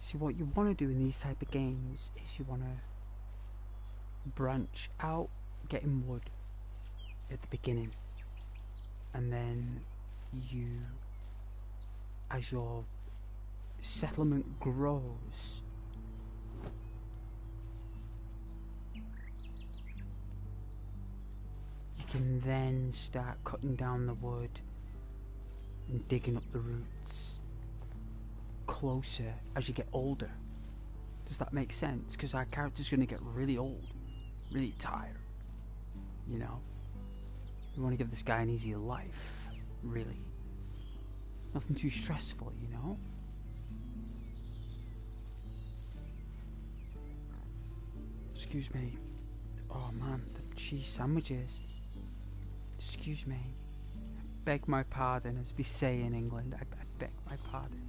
See, what you want to do in these type of games is you want to branch out getting wood at the beginning, and then you, as your settlement grows, you can then start cutting down the wood and digging up the roots closer as you get older. Does that make sense? Because our character's going to get really old, really tired, you know. We want to give this guy an easy life, really. Nothing too stressful, you know. Excuse me. Oh man, the cheese sandwiches. Excuse me. Beg my pardon, as we say in England. I beg my pardon.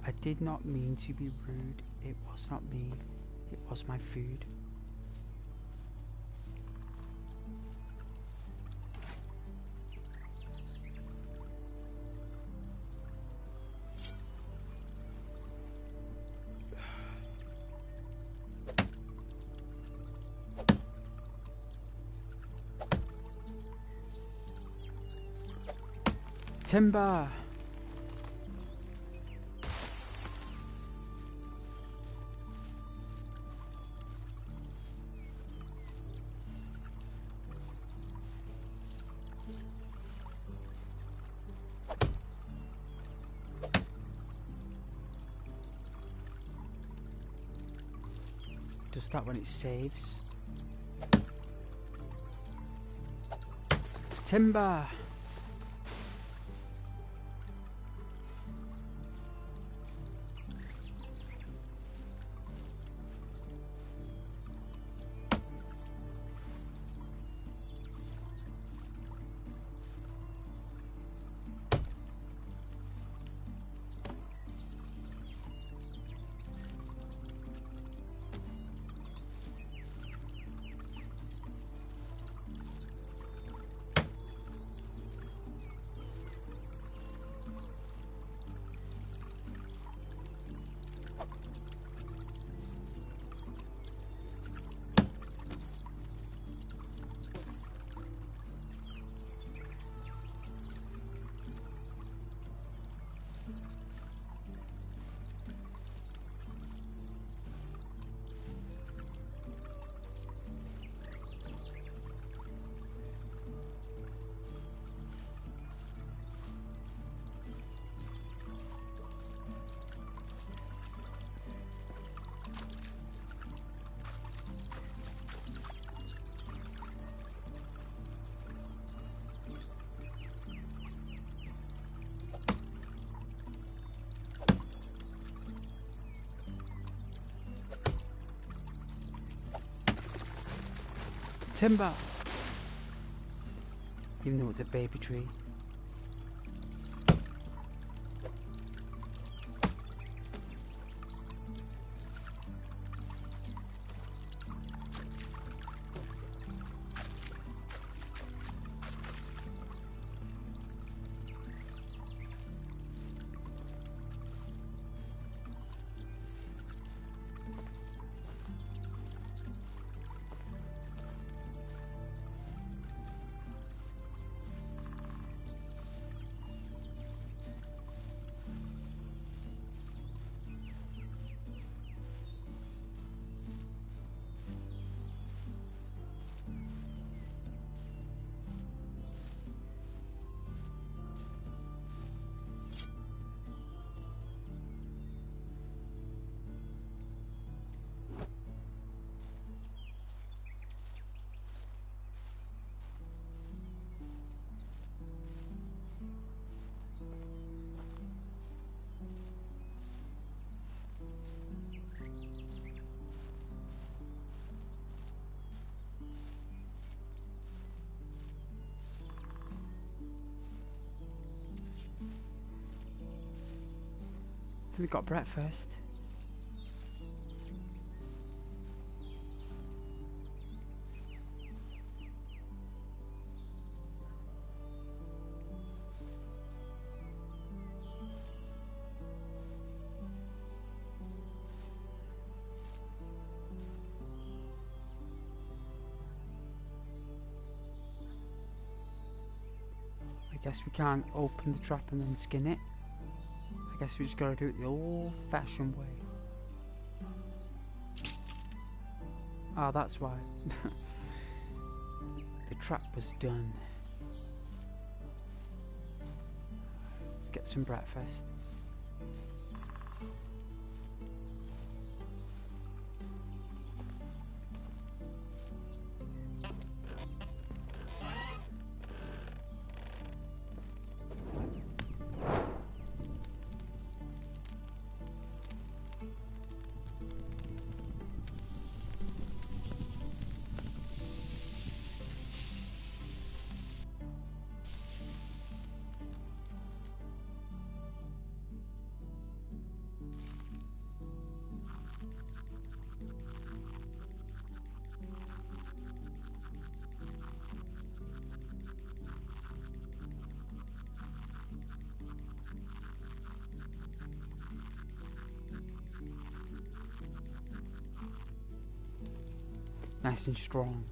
I did not mean to be rude. It was not me. It was my food. Timber! Does that when it saves? Timber! timber! Even though it's a baby tree. We got breakfast. I guess we can't open the trap and then skin it. I guess we just gotta do it the old-fashioned way. Ah, that's why. The trap was done. Let's get some breakfast. Nice and strong.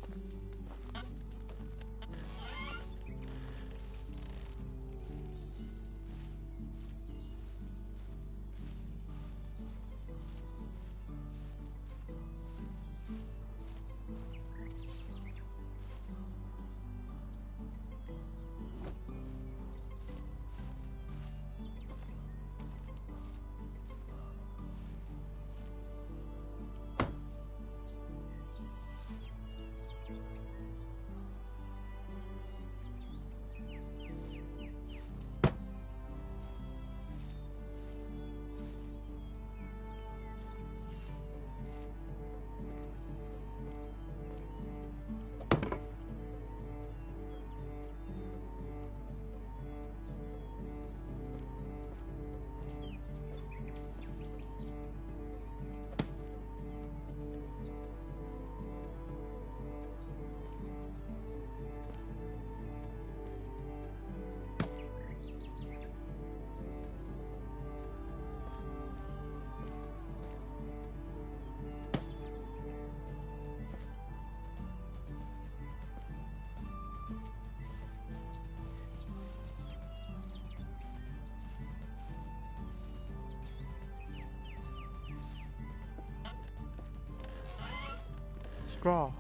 Straw.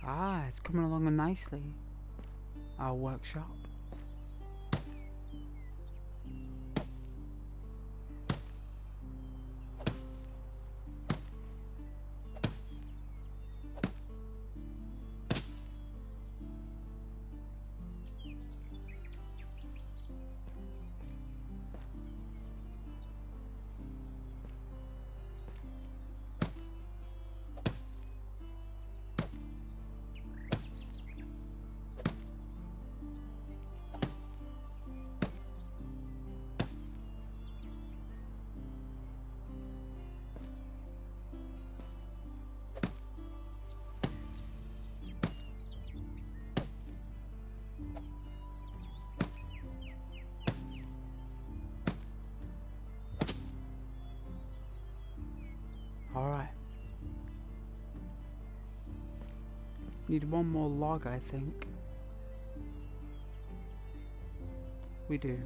Ah, it's coming along nicely. Our workshop. Alright. Need one more log, I think. We do.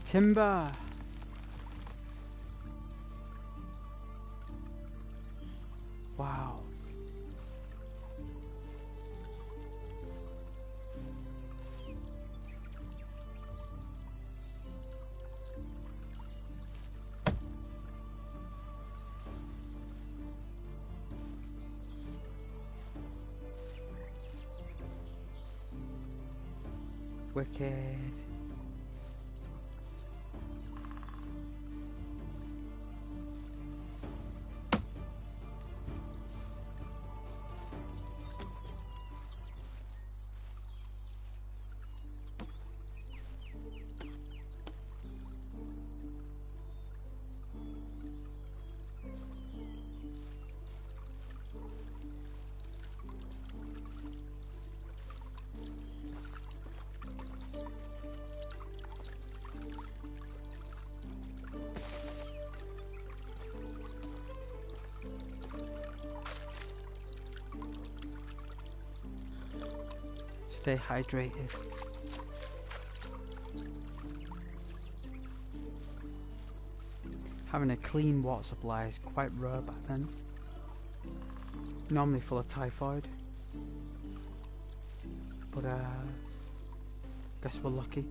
Timber! Wow. Wicked. Stay hydrated. Having a clean water supply is quite rare back then. Normally full of typhoid. But guess we're lucky.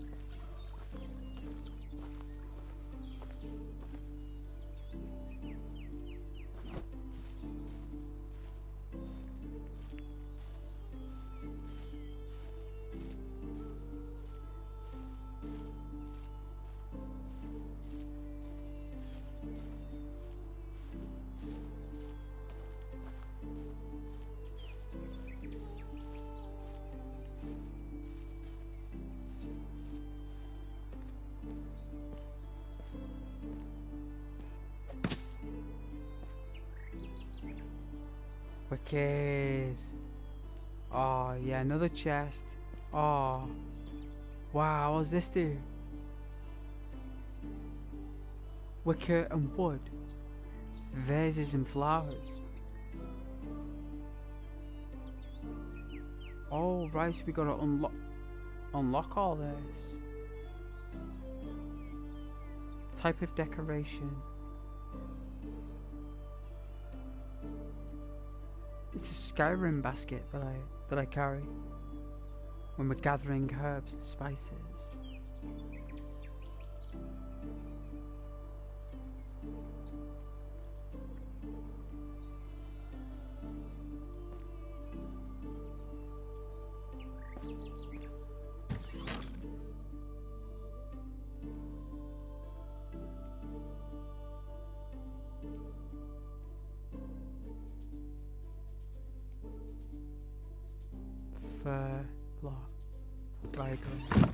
Wicked. Oh yeah, another chest. Oh wow, what's this do? Wicker and wood. Vases and flowers. Oh, right, so we gotta unlock all this. Type of decoration. It's a Skyrim basket that I carry when we're gathering herbs and spices. Block. Diagram.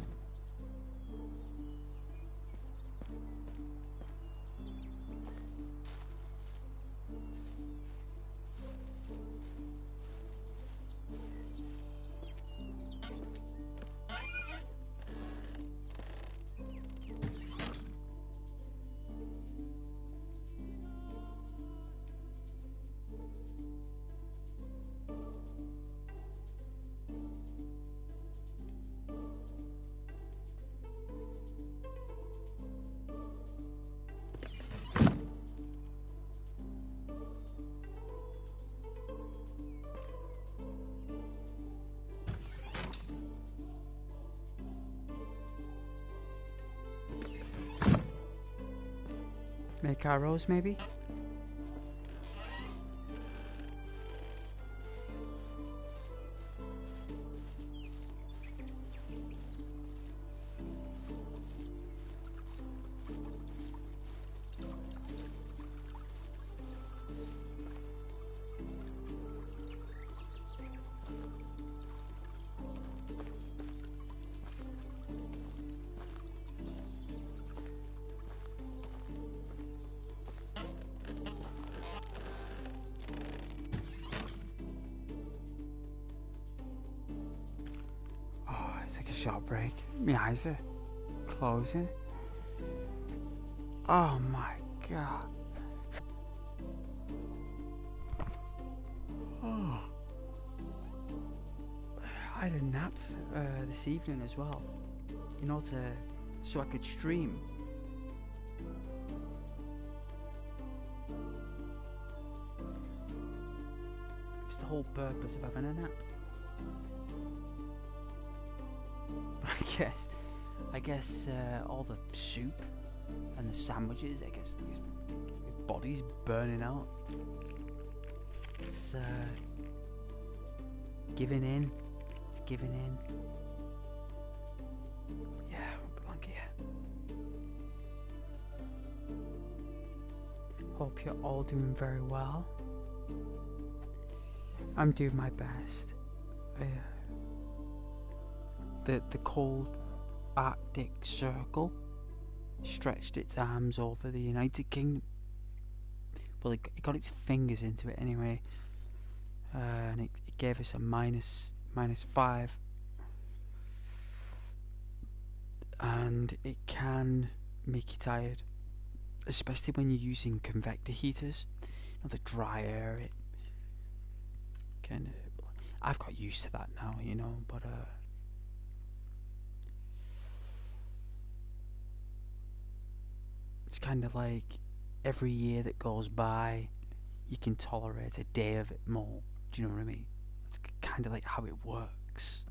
Make arrows, maybe? Oh, it's like a short break. My eyes are closing. Oh my god. Oh. I had a nap this evening as well. You know, so I could stream. It's the whole purpose of having a nap. But I guess all the soup and the sandwiches, I guess my body's burning out. It's giving in. It's giving in. Yeah, won't be long here. Hope you're all doing very well. I'm doing my best. The cold Arctic Circle stretched its arms over the United Kingdom. Well, it got its fingers into it anyway, and it gave us a -5, and it can make you tired, especially when you're using convector heaters. You know, the dry air. It kind of. I've got used to that now, you know, but it's kind of like every year that goes by, you can tolerate a day of it more. Do you know what I mean? It's kind of like how it works.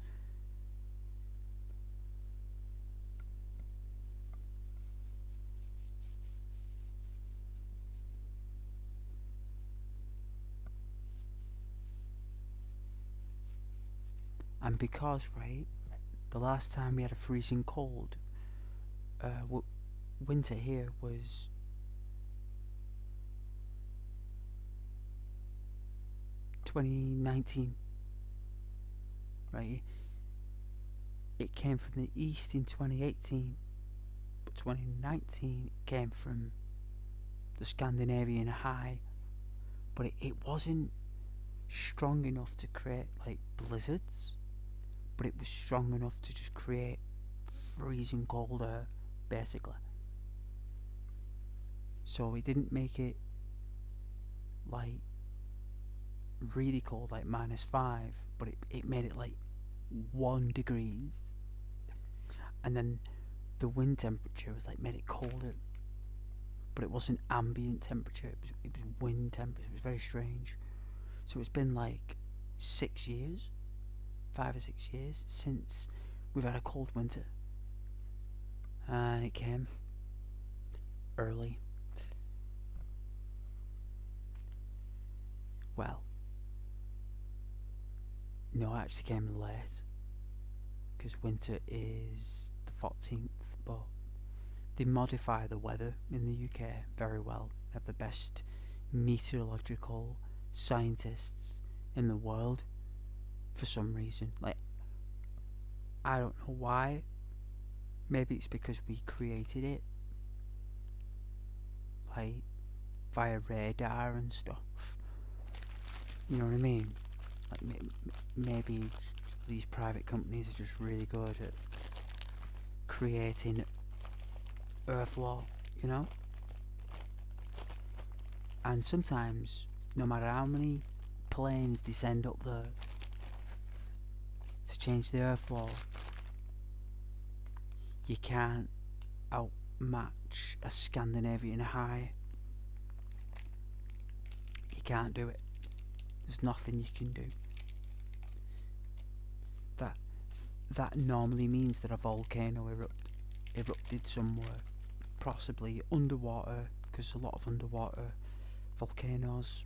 And because, right, the last time we had a freezing cold, winter here was 2019, right? It came from the east in 2018, but 2019 came from the Scandinavian high, but it wasn't strong enough to create like blizzards, but it was strong enough to just create freezing cold air, basically. So it didn't make it like really cold, like -5, but it made it like 1 degrees, and then the wind temperature was like made it colder, but it wasn't ambient temperature. It was wind temperature. It was very strange. So it's been like 6 years, 5 or 6 years since we've had a cold winter, and it came early. Well, no, it actually came late because winter is the 14th, but they modify the weather in the UK very well. They have the best meteorological scientists in the world for some reason. Like, I don't know why. Maybe it's because we created it, like via radar and stuff. You know what I mean? Like maybe these private companies are just really good at creating Earth law, you know? And sometimes, no matter how many planes they send up there to change the Earth law, you can't outmatch a Scandinavian high. You can't do it. There's nothing you can do. That normally means that a volcano erupted somewhere, possibly underwater, because a lot of underwater volcanoes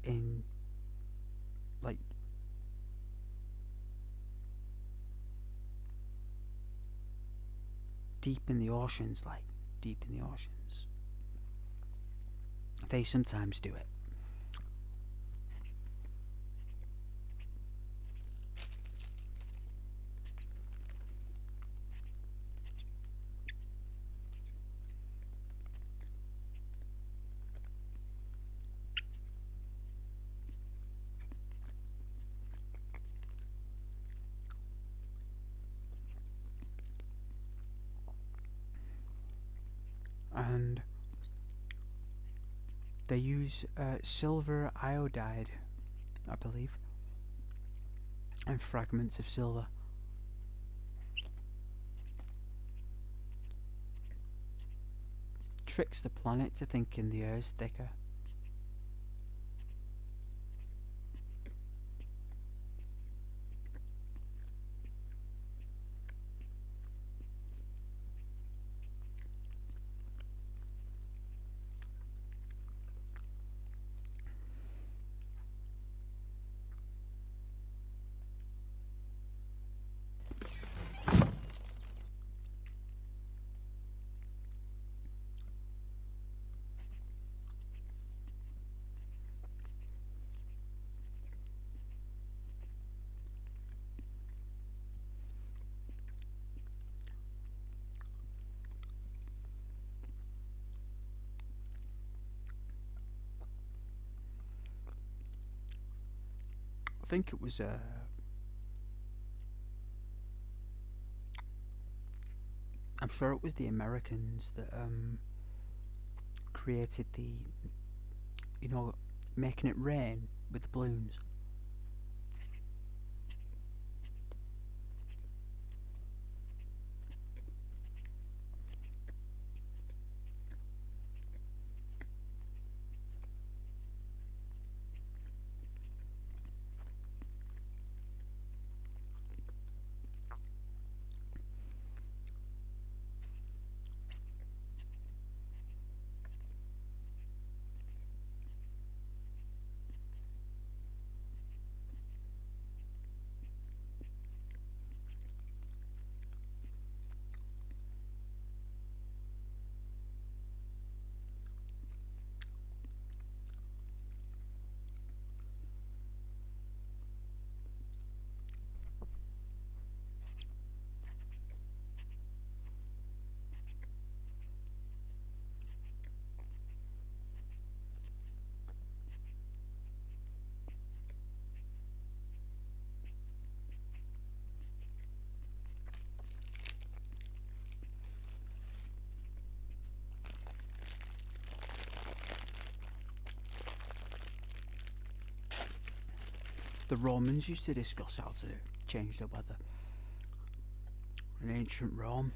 in like deep in the oceans, they sometimes do it. And they use silver iodide, I believe, and fragments of silver. Tricks the planet to thinking the Earth's thicker. I think it was I'm sure it was the Americans that created the, making it rain with the balloons. The Romans used to discuss how to change the weather. In ancient Rome.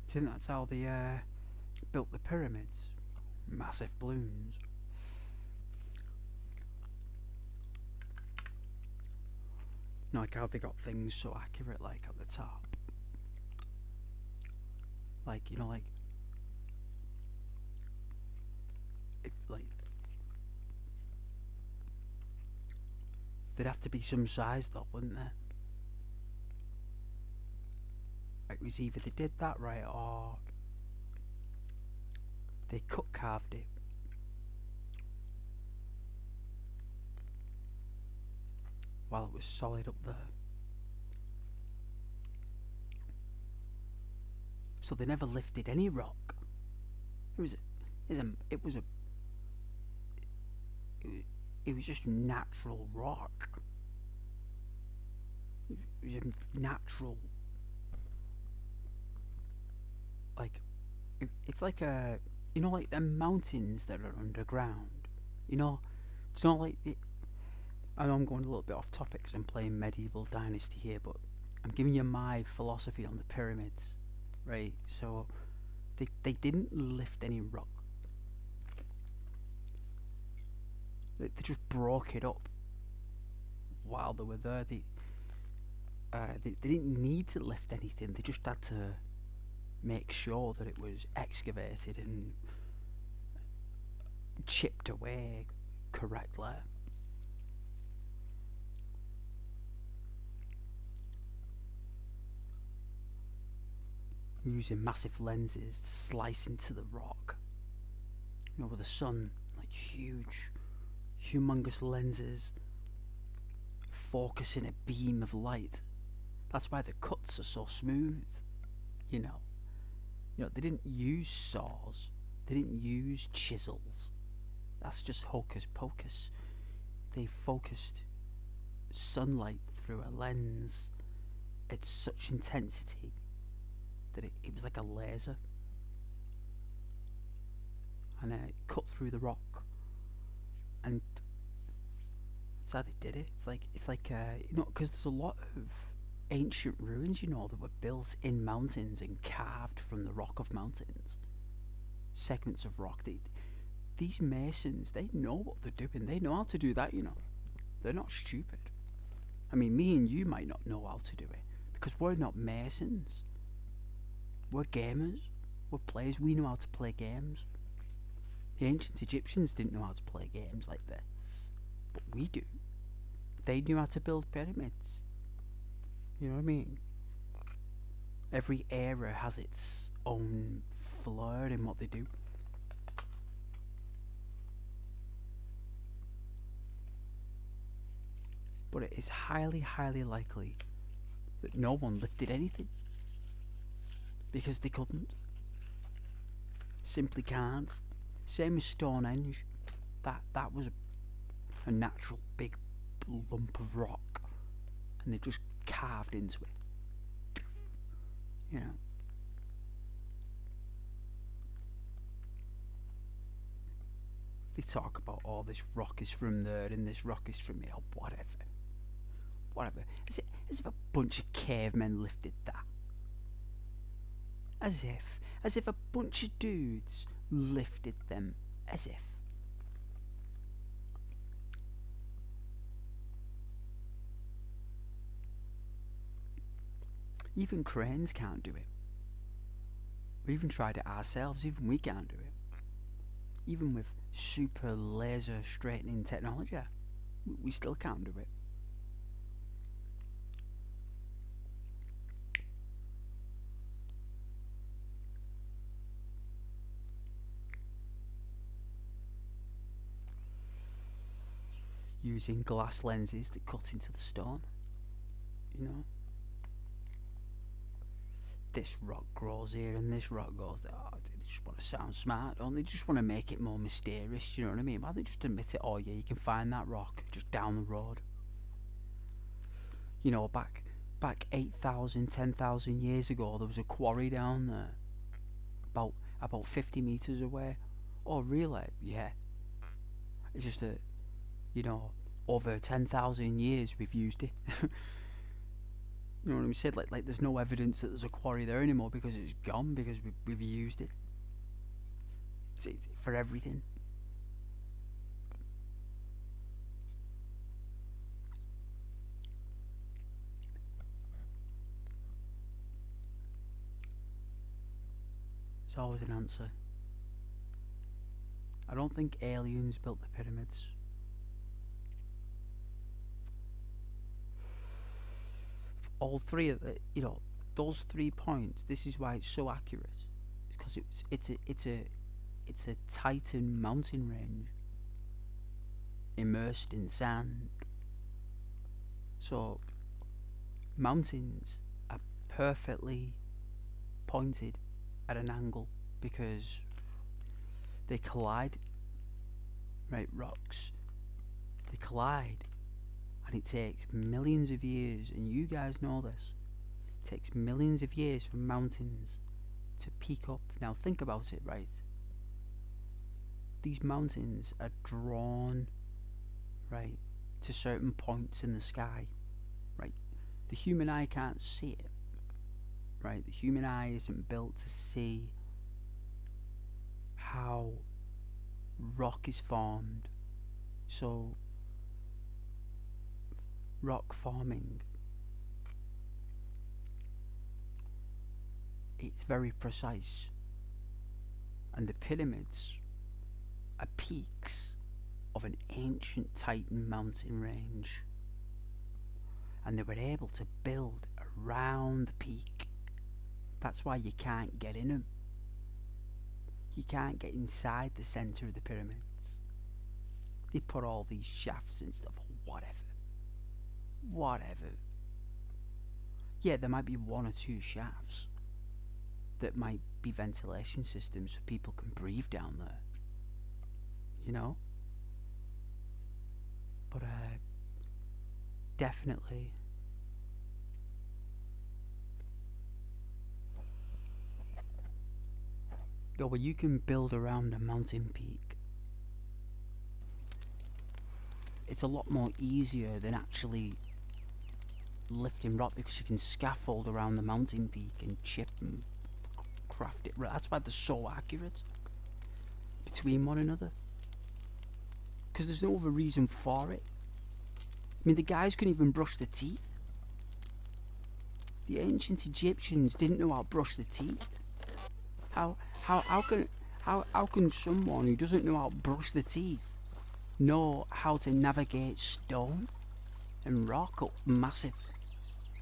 Do you think that's how they built the pyramids? Massive balloons. Like how they got things so accurate, like at the top. Like, you know, like there'd have to be some size though, wouldn't there? It was either they did that right or they cut carved it. While it was solid up there. So they never lifted any rock. It was just natural rock. It was a natural, like, it's like a, you know, like the mountains that are underground. You know, it's not like it. I know I'm going a little bit off topic because I'm playing medieval Dynasty here, but I'm giving you my philosophy on the pyramids, right? So they didn't lift any rock. They just broke it up while they were there. They didn't need to lift anything. They just had to make sure that it was excavated and chipped away correctly. Using massive lenses to slice into the rock. You know, with the sun, like huge, humongous lenses focusing a beam of light. That's why the cuts are so smooth. You know, they didn't use saws. They didn't use chisels. That's just hocus pocus. They focused sunlight through a lens at such intensity that it was like a laser, and it cut through the rock, and that's how they did it. It's like you know, because there's a lot of ancient ruins, you know, that were built in mountains and carved from the rock of mountains, segments of rock. These masons, they know what they're doing. They know how to do that, you know. They're not stupid. I mean, me and you might not know how to do it because we're not masons. We're gamers. We're players. We know how to play games. The ancient Egyptians didn't know how to play games like this, but we do. They knew how to build pyramids. You know what I mean? Every era has its own flair in what they do. But it is highly, highly likely that no one lifted anything. Because they couldn't. Simply can't. Same as Stonehenge. That was a natural big lump of rock. And they just carved into it. You know. They talk about, oh, this rock is from there and this rock is from here. Whatever. Whatever. As if a bunch of cavemen lifted that. As if a bunch of dudes lifted them. As if. Even cranes can't do it. We even tried it ourselves. Even we can't do it. Even with super laser straightening technology, we still can't do it. using glass lenses to cut into the stone. You know, this rock grows here and this rock goes there. Oh, they just want to sound smart, don't they? Just want to make it more mysterious. You know what I mean? Why don't they just admit it? Oh yeah, you can find that rock just down the road. You know, back 8,000, 10,000 years ago, there was a quarry down there, about 50 meters away. Oh really? Yeah. It's just a, you know, over 10,000 years we've used it. You know what I'm saying? Like there's no evidence that there's a quarry there anymore because it's gone, because we've used it. It's for everything. It's always an answer. I don't think aliens built the pyramids. All three of the, you know, those 3 points. This is why it's so accurate, because it's a Titan mountain range immersed in sand. So mountains are perfectly pointed at an angle because they collide. Right, rocks, they collide, and it takes millions of years, and you guys know this. It takes millions of years for mountains to peak up. Now think about it, right? These mountains are drawn, right, to certain points in the sky, right? The human eye can't see it, right? The human eye isn't built to see how rock is formed. So rock forming, it's very precise, and the pyramids are peaks of an ancient Titan mountain range, and they were able to build around the peak. That's why you can't get in them. You can't get inside the center of the pyramids. They put all these shafts and stuff. Whatever. Yeah, there might be 1 or 2 shafts that might be ventilation systems so people can breathe down there. You know? But definitely but you can build around a mountain peak. It's a lot more easier than actually lifting rock, because you can scaffold around the mountain peak and chip and craft it. That's why they're so accurate between one another, because there's no other reason for it. I mean, the guys couldn't even brush their teeth. The ancient Egyptians didn't know how to brush their teeth. How can someone who doesn't know how to brush their teeth know how to navigate stone and rock up massive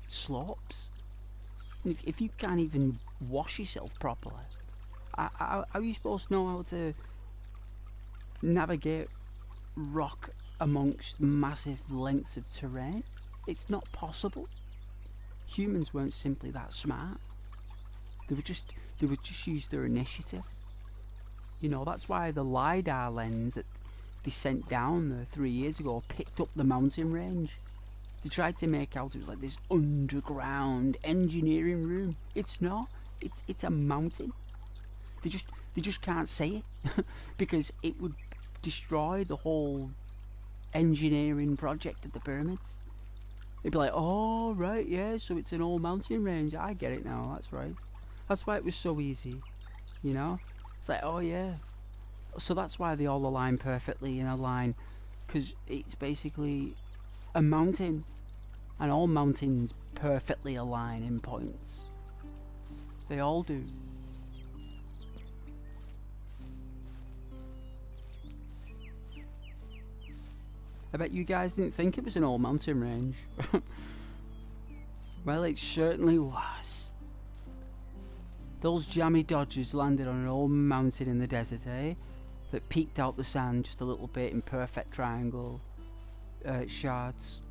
slopes? And if you can't even wash yourself properly, how are you supposed to know how to navigate rock amongst massive lengths of terrain? It's not possible. Humans weren't simply that smart. They would just use their initiative. You know, that's why the LiDAR lens that they sent down there 3 years ago picked up the mountain range. They tried to make out it was like this underground engineering room. It's not. It's a mountain. They just can't say it because it would destroy the whole engineering project of the pyramids. They'd be like, oh right, yeah, so it's an old mountain range. I get it now. That's right. That's why it was so easy. You know, it's like, oh yeah. So that's why they all align perfectly in a line, because it's basically a mountain, and all mountains perfectly align in points. They all do. I bet you guys didn't think it was an old mountain range. Well, it certainly was. Those jammy dodgers landed on an old mountain in the desert, eh? That peeked out the sand just a little bit in perfect triangle. shards.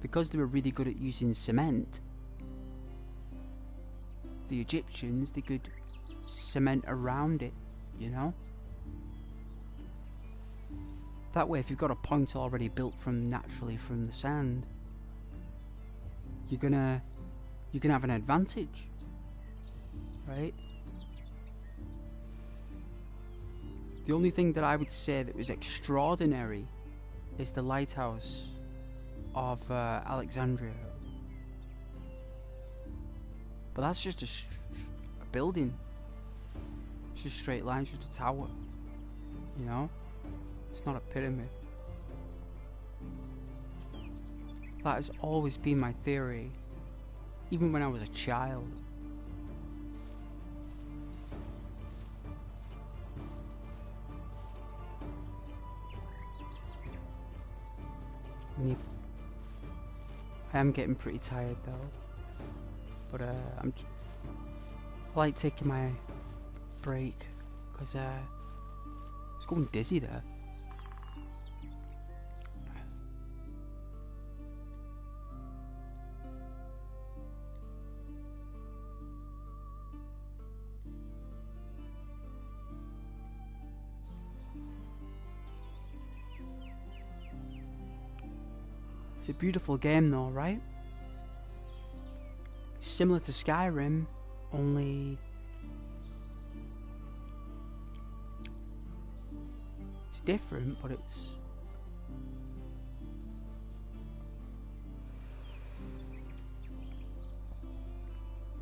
Because they were really good at using cement, the Egyptians, they could cement around it, you know? That way, if you've got a point already built from naturally from the sand, you're gonna have an advantage, right? The only thing that I would say that was extraordinary is the lighthouse of Alexandria, but that's just a building. It's just a straight line, it's just a tower, you know? It's not a pyramid. That has always been my theory, even when I was a child. I am getting pretty tired though, but I like taking my break because it's going dizzy there. It's a beautiful game though, right? It's similar to Skyrim, only it's different, but it's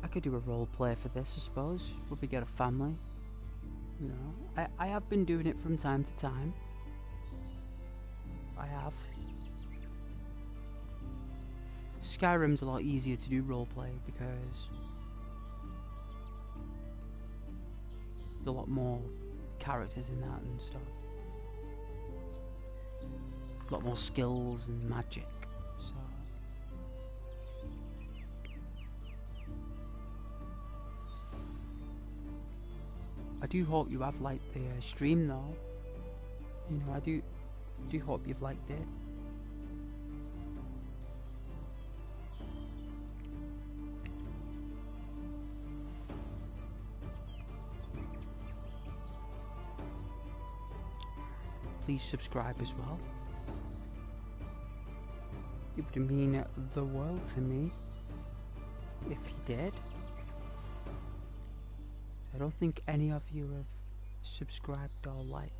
I could do a role play for this, I suppose. Would we get a family? You know, I have been doing it from time to time. I have. Skyrim's a lot easier to do roleplay because there's a lot more characters in that and stuff. A lot more skills and magic. So I do hope you have liked the stream though. You know, I do hope you've liked it. Please subscribe as well. It would mean the world to me if you did. I don't think any of you have subscribed or liked.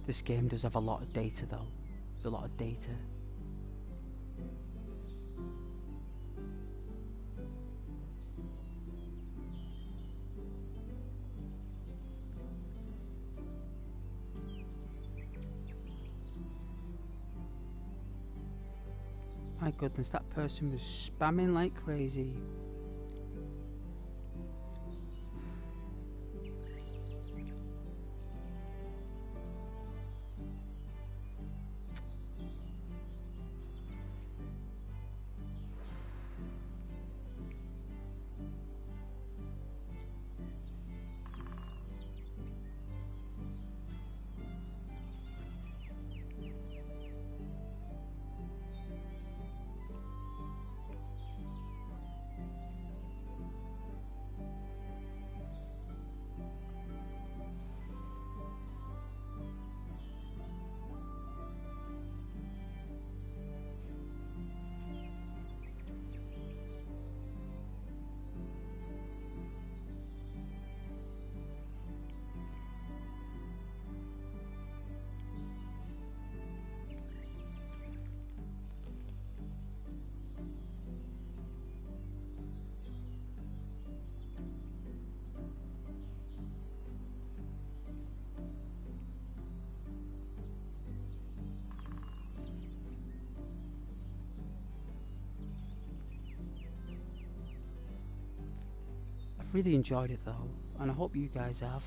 This game does have a lot of data though. There's a lot of data. My goodness, that person was spamming like crazy. really enjoyed it though, and I hope you guys have.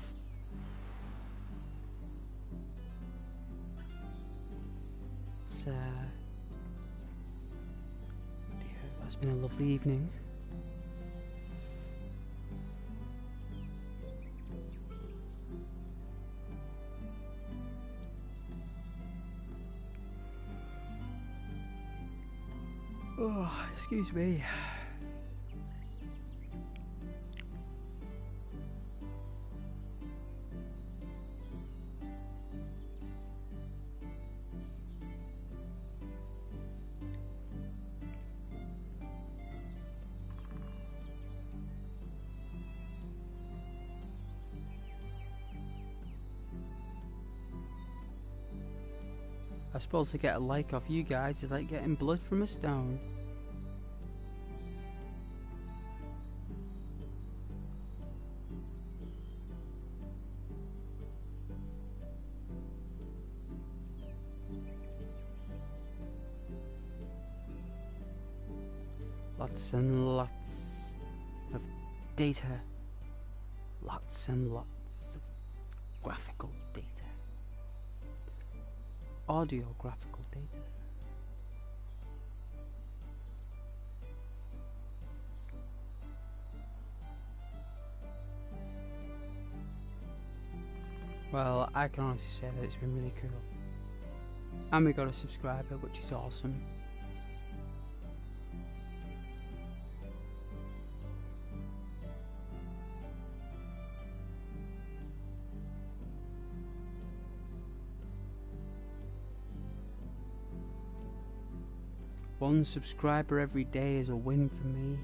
It's that's been a lovely evening. Oh, excuse me. I suppose to get a like off you guys is like getting blood from a stone. Lots and lots of data. Lots and lots of graphical data. Audio graphical data. Well, I can honestly say that it's been really cool. And we got a subscriber, which is awesome. One subscriber every day is a win for me.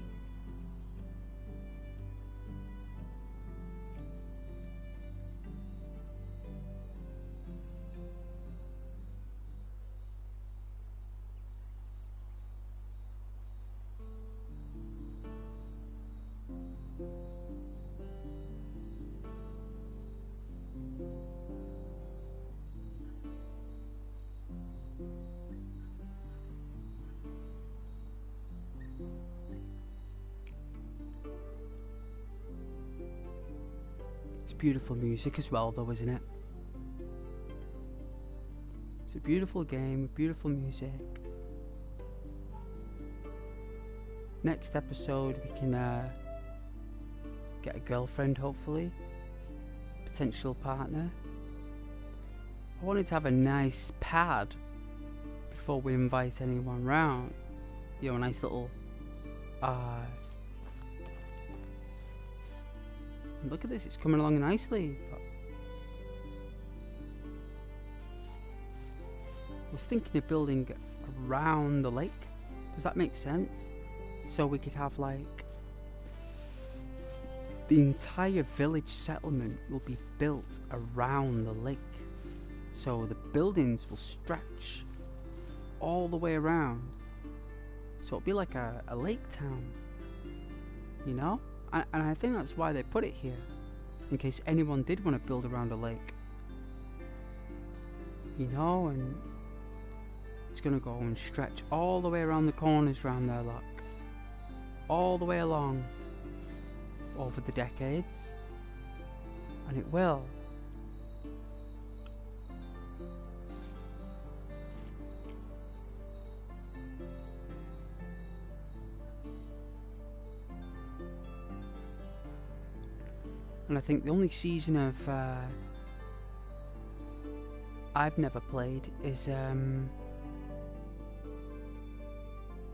It's beautiful music as well though, isn't it? It's a beautiful game with beautiful music. Next episode we can get a girlfriend, hopefully. Potential partner. I wanted to have a nice pad before we invite anyone round. You know, a nice little look at this, it's coming along nicely. I was thinking of building around the lake. Does that make sense? So we could have like the entire village settlement will be built around the lake. So the buildings will stretch all the way around. So it'll be like a lake town, you know? And I think that's why they put it here, in case anyone did want to build around a lake. You know, and it's going to go and stretch all the way around the corners around there, look. All the way along, over the decades. And it will. And I think the only season of I've never played is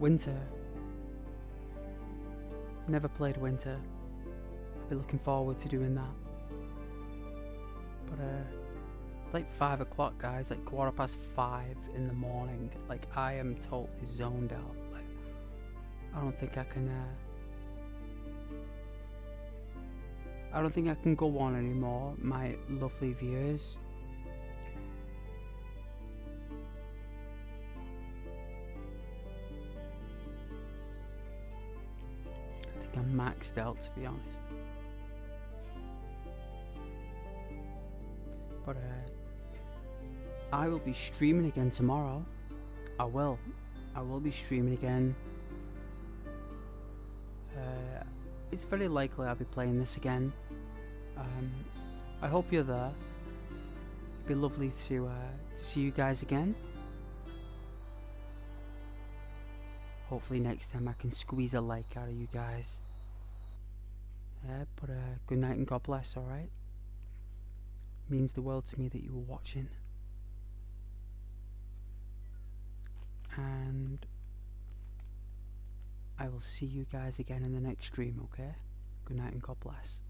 winter. Never played winter. I'll be looking forward to doing that. But it's like 5 o'clock, guys, like 5:15 in the morning. Like I am totally zoned out. Like I don't think I can go on anymore, my lovely viewers. I think I'm maxed out, to be honest. But I will be streaming again tomorrow. I will be streaming again. it's very likely I'll be playing this again. I hope you're there. It'd be lovely to see you guys again. Hopefully next time I can squeeze a like out of you guys. Yeah, but good night and God bless, alright? Means the world to me that you were watching. And I will see you guys again in the next stream, okay? Good night and God bless.